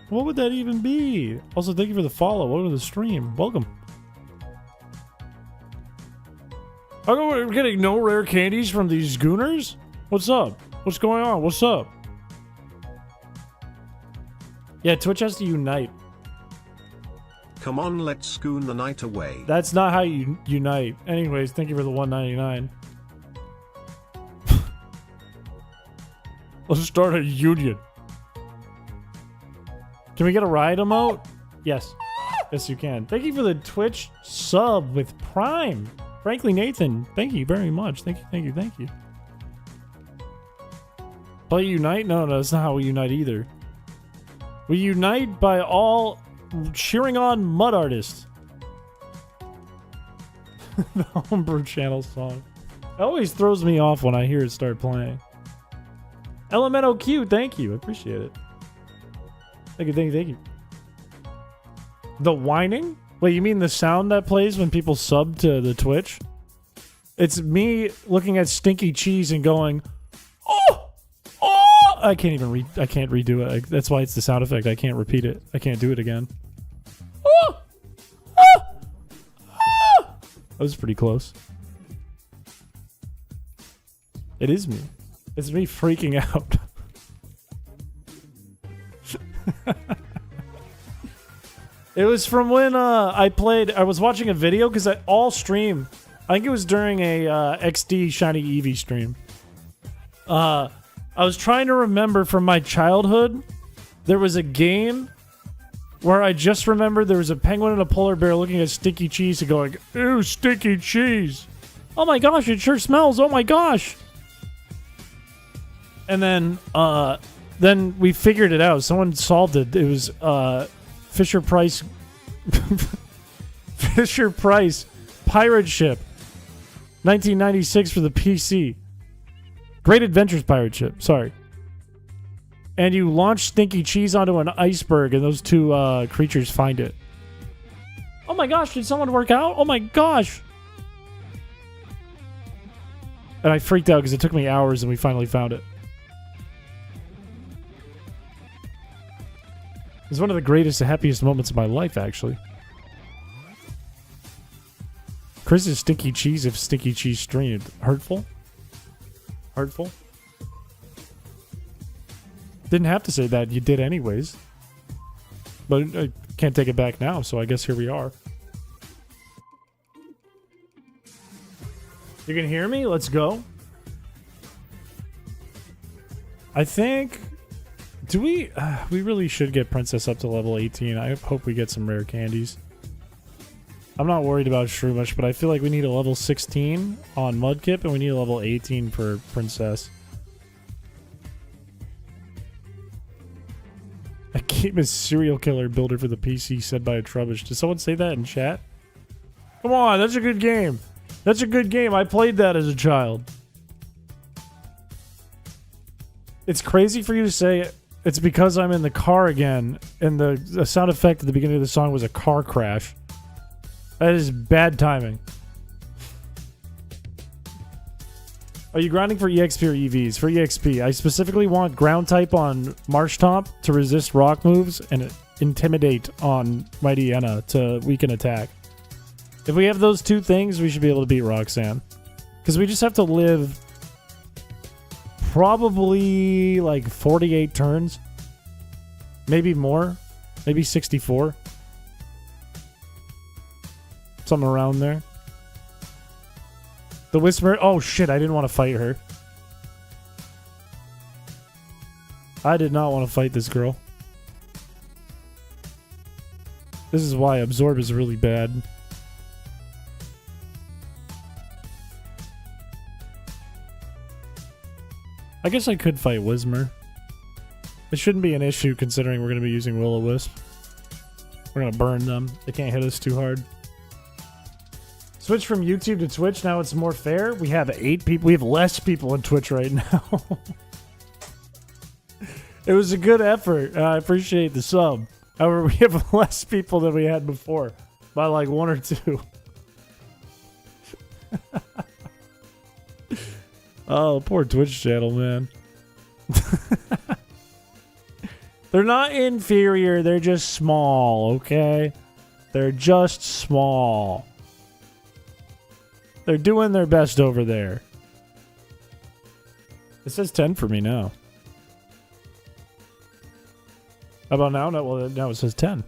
What would that even be? Also, thank you for the follow. Welcome to the stream. Welcome. How come we're getting no rare candies from these gooners? What's up? What's going on? What's up? Yeah, Twitch has to unite. Come on, let's goon the night away. That's not how you unite. Anyways, thank you for the $1.99. Let's start a union. Can we get a riot emote? Yes. Yes, you can. Thank you for the Twitch sub with Prime. Frankly, Nathan, thank you very much. Thank you, thank you, thank you. Play Unite? No, that's not how we unite either. We unite by all cheering on mud artists. The Homebrew Channel song. It always throws me off when I hear it start playing. Elemental Q, thank you. I appreciate it. Thank you, thank you, thank you. The whining? Wait, you mean the sound that plays when people sub to the Twitch? It's me looking at stinky cheese and going, oh, oh. I can't redo it. That's why it's the sound effect. I can't repeat it. I can't do it again. Oh, oh, oh. That was pretty close. It is me. It's me freaking out. It was from when I was watching a video because all stream, I think it was during a XD Shiny Eevee stream. I was trying to remember from my childhood There was a game where I just remembered there was a penguin and a polar bear looking at stinky cheese and going, "Ew, stinky cheese. Oh my gosh, it sure smells. Oh my gosh." And then we figured it out. Someone solved it. It was Fisher Price Fisher Price pirate ship, 1996 for the PC. Great Adventures pirate ship. Sorry. And you launch stinky cheese onto an iceberg, and those two creatures find it. Oh my gosh, did someone work out? Oh my gosh. And I freaked out because it took me hours and we finally found it. It's one of the greatest and happiest moments of my life, actually. Chris's stinky cheese if stinky cheese streamed. Hurtful? Hurtful? Didn't have to say that. You did anyways. But I can't take it back now, so I guess here we are. You can hear me? Let's go. I think... Do we... we really should get Princess up to level 18. I hope we get some rare candies. I'm not worried about Shroomish, but I feel like we need a level 16 on Mudkip, and we need a level 18 for Princess. A game is serial killer builder for the PC, said by a Trubbish. Did someone say that in chat? Come on, that's a good game. That's a good game. I played that as a child. It's crazy for you to say it's because I'm in the car again, and the sound effect at the beginning of the song was a car crash. That is bad timing. Are you grinding for EXP or EVs? For EXP. I specifically want ground type on Marshtomp to resist rock moves and intimidate on Mighty Enna to weaken attack. If we have those two things, we should be able to beat Roxanne. Because we just have to live probably like 48 turns. Maybe more. Maybe 64. Something around there. The Whisper. Oh shit, I didn't want to fight her. I did not want to fight this girl. This is why Absorb is really bad. I guess I could fight Whismer. It shouldn't be an issue considering we're going to be using Will-O-Wisp. We're going to burn them. They can't hit us too hard. Switch from YouTube to Twitch. Now it's more fair. We have 8 people. We have less people on Twitch right now. It was a good effort. I appreciate the sub. However, we have less people than we had before. By like 1 or 2. Oh, poor Twitch channel, man. They're not inferior. They're just small, okay? They're just small. They're doing their best over there. It says 10 for me now. How about now? No, well, now it says 10.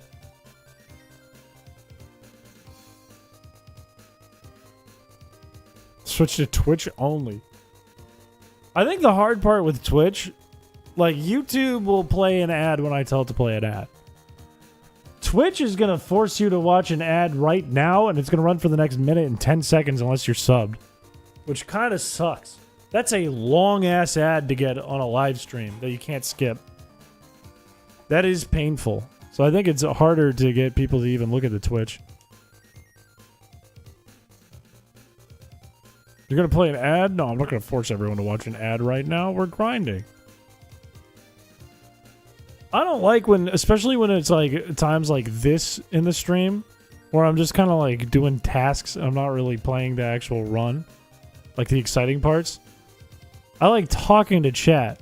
Switch to Twitch only. I think the hard part with Twitch, like YouTube will play an ad when I tell it to play an ad. Twitch is going to force you to watch an ad right now, and it's going to run for the next minute and 10 seconds unless you're subbed. Which kind of sucks. That's a long-ass ad to get on a live stream that you can't skip. That is painful. So I think it's harder to get people to even look at the Twitch. You're going to play an ad? No, I'm not going to force everyone to watch an ad right now. We're grinding. I don't like when, especially when it's like times like this in the stream, where I'm just kind of like doing tasks. I'm not really playing the actual run, like the exciting parts. I like talking to chat.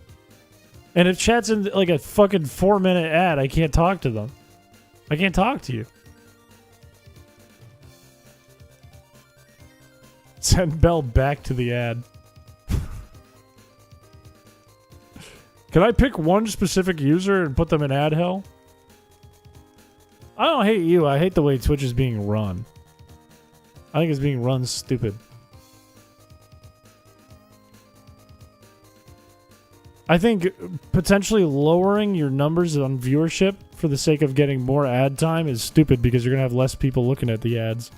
And if chat's in like a fucking 4-minute ad, I can't talk to them. I can't talk to you. Send Bell back to the ad. Can I pick one specific user and put them in ad hell? I don't hate you. I hate the way Twitch is being run. I think it's being run stupid. I think potentially lowering your numbers on viewership for the sake of getting more ad time is stupid because you're going to have less people looking at the ads.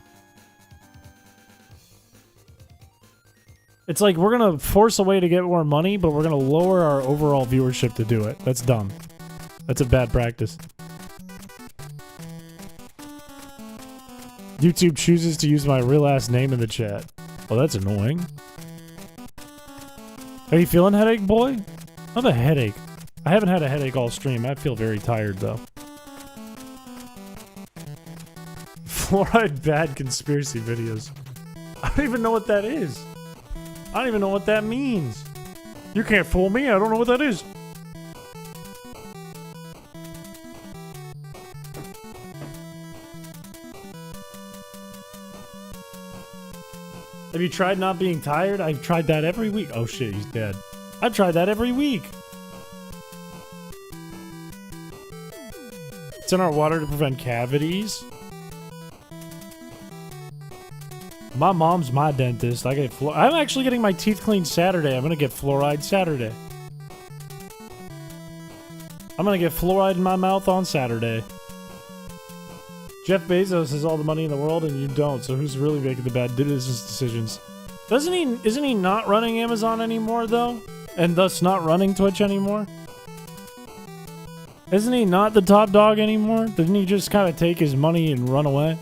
It's like we're going to force a way to get more money, but we're going to lower our overall viewership to do it. That's dumb. That's a bad practice. YouTube chooses to use my real last name in the chat. Oh, that's annoying. Are you feeling headache, boy? I have a headache. I haven't had a headache all stream. I feel very tired, though. Fluoride bad conspiracy videos. I don't even know what that is. I don't even know what that means. You can't fool me. I don't know what that is. Have you tried not being tired? I've tried that every week. Oh shit, he's dead. I've tried that every week. It's in our water to prevent cavities. My mom's my dentist. I'm actually getting my teeth cleaned Saturday. I'm gonna get fluoride Saturday. I'm gonna get fluoride in my mouth on Saturday. Jeff Bezos has all the money in the world and you don't, so who's really making the bad business decisions? Isn't he not running Amazon anymore, though? And thus not running Twitch anymore? Isn't he not the top dog anymore? Didn't he just kind of take his money and run away?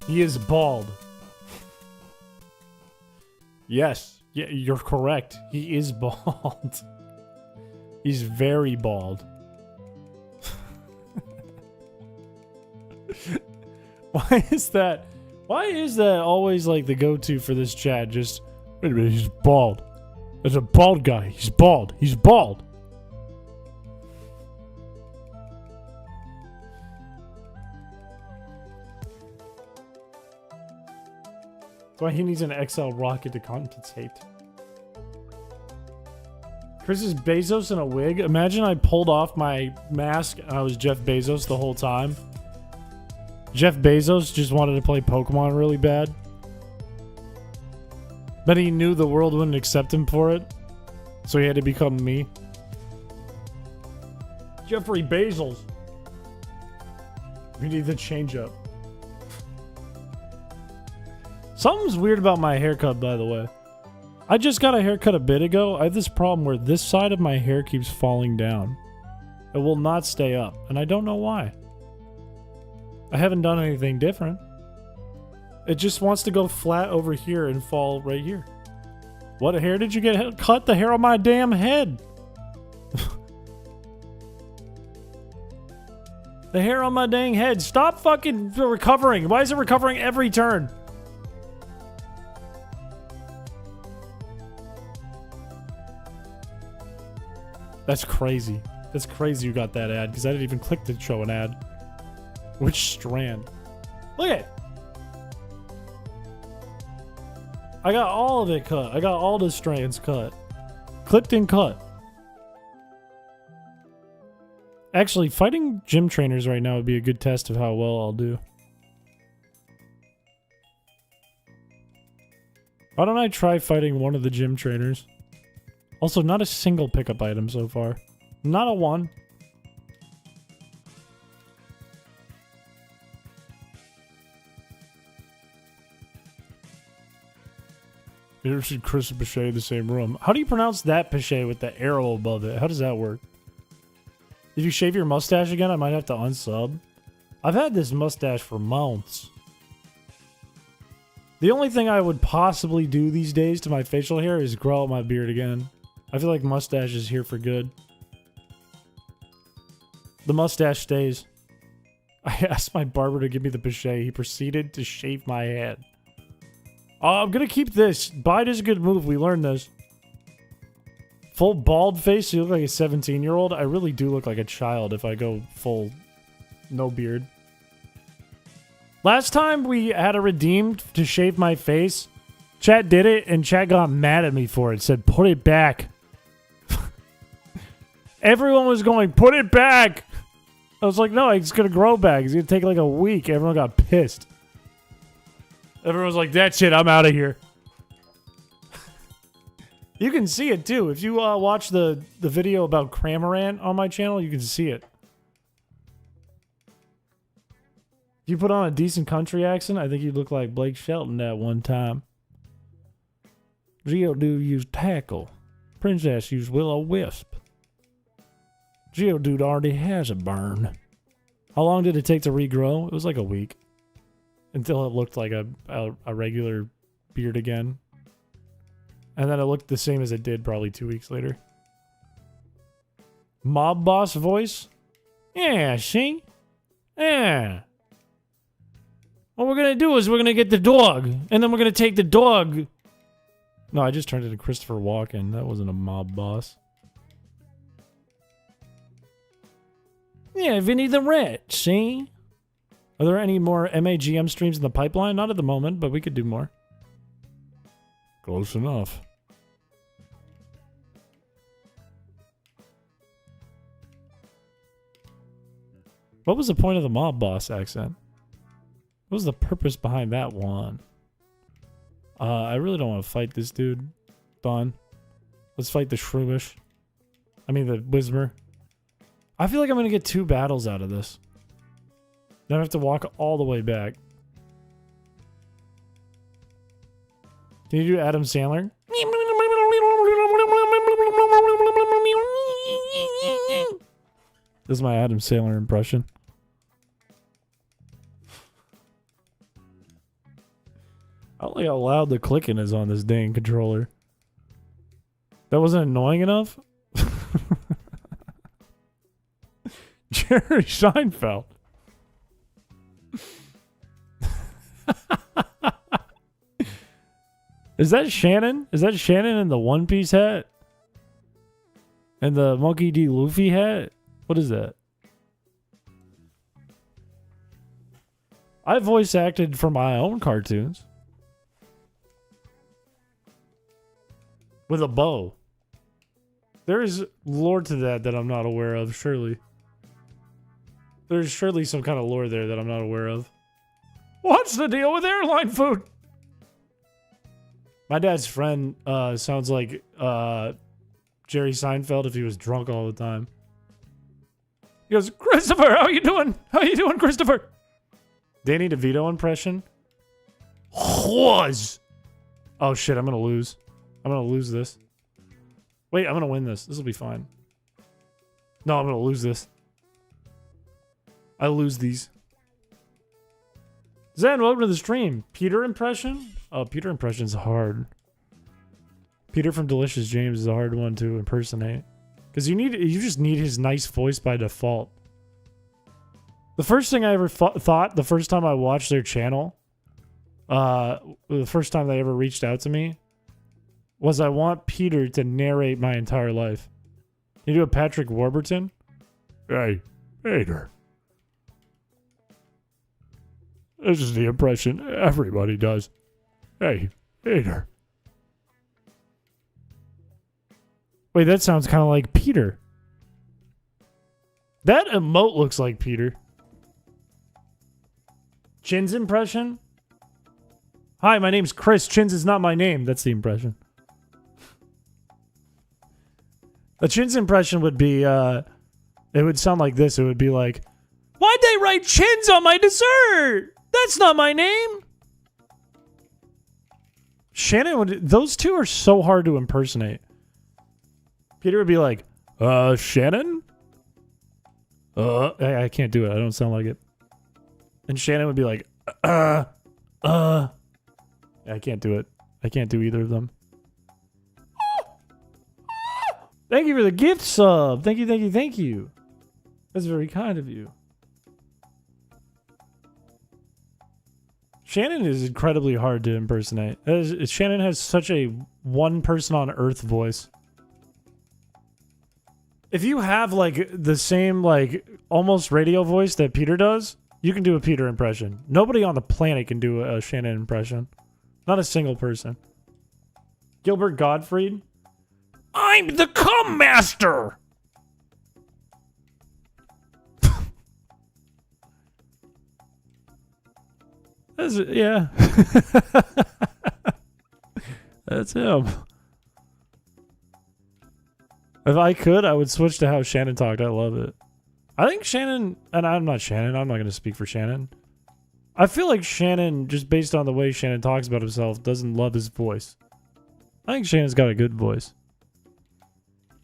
He is bald. Yes, yeah, you're correct. He is bald. He's very bald. Why is that? Why is that always like the go-to for this chat? Just, wait a minute, he's bald. There's a bald guy. He's bald. He's bald. That's why he needs an XL rocket to compensate. Chris is Bezos in a wig. Imagine I pulled off my mask and I was Jeff Bezos the whole time. Jeff Bezos just wanted to play Pokemon really bad. But he knew the world wouldn't accept him for it. So he had to become me. Jeffrey Bezos. We need the change up. Something's weird about my haircut, by the way. I just got a haircut a bit ago. I have this problem where this side of my hair keeps falling down. It will not stay up, and I don't know why. I haven't done anything different. It just wants to go flat over here and fall right here. What hair did you get cut? The hair on my damn head. The hair on my dang head. Stop fucking recovering. Why is it recovering every turn? That's crazy. That's crazy you got that ad, because I didn't even click to show an ad. Which strand? Look at it. I got all of it cut. I got all the strands cut. Clipped and cut. Actually, fighting gym trainers right now would be a good test of how well I'll do. Why don't I try fighting one of the gym trainers? Also, not a single pickup item so far. Not a one. You ever seen Chris and Piché in the same room? How do you pronounce that Piché with the arrow above it? How does that work? If you shave your mustache again, I might have to unsub. I've had this mustache for months. The only thing I would possibly do these days to my facial hair is grow out my beard again. I feel like mustache is here for good. The mustache stays. I asked my barber to give me the Piché. He proceeded to shave my head. Oh, I'm gonna keep this. Bite is a good move. We learned this. Full bald face, you look like a 17-year-old. I really do look like a child if I go full no beard. Last time we had a redeemed to shave my face, chat did it and chat got mad at me for it. Said, put it back. Everyone was going, put it back. I was like, no, it's gonna grow back. It's gonna take like a week. Everyone got pissed. Everyone's like, that's it, I'm out of here. You can see it too. If you watch the video about Cramorant on my channel, you can see it. If you put on a decent country accent, I think you look like Blake Shelton at one time. Geodude used Tackle. Princess used Will-O-Wisp. Geodude already has a burn. How long did it take to regrow? It was like a week. Until it looked like a regular beard again. And then it looked the same as it did probably 2 weeks later. Mob boss voice? Yeah, see? Yeah. What we're gonna do is we're gonna get the dog. And then we're gonna take the dog. No, I just turned into Christopher Walken. That wasn't a mob boss. Yeah, Vinny the Rat, see? Are there any more MAGM streams in the pipeline? Not at the moment, but we could do more. Close enough. What was the point of the mob boss accent? What was the purpose behind that one? I really don't want to fight this dude. Done. Let's fight the Shroomish. I mean the Whismer. I feel like I'm going to get 2 battles out of this. Then I have to walk all the way back. Can you do Adam Sandler? This is my Adam Sandler impression. I don't like how loud the clicking is on this dang controller. That wasn't annoying enough? Jerry Seinfeld. Is that Shannon? Is that Shannon in the One Piece hat? And the Monkey D. Luffy hat? What is that? I voice acted for my own cartoons. With a bow. There is lore to that I'm not aware of, surely. There's surely some kind of lore there that I'm not aware of. What's the deal with airline food? My dad's friend sounds like Jerry Seinfeld if he was drunk all the time. He goes, Christopher, how you doing? How you doing, Christopher? Danny DeVito impression? Was. Oh shit, I'm gonna lose. I'm gonna lose this. Wait, I'm gonna win this. This will be fine. No, I'm gonna lose this. I lose these. Zen, welcome to the stream. Peter impression? Oh, Peter impression's hard. Peter from Delicious James is a hard one to impersonate. Because you just need his nice voice by default. The first thing I ever thought the first time I watched their channel, the first time they ever reached out to me, was I want Peter to narrate my entire life. Can you do a Patrick Warburton? Hey, Peter. This is the impression everybody does. Hey, Peter. Wait, that sounds kind of like Peter. That emote looks like Peter. Chin's impression? Hi, my name's Chris. Chin's is not my name. That's the impression. The Chin's impression would be, it would sound like this. It would be like, why'd they write Chin's on my dessert? That's not my name. Shannon would, those two are so hard to impersonate. Peter would be like, Shannon? I can't do it. I don't sound like it. And Shannon would be like, I can't do it. I can't do either of them. Thank you for the gift sub. Thank you, thank you, thank you. That's very kind of you. Shannon is incredibly hard to impersonate. Shannon has such a one person on earth voice. If you have like the same like almost radio voice that Peter does, you can do a Peter impression. Nobody on the planet can do a Shannon impression. Not a single person. Gilbert Gottfried. I'm the cum master. Yeah. That's him. If I could, I would switch to how Shannon talked. I love it. I think Shannon, and I'm not Shannon, I'm not going to speak for Shannon. I feel like Shannon, just based on the way Shannon talks about himself, doesn't love his voice. I think Shannon's got a good voice.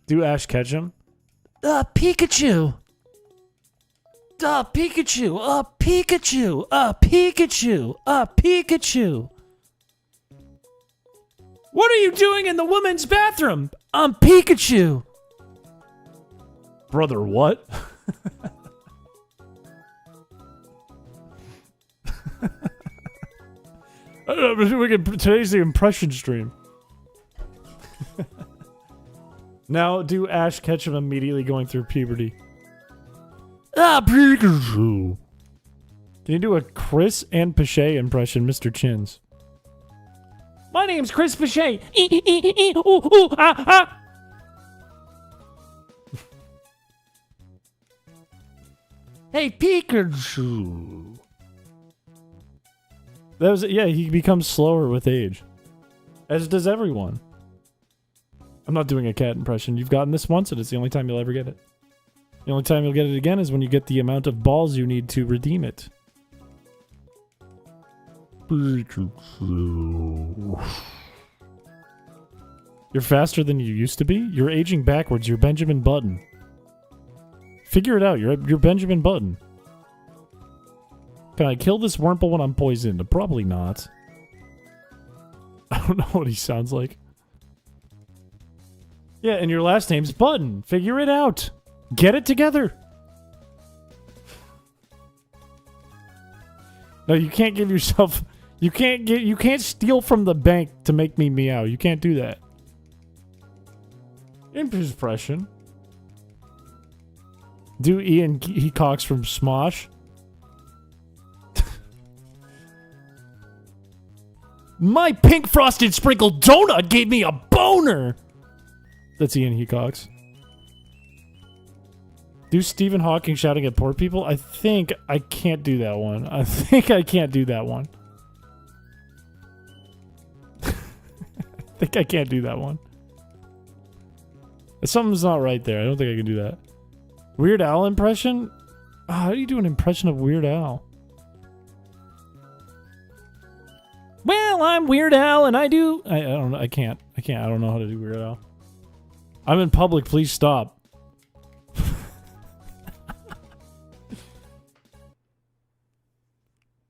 Do Ash Ketchum? Pikachu! Pikachu! Pikachu! Pikachu! Pikachu! What are you doing in the women's bathroom? I'm Pikachu! Brother, what? I don't know, today's the impression stream. Now do Ash Ketchum immediately going through puberty. Pikachu! Can you do a Chris and Piché impression, Mr. Chins? My name's Chris Piché. Hey, Pikachu. That was, yeah, he becomes slower with age. As does everyone. I'm not doing a cat impression. You've gotten this once, and it's the only time you'll ever get it. The only time you'll get it again is when you get the amount of balls you need to redeem it. You're faster than you used to be? You're aging backwards. You're Benjamin Button. Figure it out. You're Benjamin Button. Can I kill this Wurmple when I'm poisoned? Probably not. I don't know what he sounds like. Yeah, and your last name's Button. Figure it out. Get it together. No, you can't give yourself... You can't steal from the bank to make me meow. You can't do that. Impression. Do Ian Hecox from Smosh. My pink frosted sprinkled donut gave me a boner. That's Ian Hecox. Do Stephen Hawking shouting at poor people? I think I can't do that one. I think I can't do that one. I think I can't do that one. Something's not right there. I don't think I can do that. Weird Al impression? Oh, how do you do an impression of Weird Al? Well, I'm Weird Al, and I do... I don't know. I can't. I don't know how to do Weird Al. I'm in public. Please stop.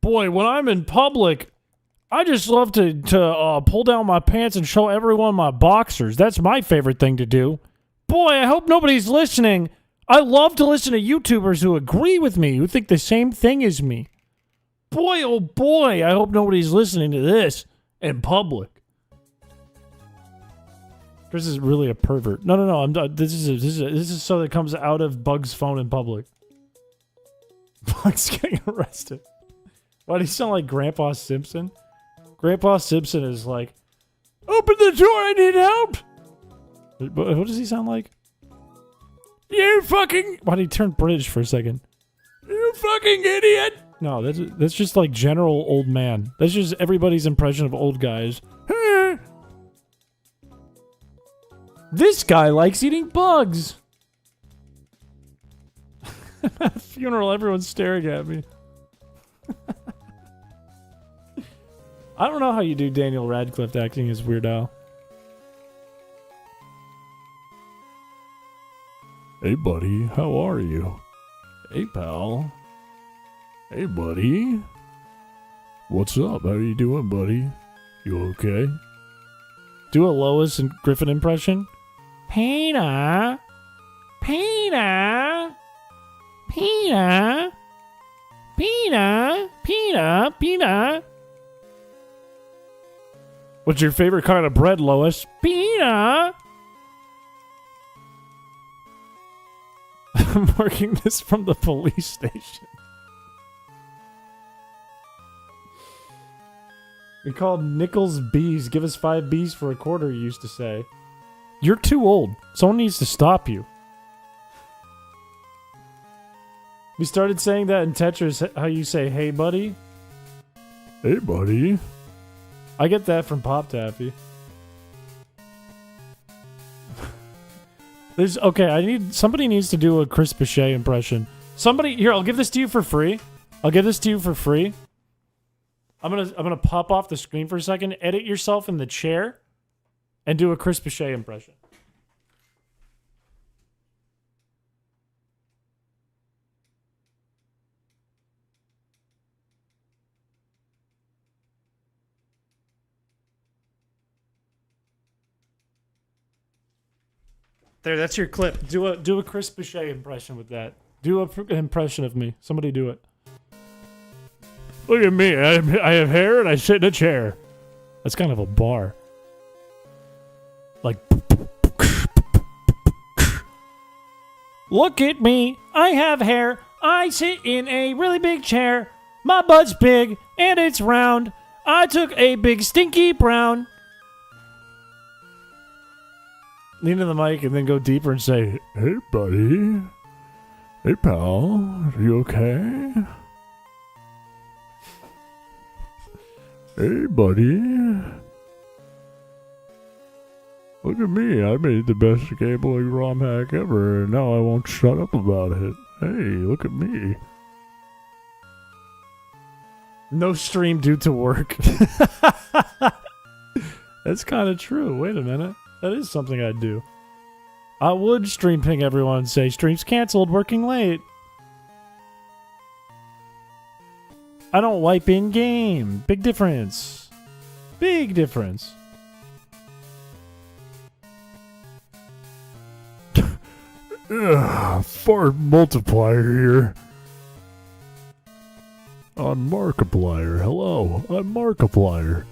Boy, when I'm in public, I just love to pull down my pants and show everyone my boxers. That's my favorite thing to do. Boy, I hope nobody's listening. I love to listen to YouTubers who agree with me, who think the same thing as me. Boy, oh boy, I hope nobody's listening to this in public. Chris is really a pervert. No. I'm done. This is so that it comes out of Bug's phone in public. Bug's getting arrested. Why do you sound like Grandpa Simpson? Grandpa Simpson is like, open the door, I need help. What does he sound like? You fucking... Why did he turn British for a second? You fucking idiot! No, that's just like general old man. That's just everybody's impression of old guys. This guy likes eating bugs. At a funeral, everyone's staring at me. I don't know how you do Daniel Radcliffe acting as Weird Al. Hey, buddy. How are you? Hey, pal. Hey, buddy. What's up? How you doing, buddy? You okay? Do a Lois and Griffin impression. Peanut. Peanut. Peanut. Peanut. Peanut. Peanut. What's your favorite kind of bread, Lois? Peanut. I'm working this from the police station. We called Nichols Bees. Give us 5 Bs for a quarter, you used to say. You're too old. Someone needs to stop you. We started saying that in Tetris, how you say, hey, buddy. Hey, buddy. I get that from Pop Taffy. Somebody needs to do a Chrispiche impression. Here, I'll give this to you for free. I'm gonna pop off the screen for a second, edit yourself in the chair, and do a Chrispiche impression. There, that's your clip. Do a Chrispiche impression with that. Do an impression of me. Somebody do it. Look at me. I have hair and I sit in a chair. That's kind of a bar. Like. Look at me. I have hair. I sit in a really big chair. My butt's big and it's round. I took a big stinky brown. Lean in the mic and then go deeper and say, "Hey, buddy. Hey, pal. Are you okay? Hey, buddy. Look at me. I made the best gambling ROM hack ever, and now I won't shut up about it. Hey, look at me." No stream due to work. That's kind of true. Wait a minute. That is something I'd do. I would stream ping everyone and say, "Stream's canceled, working late." I don't wipe in game. Big difference. Big difference. Fart multiplier here. On Markiplier. Hello, I'm Markiplier.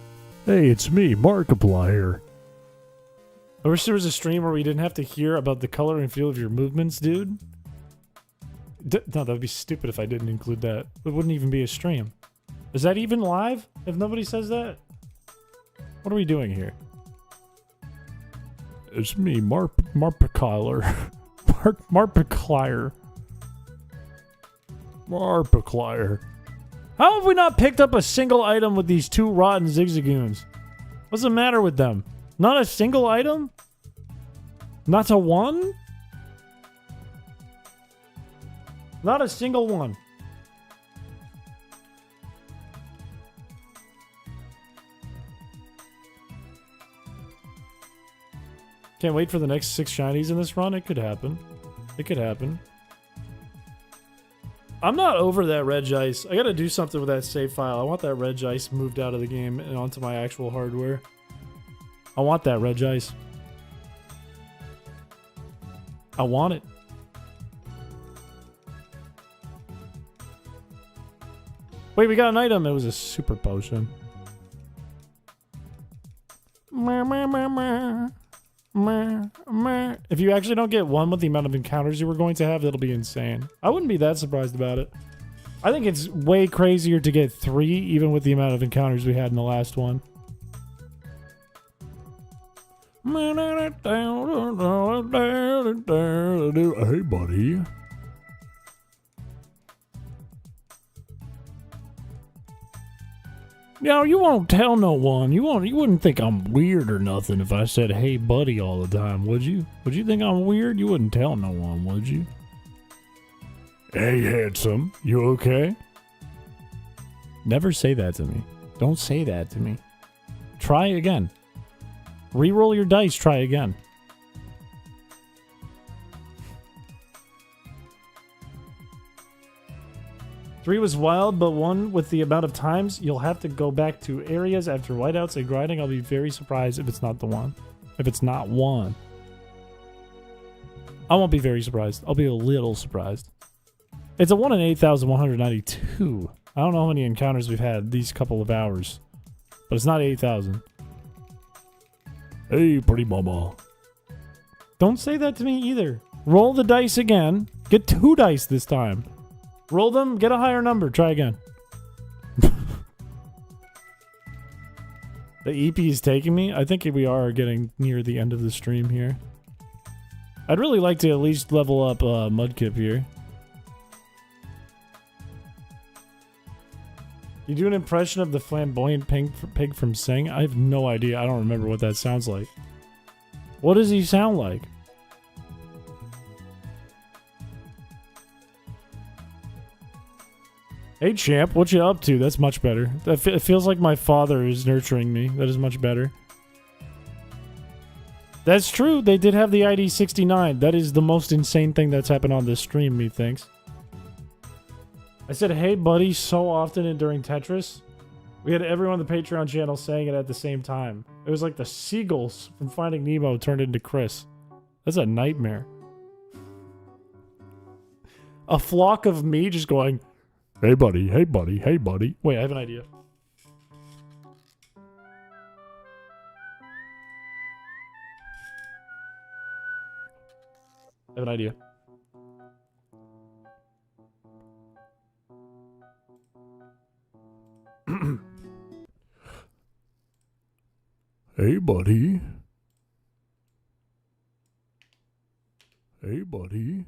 Hey, it's me, Markiplier. I wish there was a stream where we didn't have to hear about the color and feel of your movements, dude. No, that would be stupid if I didn't include that. It wouldn't even be a stream. Is that even live? If nobody says that? What are we doing here? It's me, Markiplier. Markiplier. Markiplier. How have we not picked up a single item with these two rotten zigzagoons? What's the matter with them? Not a single item? Not a one? Not a single one. Can't wait for the next 6 shinies in this run. It could happen. It could happen. I'm not over that Reg Ice. I gotta do something with that save file. I want that Reg Ice moved out of the game and onto my actual hardware. I want that Reg Ice. I want it. Wait, we got an item. It was a super potion. If you actually don't get one with the amount of encounters you were going to have, that'll be insane. I wouldn't be that surprised about it. I think it's way crazier to get 3, even with the amount of encounters we had in the last one. Hey, buddy. Now, you won't tell no one. You wouldn't think I'm weird or nothing if I said, "Hey, buddy," all the time, would you? Would you think I'm weird? You wouldn't tell no one, would you? Hey, handsome. You okay? Never say that to me. Don't say that to me. Try again. Reroll your dice, try again. Three was wild, but 1 with the amount of times you'll have to go back to areas after whiteouts and grinding. I'll be very surprised if it's not the one. If it's not 1. I won't be very surprised. I'll be a little surprised. It's a 1 in 8,192. I don't know how many encounters we've had these couple of hours, but it's not 8,000. Hey, pretty mama. Don't say that to me either. Roll the dice again. Get 2 dice this time. Roll them, get a higher number. Try again. The EP is taking me. I think we are getting near the end of the stream here. I'd really like to at least level up Mudkip here. You do an impression of the flamboyant pig from Sing? I have no idea. I don't remember what that sounds like. What does he sound like? Hey champ, what you up to? That's much better. It feels like my father is nurturing me. That is much better. That's true. They did have the ID 69. That is the most insane thing that's happened on this stream, methinks. I said, hey buddy, so often and during Tetris. We had everyone on the Patreon channel saying it at the same time. It was like the seagulls from Finding Nemo turned into Chris. That's a nightmare. A flock of me just going, hey buddy, hey buddy, hey buddy. Wait, I have an idea. I have an idea. Hey, buddy. Hey, buddy.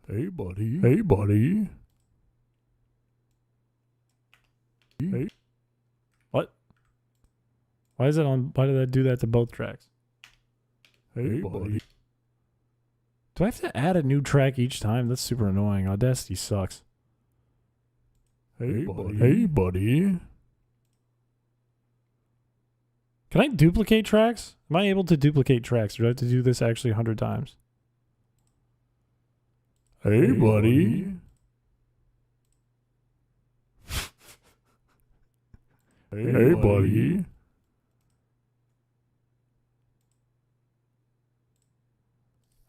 Hey, buddy. Hey, buddy. Hey. What? Why is it on? Why did I do that to both tracks? Hey, buddy. Do I have to add a new track each time? That's super annoying. Audacity sucks. Hey, buddy. Hey, buddy. Can I duplicate tracks? Am I able to duplicate tracks? Or do I have to do this actually 100 times? Hey, buddy. Hey, buddy.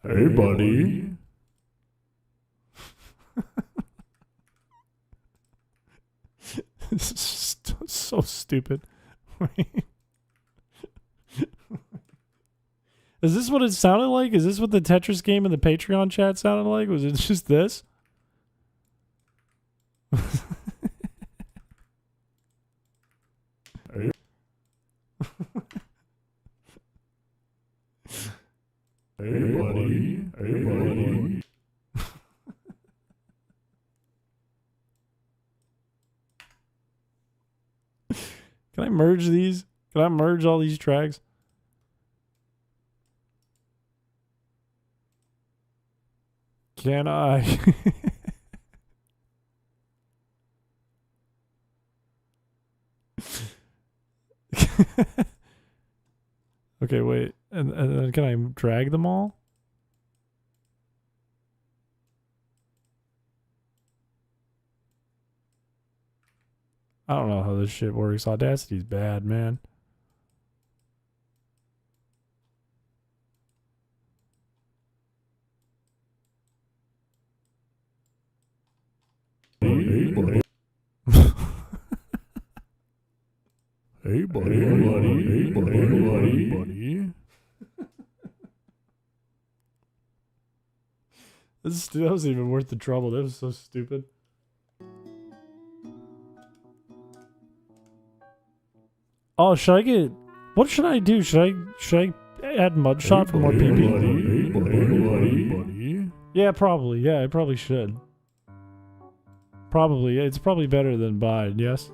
Hey, buddy. This is so stupid. Is this what it sounded like? Is this what the Tetris game in the Patreon chat sounded like? Was it just this? Hey. Hey, buddy. Hey, buddy. Can I merge these? Can I merge all these tracks? Can I? Okay, wait. And then can I drag them all? I don't know how this shit works. Audacity's bad, man. Hey, buddy. Hey, buddy. Hey, buddy. Hey, buddy. Hey, buddy. That wasn't even worth the trouble. That was so stupid. Oh, should I get... What should I do? Should I add Mudshot for more PP? Yeah, probably. Yeah, I probably should. Probably. It's probably better than Bide, yes?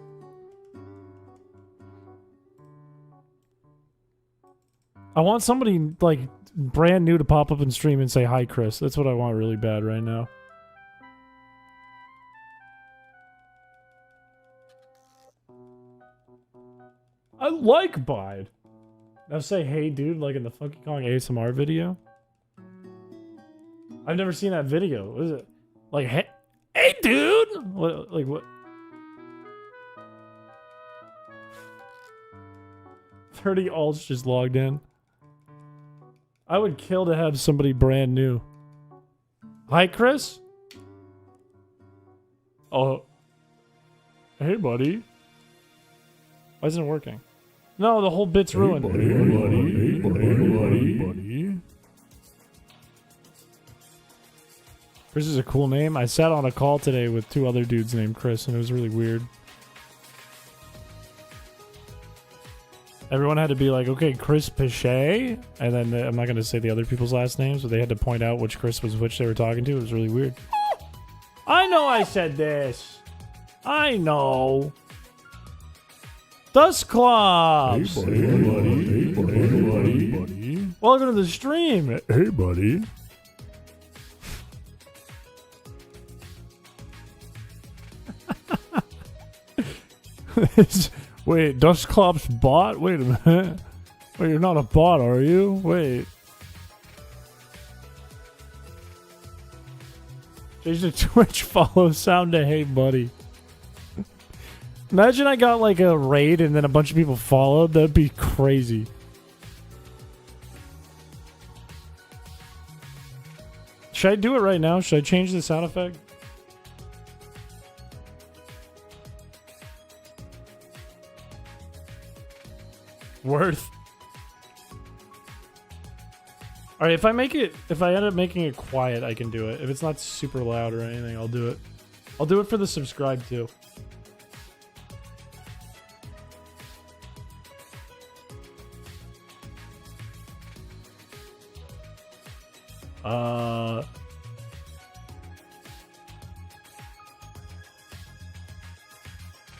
I want somebody, like, brand new to pop up and stream and say, hi, Chris. That's what I want really bad right now. I like Bide. Now say, hey, dude, like in the Funky Kong ASMR video. I've never seen that video. What is it? Like, hey, dude! What, like, what? 30 alts just logged in. I would kill to have somebody brand new. Hi, Chris? Oh. Hey, buddy. Why isn't it working? No, the whole bit's ruined. Hey, buddy. Chris is a cool name. I sat on a call today with 2 other dudes named Chris, and it was really weird. Everyone had to be like, okay, Chris Piché, and then I'm not going to say the other people's last names, but they had to point out which Chris was which they were talking to. It was really weird. I know I said this. I know. Dustclops. Hey, buddy. Hey, buddy. Welcome to the stream. Hey, buddy. Wait, Dustclops bot? Wait a minute. Wait, you're not a bot, are you? Wait. Change the Twitch follow sound to hey buddy. Imagine I got like a raid and then a bunch of people followed. That'd be crazy. Should I do it right now? Should I change the sound effect? Worth. Alright, if I end up making it quiet, I can do it. If it's not super loud or anything, I'll do it. I'll do it for the subscribe too.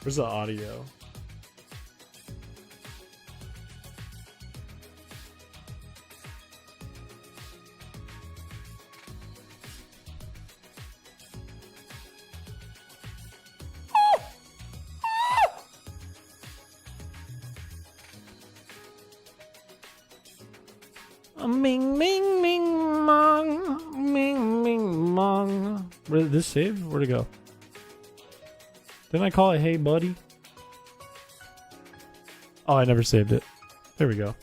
Where's the audio? Ming, ming, ming, mong. Ming, ming, mong. Where did this save? Where'd it go? Didn't I call it hey buddy? Oh, I never saved it. There we go.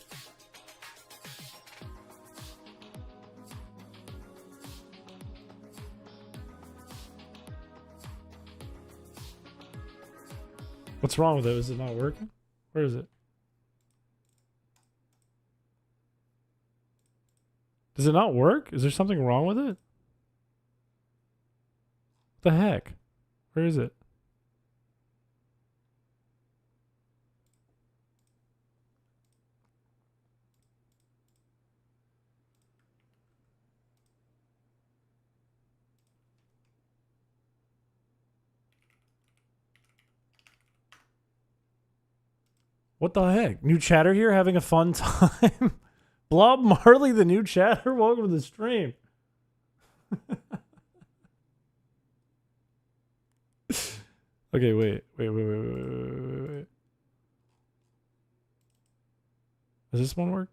What's wrong with it? Is it not working? Where is it? Does it not work? Is there something wrong with it? What the heck? Where is it? What the heck? New chatter here, having a fun time? Blob Marley, the new chatter? Welcome to the stream. Okay, wait. Does this one work?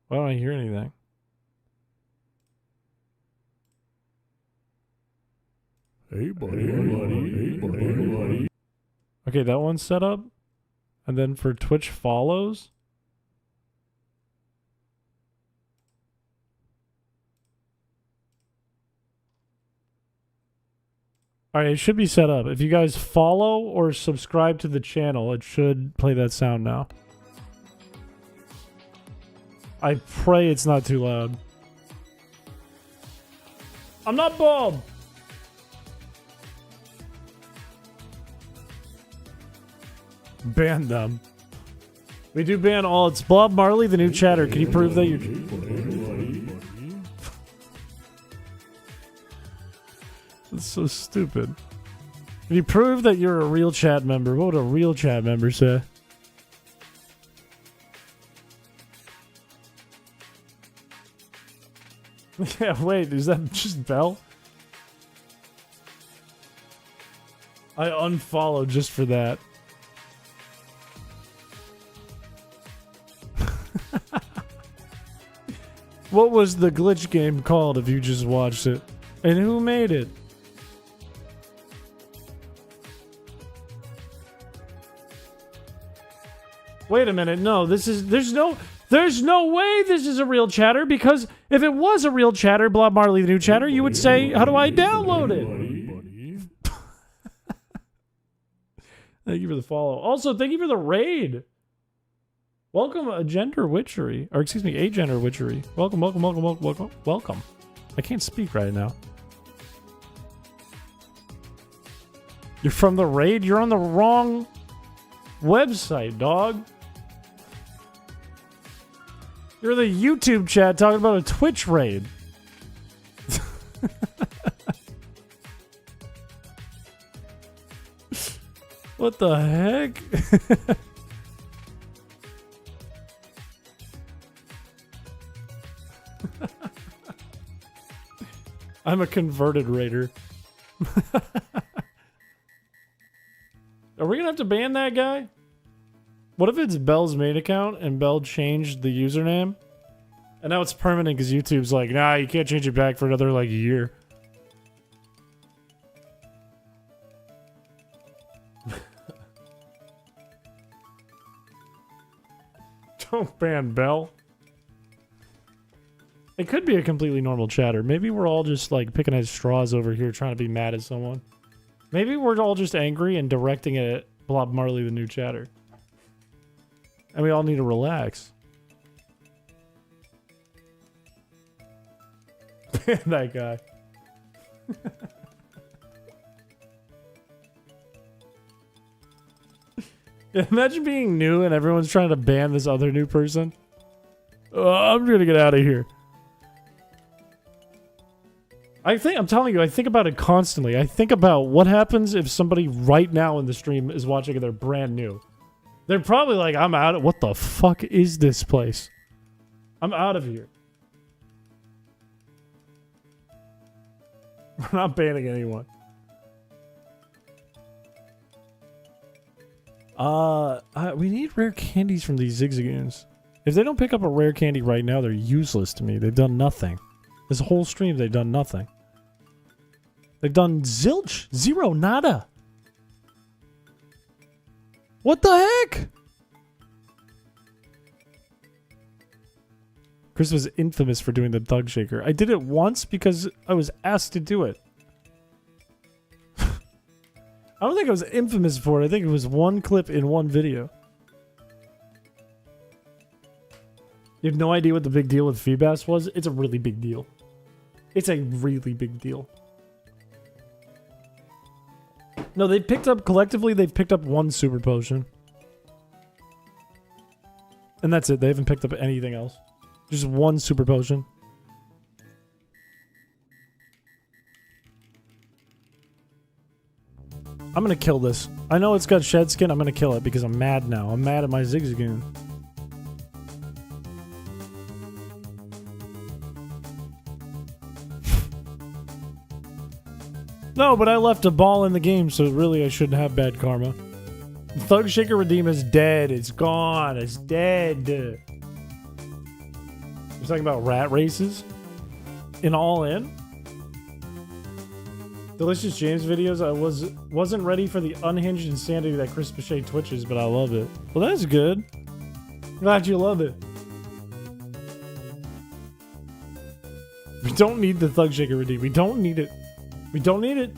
Why don't I hear anything? Hey, buddy. Hey, buddy. Okay, that one's set up. And then for Twitch follows. Alright, it should be set up. If you guys follow or subscribe to the channel, it should play that sound now. I pray it's not too loud. I'm not Bob! Ban them. We do ban all. It's Blob Marley, the new chatter. Can you prove that you're... That's so stupid. Can you prove that you're a real chat member? What would a real chat member say? Yeah, wait, is that just Bell? I unfollowed just for that. What was the glitch game called if you just watched it? And who made it? Wait a minute, no, there's no way this is a real chatter, because if it was a real chatter, Blob Marley the new chatter, you would say, how do I download it? Thank you for the follow. Also, thank you for the raid. Welcome, Agender Witchery. Or excuse me, Agender Witchery. Welcome. I can't speak right now. You're from the raid? You're on the wrong website, dog. You're in the YouTube chat talking about a Twitch raid. What the heck? I'm a converted raider. Are we gonna have to ban that guy? What if it's Bell's main account and Bell changed the username? And now it's permanent because YouTube's like, nah, you can't change it back for another, like, year. Don't ban Bell. It could be a completely normal chatter. Maybe we're all just, like, picking at straws over here trying to be mad at someone. Maybe we're all just angry and directing it at Blob Marley, the new chatter. And we all need to relax. Ban that guy. Imagine being new and everyone's trying to ban this other new person. I'm gonna get out of here. I'm telling you, I think about it constantly. I think about what happens if somebody right now in the stream is watching and they're brand new. They're probably like, I'm out of... What the fuck is this place? I'm out of here. We're not banning anyone. We need rare candies from these zigzagoons. If they don't pick up a rare candy right now, they're useless to me. They've done nothing. This whole stream, they've done nothing. They've done zilch. Zero. Nada. What the heck? Chris was infamous for doing the thug shaker. I did it once because I was asked to do it. I don't think I was infamous for it. I think it was one clip in one video. You have no idea what the big deal with Feebas was? It's a really big deal. It's a really big deal. No, they picked up, collectively, they've picked up one super potion. And that's it. They haven't picked up anything else. Just one super potion. I'm gonna kill this. I know it's got shed skin. I'm gonna kill it because I'm mad now. I'm mad at my zigzagoon. No, but I left a ball in the game, so really I shouldn't have bad karma. Thug Shaker Redeem is dead. It's gone. It's dead. You're talking about rat races? In All In? Delicious James videos. I wasn't ready for the unhinged insanity that Chris Piché twitches, but I love it. Well, that's good. Glad you love it. We don't need the Thug Shaker Redeem. We don't need it. We don't need it.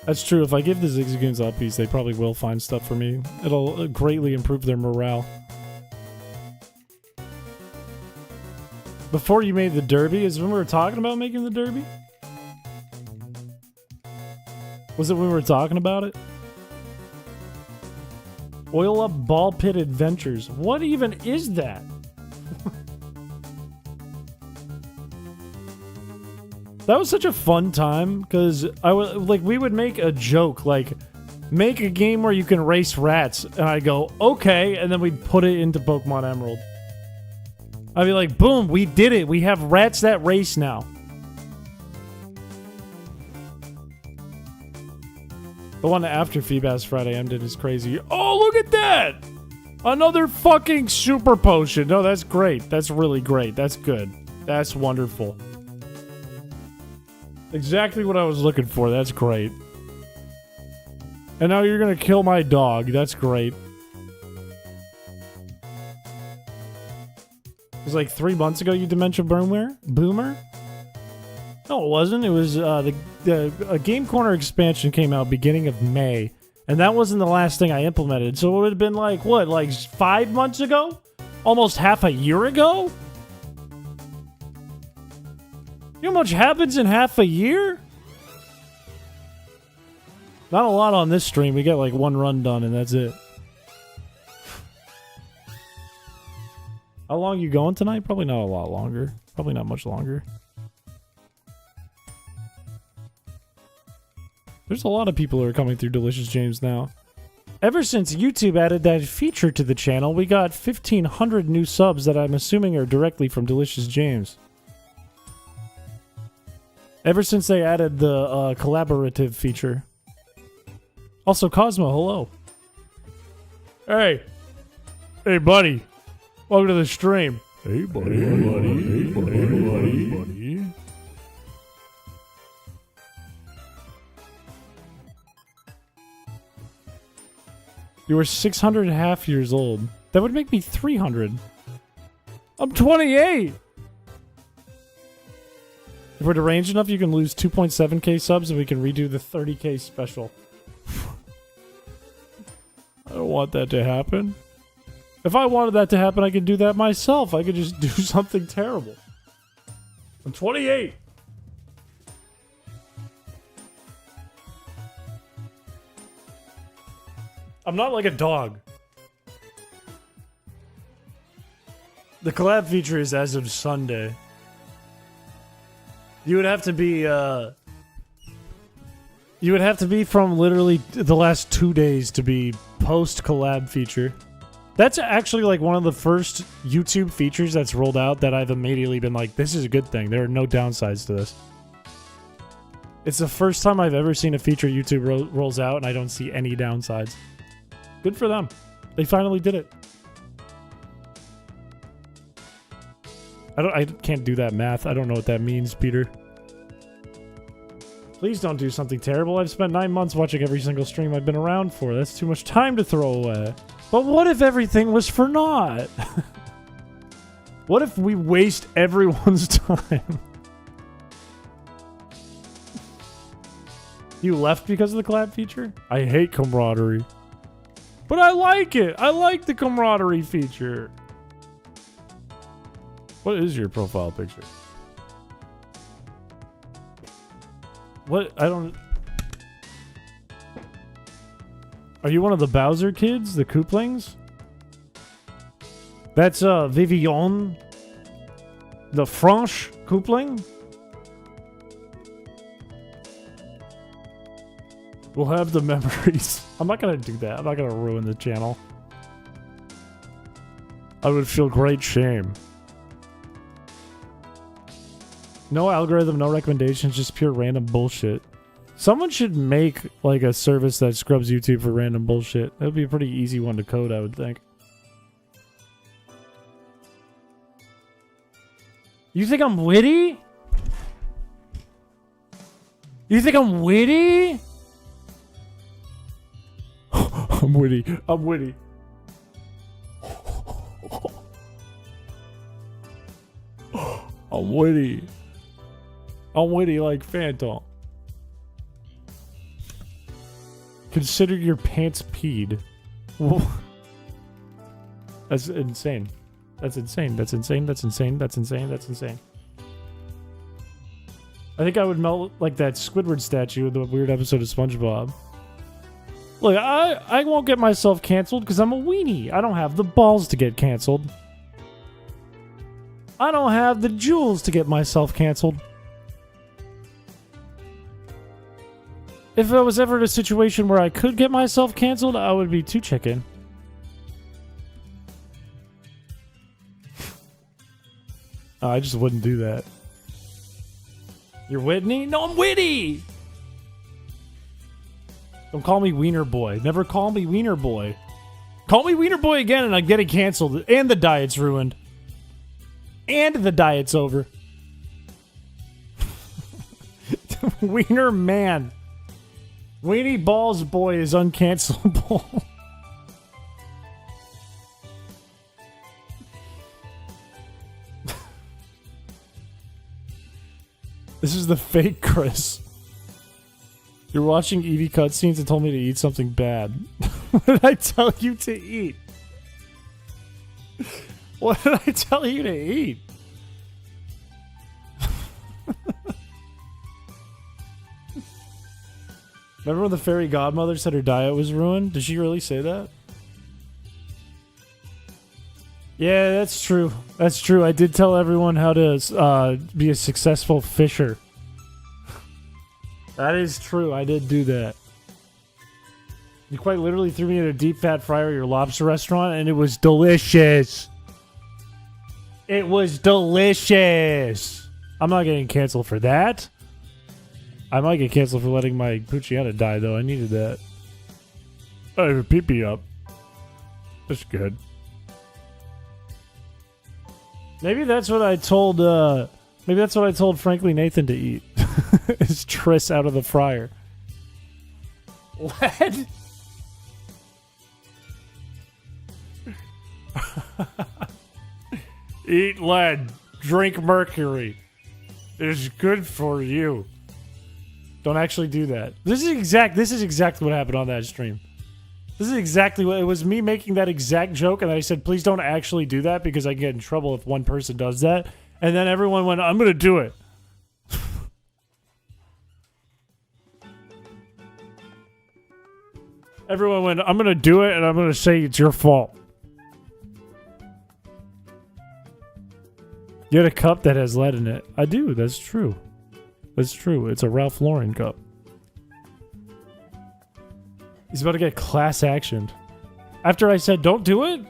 That's true. If I give the Zigzagoons uppies, they probably will find stuff for me. It'll greatly improve their morale. Before you made the derby, is when we were talking about making the derby? Was it when we were talking about it? Oil Up Ball Pit Adventures. What even is that? That was such a fun time because we would make a joke, like make a game where you can race rats, and I'd go okay, and then we'd put it into Pokemon Emerald. I'd be like, boom, we did it. We have rats that race now. The one after Feebas Friday ended is crazy. Oh, look at that! Another fucking super potion. No, that's great. That's really great. That's good. That's wonderful. Exactly what I was looking for. That's great. And now you're gonna kill my dog. That's great. It was like 3 months ago you Dementia Boomer? No, it wasn't. It was a Game Corner expansion came out beginning of May. And that wasn't the last thing I implemented. So it would have been like, what, like 5 months ago? Almost half a year ago? You know how much happens in half a year? Not a lot on this stream. We get like one run done and that's it. How long you going tonight? Probably not a lot longer. Probably not much longer. There's a lot of people who are coming through Delicious James now. Ever since YouTube added that feature to the channel, we got 1,500 new subs that I'm assuming are directly from Delicious James. Ever since they added the collaborative feature. Also, Cosmo, hello. Hey. Hey, buddy. Welcome to the stream. Hey, buddy. Hey, buddy. Hey, buddy. Hey, buddy. You were 600 and a half years old. That would make me 300. I'm 28! If we're deranged enough, you can lose 2.7k subs and we can redo the 30k special. I don't want that to happen. If I wanted that to happen, I could do that myself. I could just do something terrible. I'm 28! I'm not like a dog. The collab feature is as of Sunday. You would have to be, you would have to be from literally the last 2 days to be post-collab feature. That's actually like one of the first YouTube features that's rolled out that I've immediately been like, this is a good thing. There are no downsides to this. It's the first time I've ever seen a feature YouTube rolls out and I don't see any downsides. Good for them. They finally did it. I can't do that math. I don't know what that means, Peter. Please don't do something terrible. I've spent 9 months watching every single stream I've been around for. That's too much time to throw away. But what if everything was for naught? What if we waste everyone's time? You left because of the collab feature? I hate camaraderie. But I like it. I like the camaraderie feature. What is your profile picture? What? I don't... Are you one of the Bowser kids? The Kooplings? That's, Vivian. The French Koopling? We'll have the memories. I'm not gonna do that. I'm not gonna ruin the channel. I would feel great shame. No algorithm, no recommendations, just pure random bullshit. Someone should make, like, a service that scrubs YouTube for random bullshit. That would be a pretty easy one to code, I would think. You think I'm witty? You think I'm witty? I'm witty. I'm witty. I'm witty. I'm witty like Phantom. Consider your pants peed. That's insane. That's insane. That's insane. That's insane. That's insane. That's insane. I think I would melt like that Squidward statue in the weird episode of SpongeBob. Look, I won't get myself canceled because I'm a weenie. I don't have the balls to get canceled. I don't have the jewels to get myself canceled. If I was ever in a situation where I could get myself canceled, I would be too chicken. I just wouldn't do that. You're Whitney? No, I'm witty! Don't call me Wiener Boy. Never call me Wiener Boy. Call me Wiener Boy again and I'm getting canceled. And the diet's ruined. And the diet's over. Wiener Man. Weenie Balls Boy is uncancelable. This is the fake Chris. You're watching Eevee cutscenes and told me to eat something bad. What did I tell you to eat? What did I tell you to eat? Remember when the fairy godmother said her diet was ruined? Did she really say that? Yeah, that's true. That's true. I did tell everyone how to be a successful fisher. That is true. I did do that. You quite literally threw me in a deep fat fryer at your lobster restaurant, and it was delicious. It was delicious. I'm not getting canceled for that. I might get canceled for letting my Pucciata die, though. I needed that. I have a pee-pee up. That's good. Maybe that's what I told, maybe that's what I told Frankly Nathan to eat. Is Triss out of the fryer. What? Eat lead. Drink mercury. It's good for you. Don't actually do that. This is exactly what happened on that stream. This is exactly what it was. Me making that exact joke, and I said, please don't actually do that because I get in trouble if one person does that. And then everyone went, I'm gonna do it. Everyone went, I'm gonna do it, and I'm gonna say it's your fault. You had a cup that has lead in it. I do. That's true. That's true. It's a Ralph Lauren cup. He's about to get class actioned. After I said, don't do it?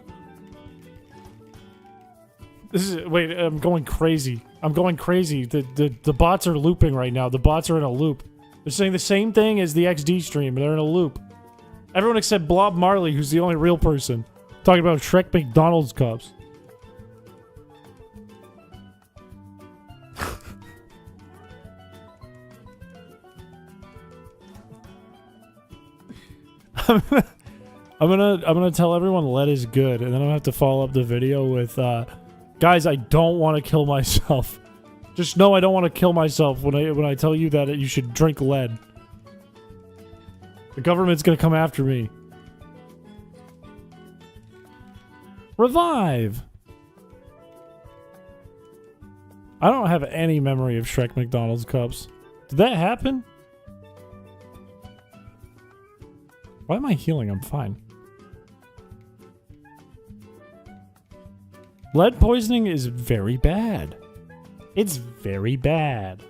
Wait, I'm going crazy. I'm going crazy. The bots are looping right now. The bots are in a loop. They're saying the same thing as the XD stream. They're in a loop. Everyone except Blob Marley, who's the only real person, talking about Shrek McDonald's cups. I'm gonna tell everyone lead is good, and then I'm gonna have to follow up the video with, guys, I don't want to kill myself. Just know I don't want to kill myself when I tell you that you should drink lead. The government's gonna come after me. Revive. I don't have any memory of Shrek McDonald's cups. Did that happen? Why am I healing? I'm fine. Lead poisoning is very bad. It's very bad.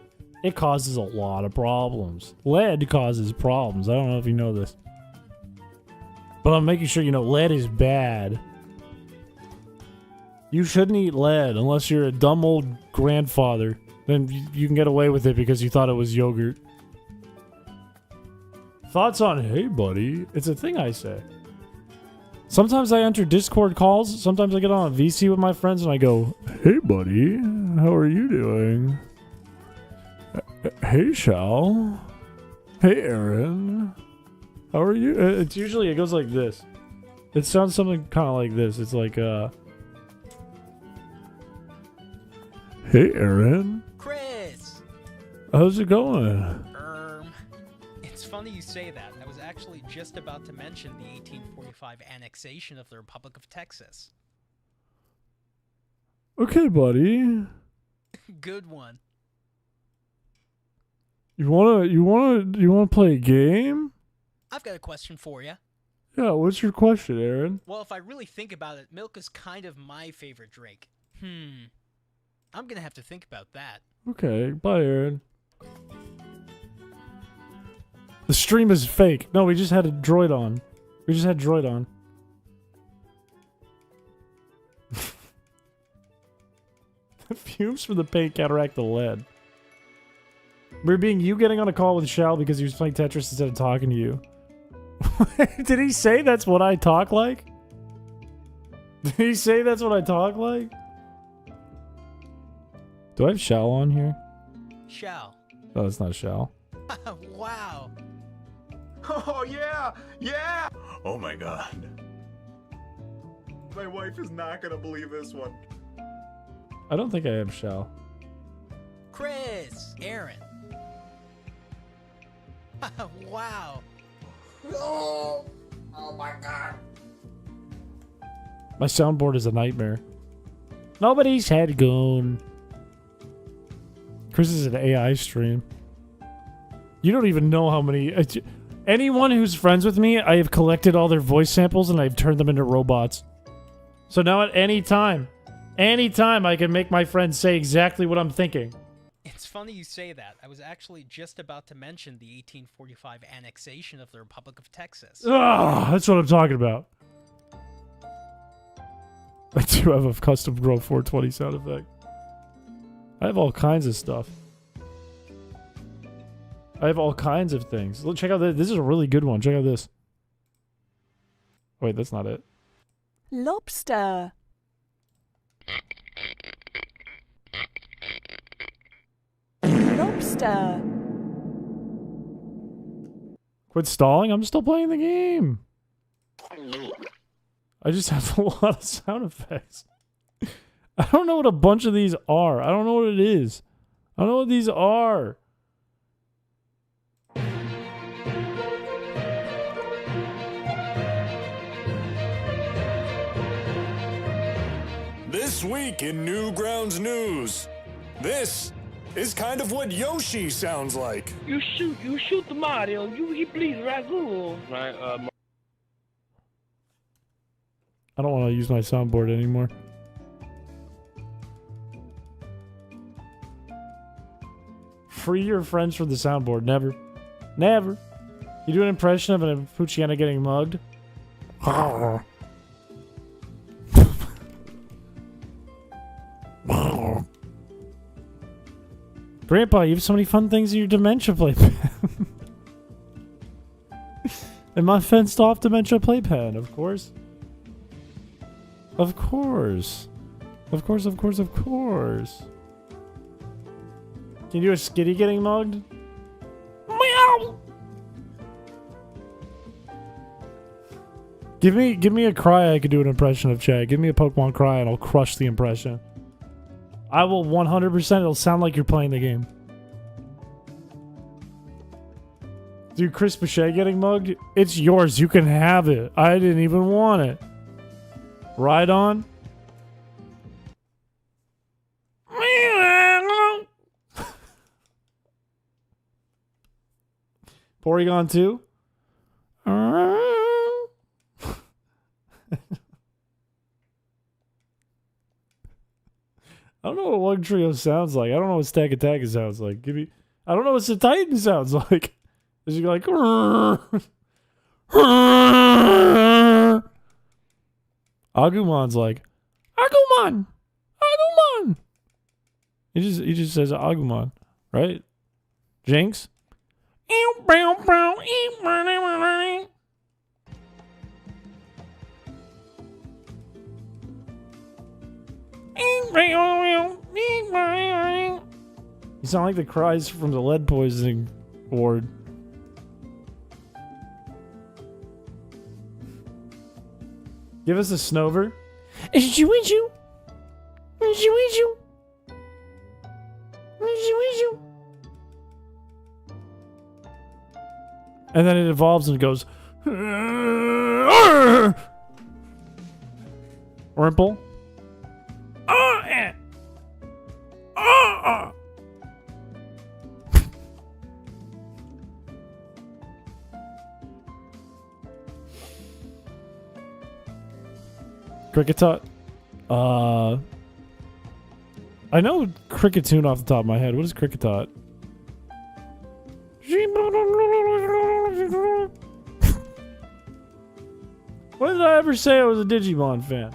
It causes a lot of problems. Lead causes problems. I don't know if you know this. But I'm making sure you know lead is bad. You shouldn't eat lead unless you're a dumb old grandfather. Then you can get away with it because you thought it was yogurt. Thoughts on, hey buddy, it's a thing I say. Sometimes I enter Discord calls, sometimes I get on a VC with my friends and I go, hey buddy, how are you doing? Hey Shal. Hey Aaron. How are you? It's usually, it goes like this. It sounds something kind of like this. It's like, hey Aaron. Chris! How's it going? It's funny you say that. I was actually just about to mention the 1845 annexation of the Republic of Texas. Okay, buddy. Good one. You wanna play a game? I've got a question for you. Yeah, what's your question, Aaron? Well, if I really think about it, milk is kind of my favorite drink. I'm gonna have to think about that. Okay, bye, Aaron. The stream is fake. No, we just had a droid on. We just had droid on. The fumes from the paint counteract the lead. We're being you getting on a call with Shal because he was playing Tetris instead of talking to you. Did he say that's what I talk like? Did he say that's what I talk like? Do I have Shal on here? Shal. Oh, that's not Shal. Wow. Oh, yeah! Yeah! Oh my god. My wife is not gonna believe this one. I don't think I have Shal. Chris! Aaron. Wow. Oh my god. My soundboard is a nightmare. Nobody's head gone. Chris is an AI stream. You don't even know how many... Anyone who's friends with me, I have collected all their voice samples and I've turned them into robots. So now at any time I can make my friends say exactly what I'm thinking. It's funny you say that. I was actually just about to mention the 1845 annexation of the Republic of Texas. Ah, that's what I'm talking about. I do have a custom Grow 420 sound effect. I have all kinds of stuff. I have all kinds of things. Look, check out this. This is a really good one. Check out this. Wait, that's not it. Lobster. Lobster. Quit stalling. I'm still playing the game. I just have a lot of sound effects. I don't know what a bunch of these are. I don't know what it is. I don't know what these are. This week in Newgrounds News, this is kind of what Yoshi sounds like. You shoot the Mario. He bleeds Ragu. Right, I don't want to use my soundboard anymore. Free your friends from the soundboard. Never. Never. You do an impression of a Pucciana getting mugged? Grandpa, you have so many fun things in your dementia playpen. And my fenced off dementia playpen, of course. Of course. Of course, of course, of course. Can you do a skitty getting mugged? Meow! Give me a cry I could do an impression of Chad. Give me a Pokemon cry and I'll crush the impression. I will 100%. It'll sound like you're playing the game. Dude, Chris Piché getting mugged? It's yours. You can have it. I didn't even want it. Right on. Porygon 2? I don't know what Lug Trio sounds like. I don't know what Stack Attack sounds like. I don't know what Titan sounds like. Is he like Agumon's like Agumon! Agumon! He just says Agumon, right? Jinx? You sound like the cries from the lead poisoning ward. Give us a Snover. And then it evolves and goes Wimple. Cricketot. I know Cricketune off the top of my head. What is Cricketot? When did I ever say I was a Digimon fan?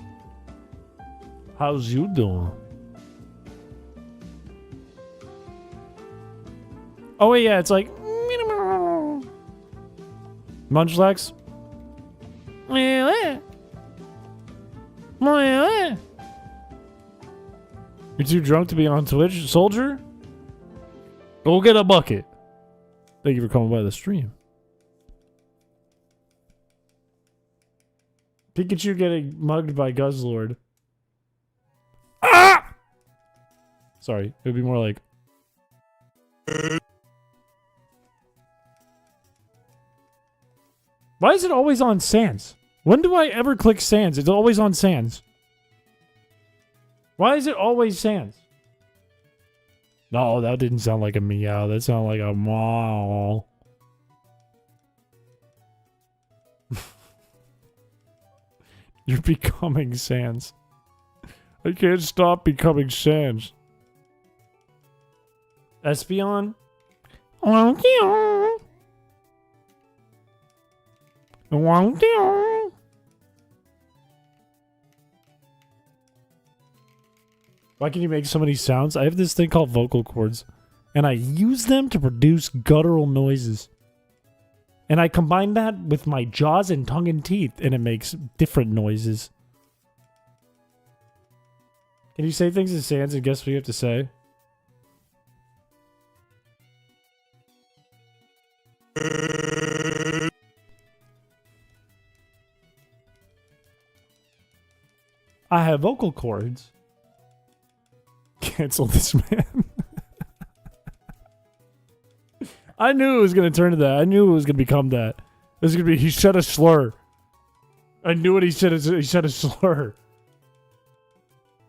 How's you doing? Oh wait, yeah, it's like Munchlax. You're too drunk to be on Twitch, soldier? Go get a bucket. Thank you for coming by the stream. Pikachu getting mugged by Guzzlord. Ah! Sorry, it would be more like. Why is it always on Sans? When do I ever click Sans? It's always on Sans. Why is it always Sans? No, that didn't sound like a meow. That sounded like a meow. You're becoming Sans. I can't stop becoming Sans. Espion? Why can you make so many sounds? I have this thing called vocal cords, and I use them to produce guttural noises. And I combine that with my jaws and tongue and teeth, and it makes different noises. Can you say things in Sans and guess what you have to say? I have vocal cords. Cancel this man. I knew it was going to turn to that. I knew it was going to become that. It was going to be, he said a slur. I knew what he said. He said a slur.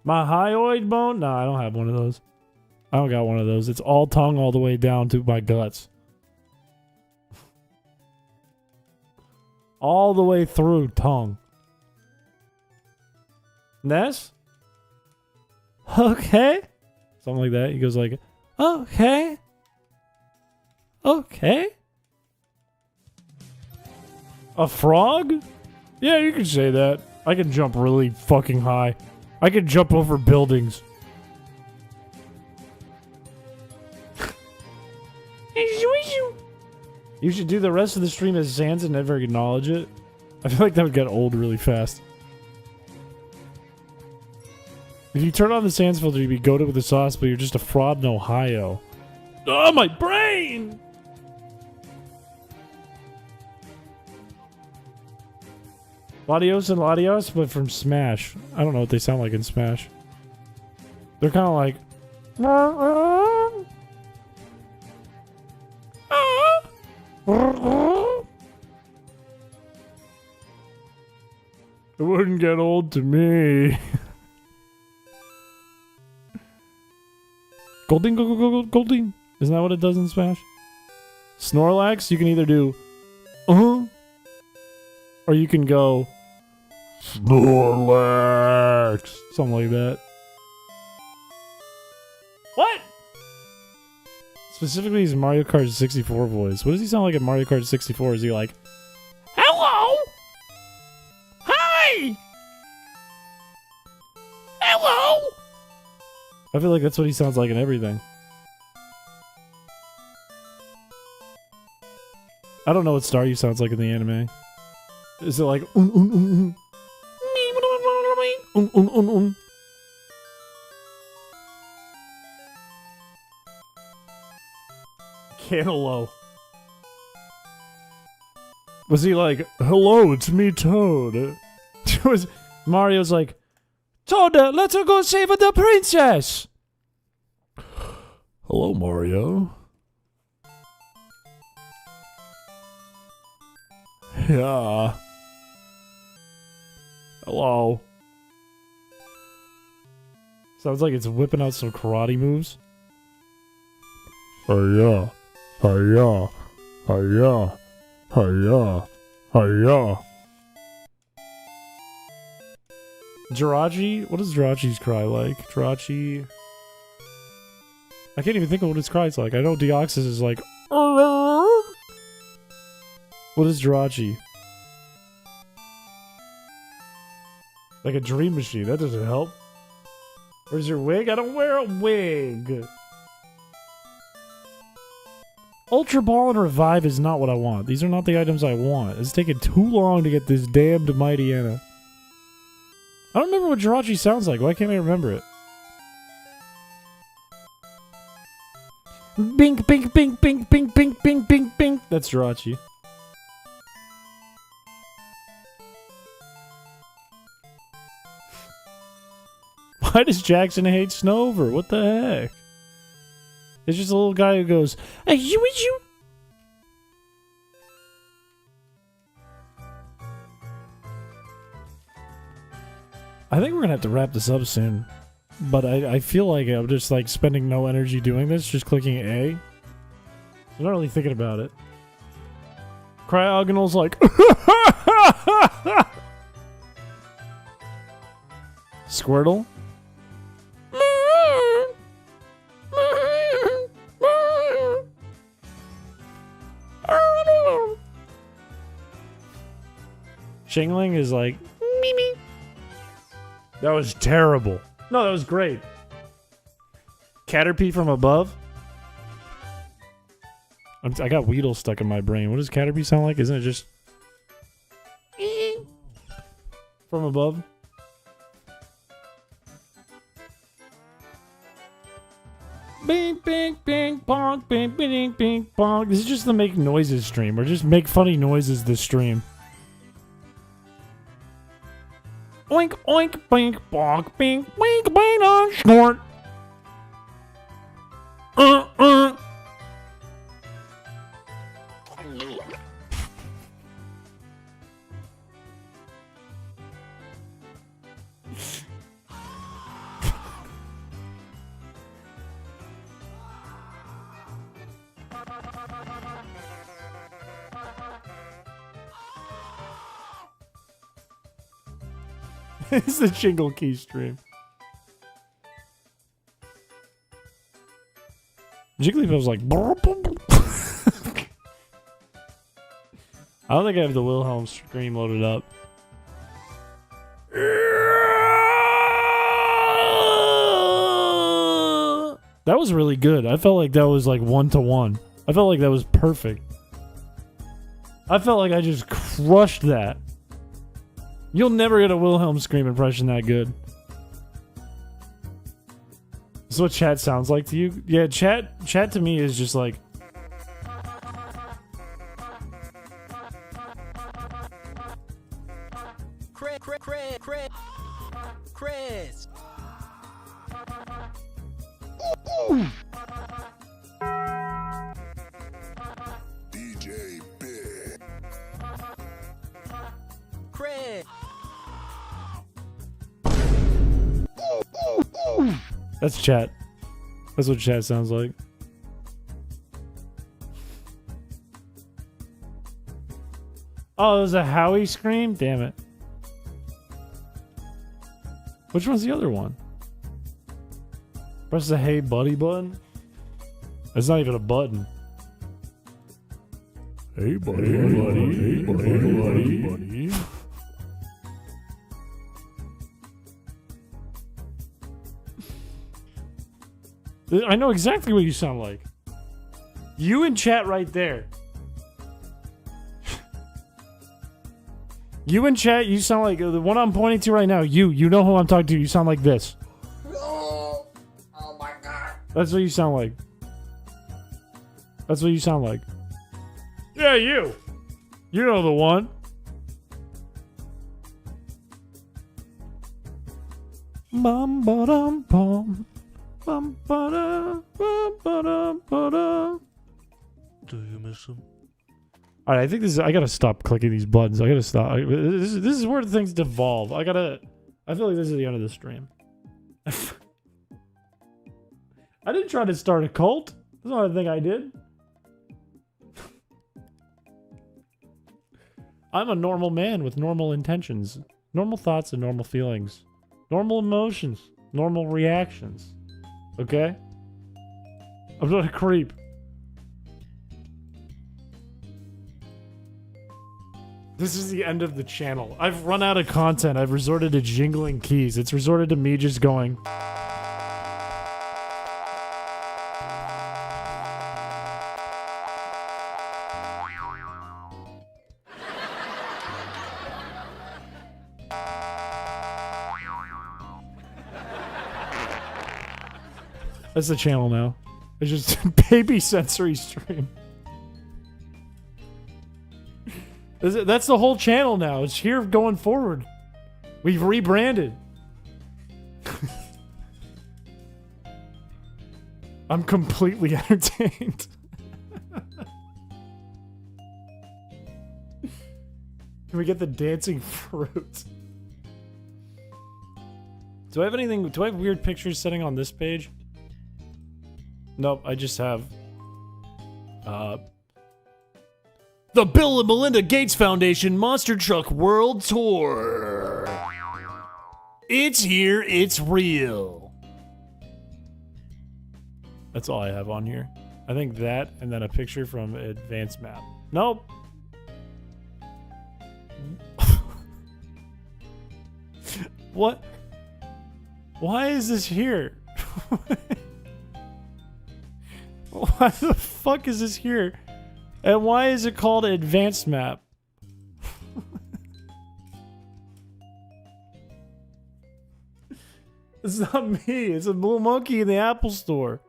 My hyoid bone? No, I don't have one of those. I don't got one of those. It's all tongue all the way down to my guts. All the way through tongue. Ness? Okay. Something like that. He goes like, okay. Okay. A frog? Yeah, you can say that. I can jump really fucking high. I can jump over buildings. You should do the rest of the stream as Sans and never acknowledge it. I feel like that would get old really fast. If you turn on the Sans filter, you'd be goated with the sauce, but you're just a fraud in Ohio. Oh, my brain! Latios and Latios, but from Smash. I don't know what they sound like in Smash. They're kind of like... It wouldn't get old to me. Golding? Isn't that what it does in Smash? Snorlax, you can either do or you can go Snorlax. Something like that. What? Specifically his Mario Kart 64 voice. What does he sound like in Mario Kart 64? Is he like, hello? Hi! Hello? I feel like that's what he sounds like in everything. I don't know what Staryu sounds like in the anime. Is it like Cantaloupe. Was he like, hello, it's me, Toad? Was Mario's like, Toad, let's go save the princess. Hello, Mario. Yeah. Hello. Sounds like it's whipping out some karate moves. Hiya. Hiya. Hiya. Hiya. Hiya. Jirachi? What does Jirachi's cry like? Jirachi... I can't even think of what his cry's like. I know Deoxys is like... What is Jirachi? Like a dream machine. That doesn't help. Where's your wig? I don't wear a wig. Ultra Ball and Revive is not what I want. These are not the items I want. It's taking too long to get this damned Mighty Anna. I don't remember what Jirachi sounds like. Why can't I remember it? Bink, bink, bink, bink, bink, bink, bink, bink, bink. That's Jirachi. Why does Jackson hate Snover? What the heck? It's just a little guy who goes, hey, you. I think we're gonna have to wrap this up soon. But I feel like I'm just like spending no energy doing this, just clicking A. I'm not really thinking about it. Cryogonal's like Squirtle. Shingling is like, me me. That was terrible. No, that was great. Caterpie from above. I got Weedle stuck in my brain. What does Caterpie sound like? Isn't it just from above? Bing, bing, bing, bonk, bing, bing, bing, bonk. This is just the make noises stream, or just make funny noises this stream. Oink, oink, bink, bonk, bing, wink, bing, on, snort. It's the Jingle Key stream. Jigglypuff's like. I don't think I have the Wilhelm scream loaded up. That was really good. I felt like that was like 1-to-1. I felt like that was perfect. I felt like I just crushed that. You'll never get a Wilhelm scream impression that good. This is what chat sounds like to you? Yeah, chat to me is just like... Chris. DJ Big. Chris. That's chat. That's what chat sounds like. Oh, it was a Howie scream? Damn it. Which one's the other one? Press the hey buddy button? That's not even a button. Hey buddy, hey buddy, hey buddy, hey buddy. I know exactly what you sound like. You in chat right there. You in chat, you sound like the one I'm pointing to right now. You know who I'm talking to. You sound like this. Oh my god. That's what you sound like. That's what you sound like. Yeah, you. You know the one. Bum ba dum bum. Bum ba da bum ba dum ba da. Do you miss him? All right, I think this is. I gotta stop clicking these buttons. I gotta stop. This is where things devolve. I feel like this is the end of the stream. I didn't try to start a cult. That's not a thing I did. I'm a normal man with normal intentions, normal thoughts and normal feelings, normal emotions, normal reactions. Okay? I'm not a creep. This is the end of the channel. I've run out of content. I've resorted to jingling keys. It's resorted to me just going. That's the channel now. It's just baby sensory stream. That's the whole channel now. It's here going forward. We've rebranded. I'm completely entertained. Can we get the dancing fruit? Do I have anything? Do I have weird pictures sitting on this page? Nope, I just have the Bill and Melinda Gates Foundation Monster Truck World Tour. It's here, it's real. That's all I have on here. I think that and then a picture from Advanced Map. Nope. What? Why is this here? Why the fuck is this here? And why is it called Advanced Map? It's not me. It's a blue monkey in the Apple Store.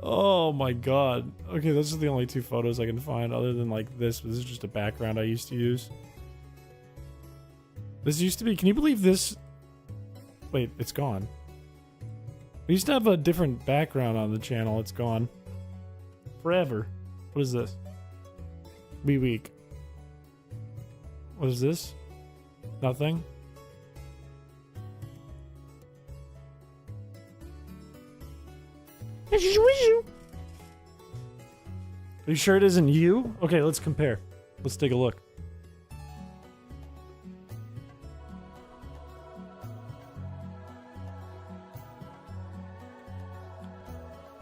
Oh my god. Okay, those are the only two photos I can find other than like this. This is just a background I used to use. This used to be... Can you believe this? Wait, it's gone. We used to have a different background on the channel. It's gone. Forever. What is this? Be weak. What is this? Nothing? Are you sure it isn't you? Okay, let's compare. Let's take a look.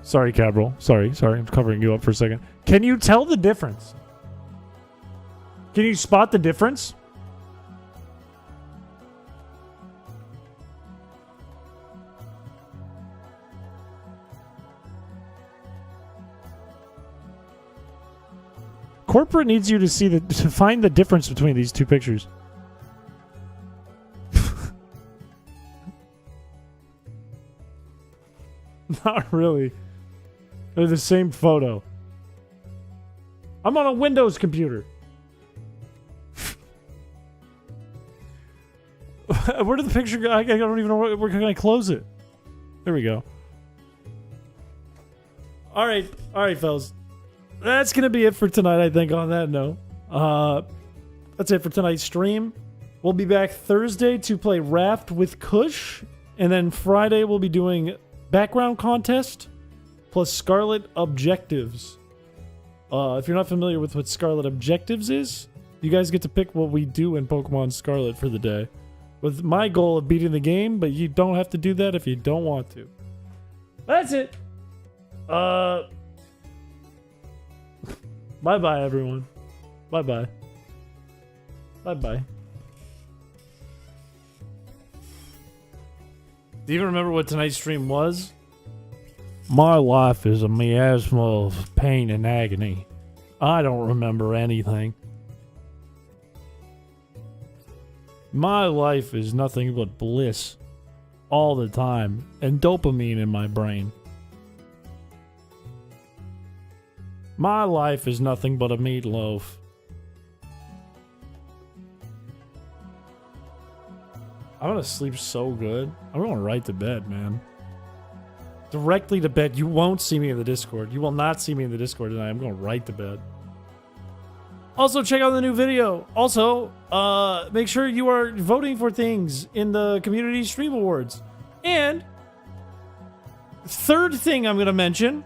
Sorry, Cabral. Sorry. I'm covering you up for a second. Can you tell the difference? Can you spot the difference? Corporate needs you to see to find the difference between these two pictures. Not really. They're the same photo. I'm on a Windows computer. Where did the picture go? I don't even know where can I close it. There we go. All right, fellas. That's gonna be it for tonight, I think, on that note. That's it for tonight's stream. We'll be back Thursday to play Raft with Kush. And then Friday we'll be doing background contest plus Scarlet Objectives. If you're not familiar with what Scarlet Objectives is, you guys get to pick what we do in Pokemon Scarlet for the day. With my goal of beating the game, but you don't have to do that if you don't want to. That's it. Bye-bye, everyone. Bye-bye. Bye-bye. Do you even remember what tonight's stream was? My life is a miasma of pain and agony. I don't remember anything. My life is nothing but bliss all the time and dopamine in my brain. My life is nothing but a meatloaf. I'm gonna sleep so good. I'm going right to bed, man. Directly to bed. You won't see me in the Discord. You will not see me in the Discord tonight. I'm going right to bed. Also, check out the new video. Also, make sure you are voting for things in the Community Stream Awards. And third thing I'm going to mention.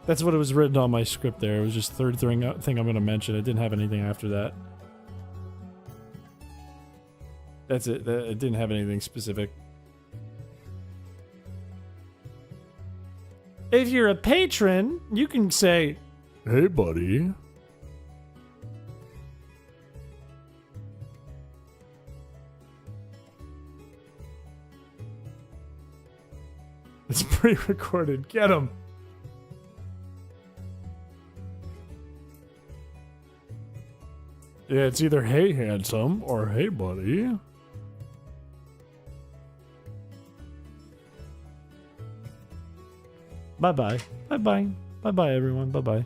That's what it was written on my script there. It was just third thing I'm going to mention. It didn't have anything after that. That's it. It didn't have anything specific. If you're a patron, you can say, Hey, buddy. It's pre-recorded. Get him. Yeah, it's either hey, handsome, or hey, buddy. Bye-bye. Bye-bye. Bye-bye, everyone. Bye-bye.